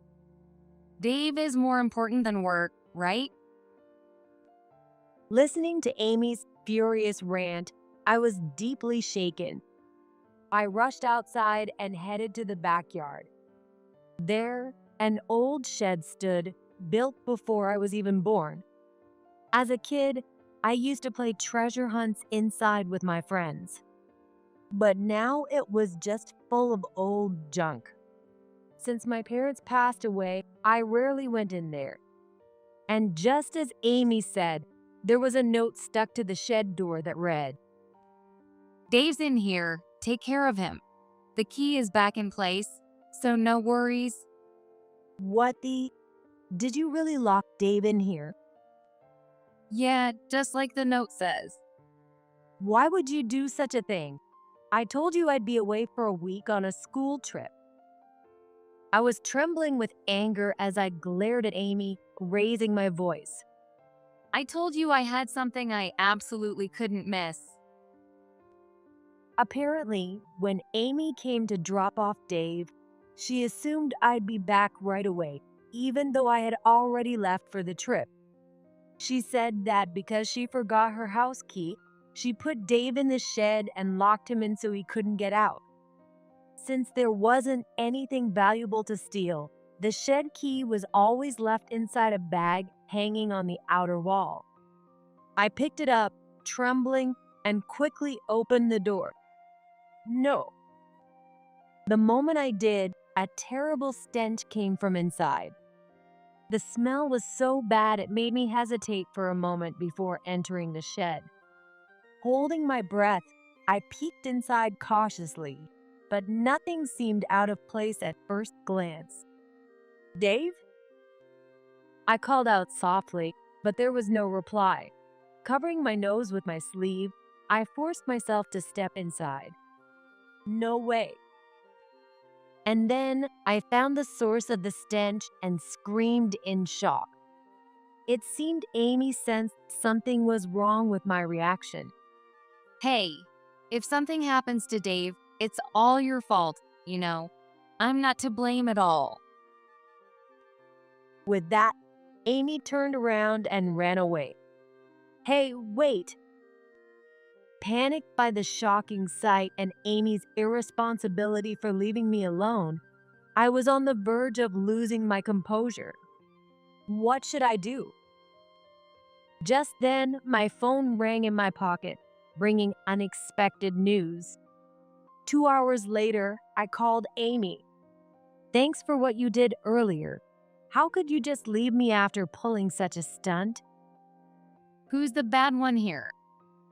Dave is more important than work, right? Listening to Amy's furious rant, I was deeply shaken. I rushed outside and headed to the backyard. There, an old shed stood, built before I was even born. As a kid, I used to play treasure hunts inside with my friends. But now it was just full of old junk. Since my parents passed away, I rarely went in there. And just as Amy said, there was a note stuck to the shed door that read, Dave's in here. Take care of him. The key is back in place, so no worries. What the? Did you really lock Dave in here? Yeah, just like the note says. Why would you do such a thing? I told you I'd be away for a week on a school trip. I was trembling with anger as I glared at Amy, raising my voice. I told you I had something I absolutely couldn't miss. Apparently, when Amy came to drop off Dave, she assumed I'd be back right away, even though I had already left for the trip. She said that because she forgot her house key, she put Dave in the shed and locked him in so he couldn't get out. Since there wasn't anything valuable to steal, the shed key was always left inside a bag hanging on the outer wall. I picked it up, trembling, and quickly opened the door. No. The moment I did, a terrible stench came from inside. The smell was so bad it made me hesitate for a moment before entering the shed. Holding my breath, I peeked inside cautiously, but nothing seemed out of place at first glance. Dave? I called out softly, but there was no reply. Covering my nose with my sleeve, I forced myself to step inside. No way. And then I found the source of the stench and screamed in shock. It seemed Amy sensed something was wrong with my reaction. Hey, if something happens to Dave, it's all your fault, you know. I'm not to blame at all. With that, Amy turned around and ran away. Hey, wait! Panicked by the shocking sight and Amy's irresponsibility for leaving me alone, I was on the verge of losing my composure. What should I do? Just then, my phone rang in my pocket, bringing unexpected news. 2 hours later, I called Amy. Thanks for what you did earlier. How could you just leave me after pulling such a stunt? Who's the bad one here?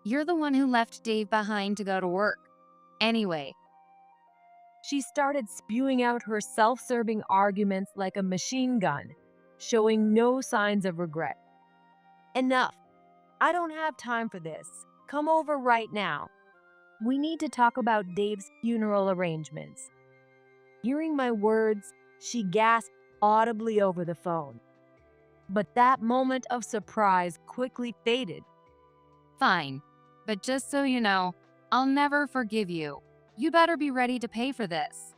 You're the one who left Dave behind to go to work. Anyway, she started spewing out her self-serving arguments like a machine gun, showing no signs of regret. Enough. I don't have time for this. Come over right now. We need to talk about Dave's funeral arrangements. Hearing my words, she gasped audibly over the phone. But that moment of surprise quickly faded. Fine, but just so you know, I'll never forgive you. You better be ready to pay for this.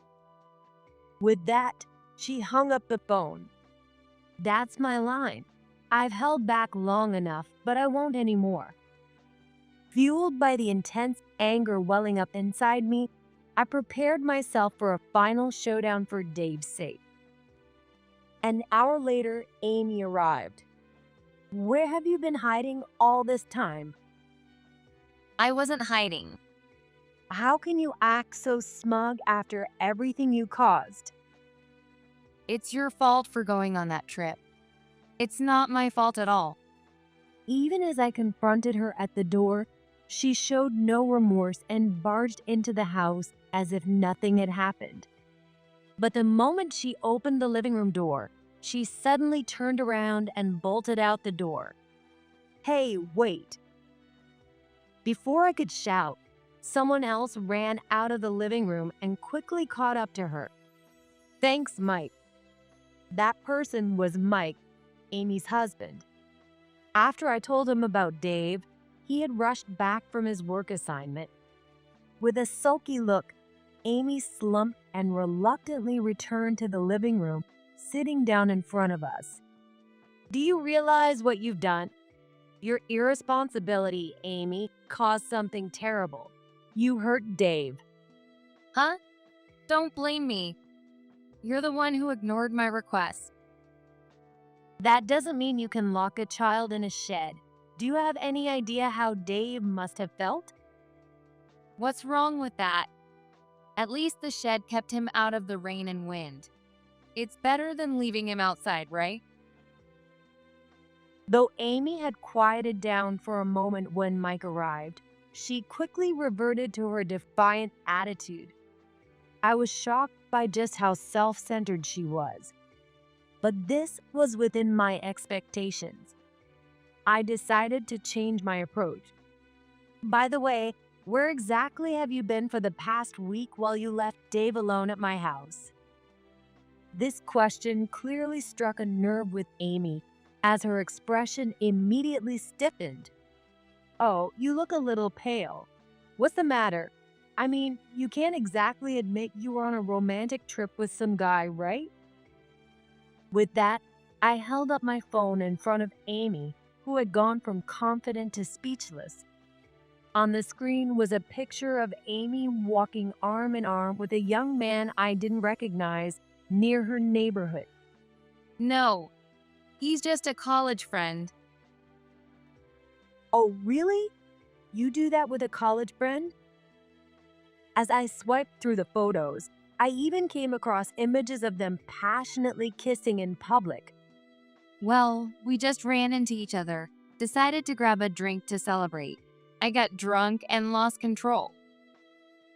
With that, she hung up the phone. That's my line. I've held back long enough, but I won't anymore. Fueled by the intense anger welling up inside me, I prepared myself for a final showdown for Dave's sake. An hour later, Amy arrived. Where have you been hiding all this time? I wasn't hiding. How can you act so smug after everything you caused? It's your fault for going on that trip. It's not my fault at all. Even as I confronted her at the door, she showed no remorse and barged into the house as if nothing had happened. But the moment she opened the living room door, she suddenly turned around and bolted out the door. Hey, wait! Before I could shout, someone else ran out of the living room and quickly caught up to her. Thanks, Mike. That person was Mike, Amy's husband. After I told him about Dave, he had rushed back from his work assignment. With a sulky look, Amy slumped and reluctantly returned to the living room, sitting down in front of us. Do you realize what you've done? Your irresponsibility, Amy, caused something terrible. You hurt Dave. Huh? Don't blame me. You're the one who ignored my request. That doesn't mean you can lock a child in a shed. Do you have any idea how Dave must have felt? What's wrong with that? At least the shed kept him out of the rain and wind. It's better than leaving him outside, right? Though Amy had quieted down for a moment when Mike arrived, she quickly reverted to her defiant attitude. I was shocked by just how self-centered she was. But this was within my expectations. I decided to change my approach. By the way, where exactly have you been for the past week while you left Dave alone at my house? This question clearly struck a nerve with Amy, as her expression immediately stiffened. Oh, you look a little pale. What's the matter? I mean, you can't exactly admit you were on a romantic trip with some guy, right? With that, I held up my phone in front of Amy, who had gone from confident to speechless. On the screen was a picture of Amy walking arm in arm with a young man I didn't recognize near her neighborhood. No, he's just a college friend. Oh, really? You do that with a college friend? As I swiped through the photos, I even came across images of them passionately kissing in public. Well, we just ran into each other, decided to grab a drink to celebrate. I got drunk and lost control.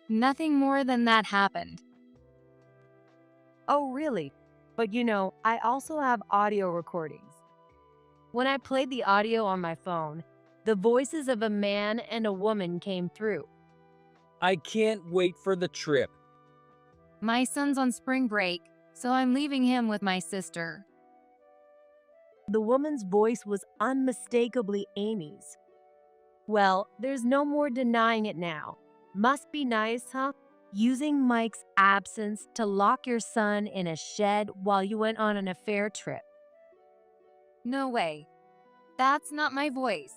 Nothing more than that happened. Oh, really? But you know, I also have audio recordings. When I played the audio on my phone, the voices of a man and a woman came through. I can't wait for the trip. My son's on spring break, so I'm leaving him with my sister. The woman's voice was unmistakably Amy's. Well, there's no more denying it now. Must be nice, huh? Using Mike's absence to lock your son in a shed while you went on an affair trip. No way. That's not my voice.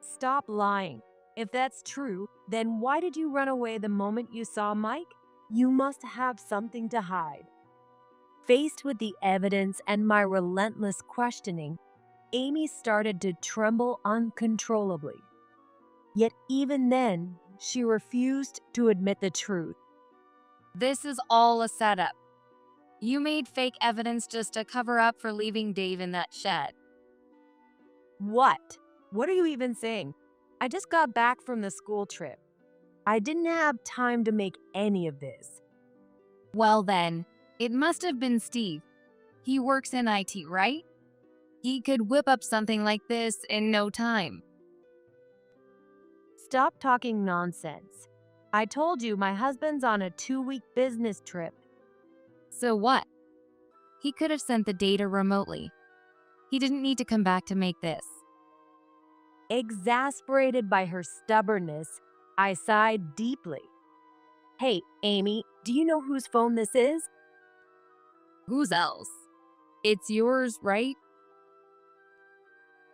Stop lying. If that's true, then why did you run away the moment you saw Mike? You must have something to hide. Faced with the evidence and my relentless questioning, Amy started to tremble uncontrollably. Yet even then, she refused to admit the truth. This is all a setup. You made fake evidence just to cover up for leaving Dave in that shed. What? What are you even saying? I just got back from the school trip. I didn't have time to make any of this. Well then, it must have been Steve. He works in IT, right? He could whip up something like this in no time. Stop talking nonsense. I told you my husband's on a 2-week business trip. So what? He could have sent the data remotely. He didn't need to come back to make this. Exasperated by her stubbornness, I sighed deeply. Hey, Amy, do you know whose phone this is? Whose else? It's yours, right?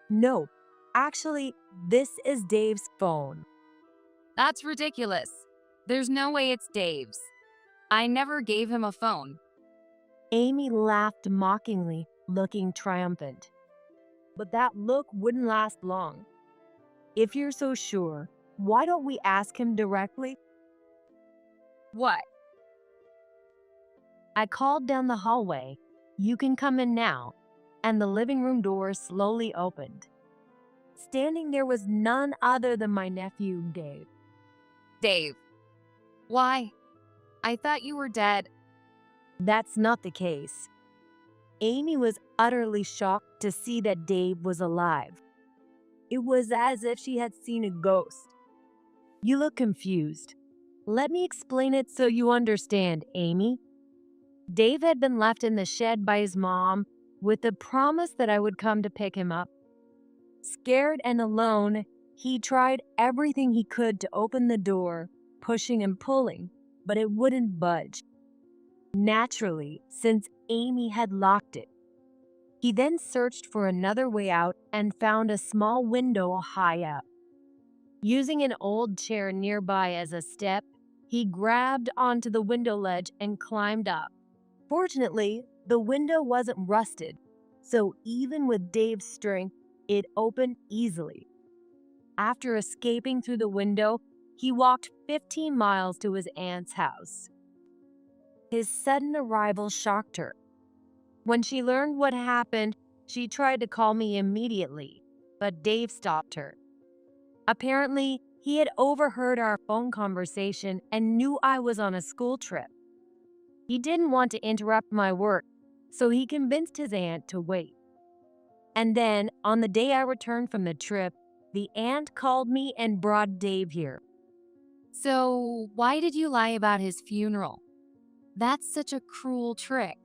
No, actually, this is Dave's phone. That's ridiculous. There's no way it's Dave's. I never gave him a phone. Amy laughed mockingly, looking triumphant. But that look wouldn't last long. If you're so sure, why don't we ask him directly? What? I called down the hallway. You can come in now. And the living room door slowly opened. Standing there was none other than my nephew, Dave. Dave. Why? I thought you were dead. That's not the case. Amy was utterly shocked to see that Dave was alive. It was as if she had seen a ghost. You look confused. Let me explain it so you understand, Amy. Dave had been left in the shed by his mom with the promise that I would come to pick him up. Scared and alone, he tried everything he could to open the door, pushing and pulling, but it wouldn't budge. Naturally, since Amy had locked it. He then searched for another way out and found a small window high up. Using an old chair nearby as a step, he grabbed onto the window ledge and climbed up. Fortunately, the window wasn't rusted, so even with Dave's strength, it opened easily. After escaping through the window, he walked 15 miles to his aunt's house. His sudden arrival shocked her. When she learned what happened, she tried to call me immediately, but Dave stopped her. Apparently, he had overheard our phone conversation and knew I was on a school trip. He didn't want to interrupt my work, so he convinced his aunt to wait. And then, on the day I returned from the trip, the aunt called me and brought Dave here. So, why did you lie about his funeral? That's such a cruel trick.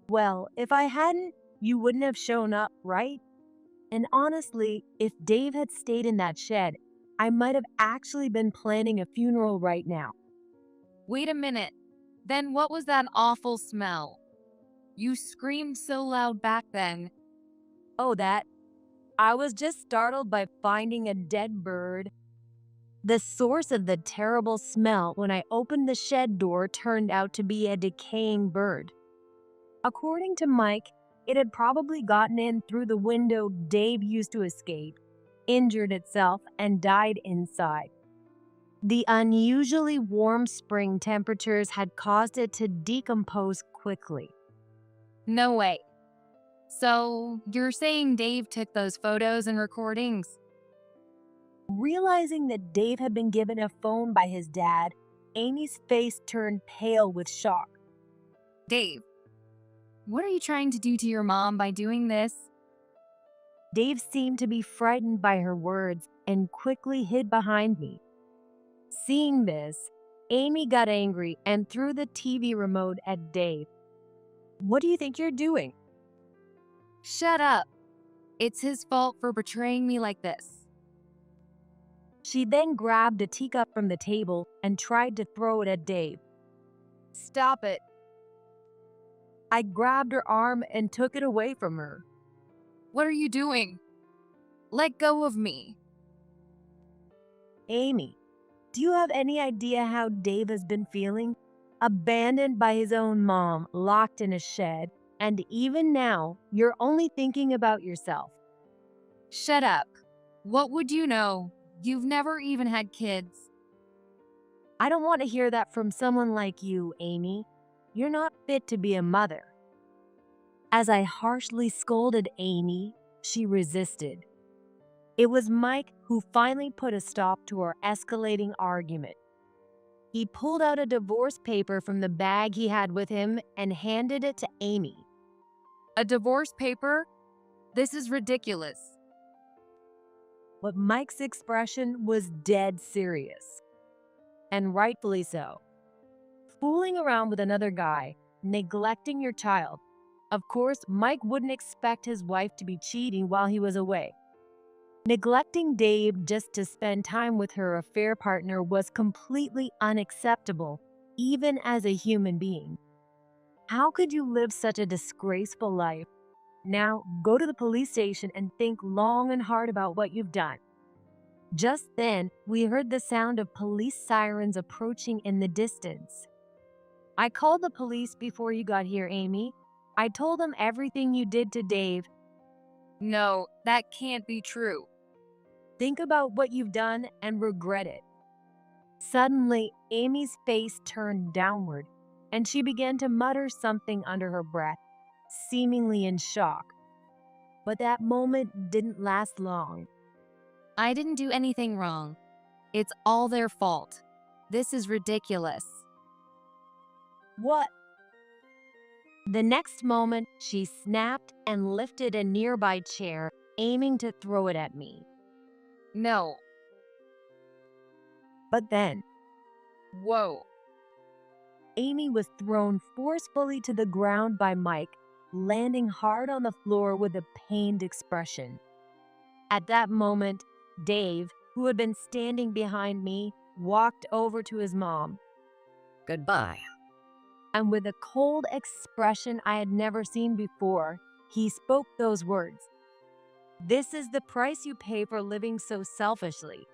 Well, if I hadn't, you wouldn't have shown up, right? And honestly, if Dave had stayed in that shed, I might have actually been planning a funeral right now. Wait a minute. Then what was that awful smell? You screamed so loud back then. Oh, that. I was just startled by finding a dead bird. The source of the terrible smell when I opened the shed door turned out to be a decaying bird. According to Mike, it had probably gotten in through the window Dave used to escape, injured itself, and died inside. The unusually warm spring temperatures had caused it to decompose quickly. No way. So, you're saying Dave took those photos and recordings? Realizing that Dave had been given a phone by his dad, Amy's face turned pale with shock. Dave, what are you trying to do to your mom by doing this? Dave seemed to be frightened by her words and quickly hid behind me. Seeing this, Amy got angry and threw the TV remote at Dave. What do you think you're doing? Shut up. It's his fault for betraying me like this. She then grabbed a teacup from the table and tried to throw it at Dave. Stop it. I grabbed her arm and took it away from her. What are you doing? Let go of me. Amy, do you have any idea how Dave has been feeling? Abandoned by his own mom, locked in a shed, and even now, you're only thinking about yourself. Shut up. What would you know? You've never even had kids. I don't want to hear that from someone like you, Amy. You're not fit to be a mother. As I harshly scolded Amy, she resisted. It was Mike who finally put a stop to our escalating argument. He pulled out a divorce paper from the bag he had with him and handed it to Amy. A divorce paper? This is ridiculous. But Mike's expression was dead serious. And rightfully so. Fooling around with another guy, neglecting your child. Of course, Mike wouldn't expect his wife to be cheating while he was away. Neglecting Dave just to spend time with her affair partner was completely unacceptable, even as a human being. How could you live such a disgraceful life? Now, go to the police station and think long and hard about what you've done. Just then, we heard the sound of police sirens approaching in the distance. I called the police before you got here, Amy. I told them everything you did to Dave. No, that can't be true. Think about what you've done and regret it. Suddenly, Amy's face turned downward, and she began to mutter something under her breath, seemingly in shock. But that moment didn't last long. I didn't do anything wrong. It's all their fault. This is ridiculous. What? The next moment, she snapped and lifted a nearby chair, aiming to throw it at me. No. But then, whoa. Amy was thrown forcefully to the ground by Mike, landing hard on the floor with a pained expression. At that moment, Dave, who had been standing behind me, walked over to his mom. Goodbye. And with a cold expression I had never seen before, he spoke those words. This is the price you pay for living so selfishly.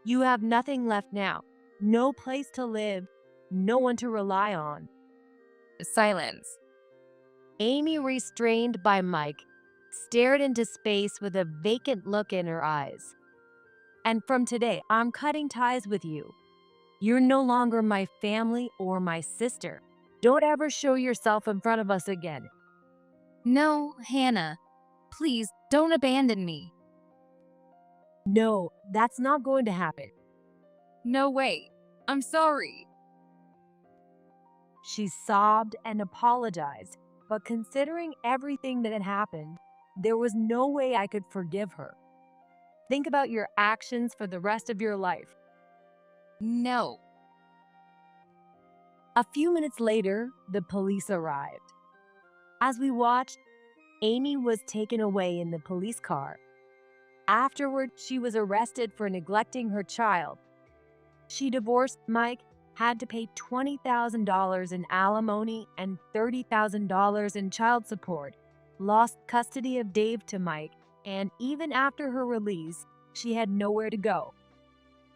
You have nothing left now, no place to live, no one to rely on. Silence. Amy, restrained by Mike, stared into space with a vacant look in her eyes. And from today, I'm cutting ties with you. You're no longer my family or my sister. Don't ever show yourself in front of us again. No, Hannah. Please, don't abandon me. No, that's not going to happen. No way. I'm sorry. She sobbed and apologized, but considering everything that had happened, there was no way I could forgive her. Think about your actions for the rest of your life. No. A few minutes later, the police arrived. As we watched, Amy was taken away in the police car. Afterward, she was arrested for neglecting her child. She divorced Mike, had to pay $20,000 in alimony and $30,000 in child support, lost custody of Dave to Mike, and even after her release, she had nowhere to go.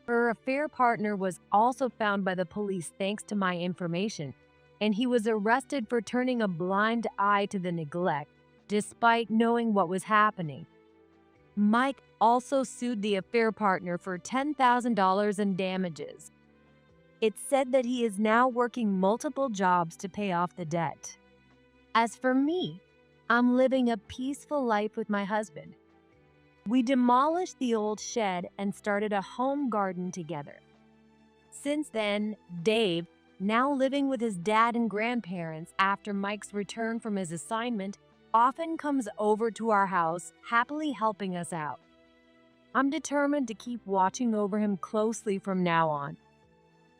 Her affair partner was also found by the police thanks to my information, and he was arrested for turning a blind eye to the neglect, despite knowing what was happening. Mike also sued the affair partner for $10,000 in damages. It's said that he is now working multiple jobs to pay off the debt. As for me, I'm living a peaceful life with my husband. We demolished the old shed and started a home garden together. Since then, Dave, now living with his dad and grandparents after Mike's return from his assignment, often comes over to our house, happily helping us out. I'm determined to keep watching over him closely from now on.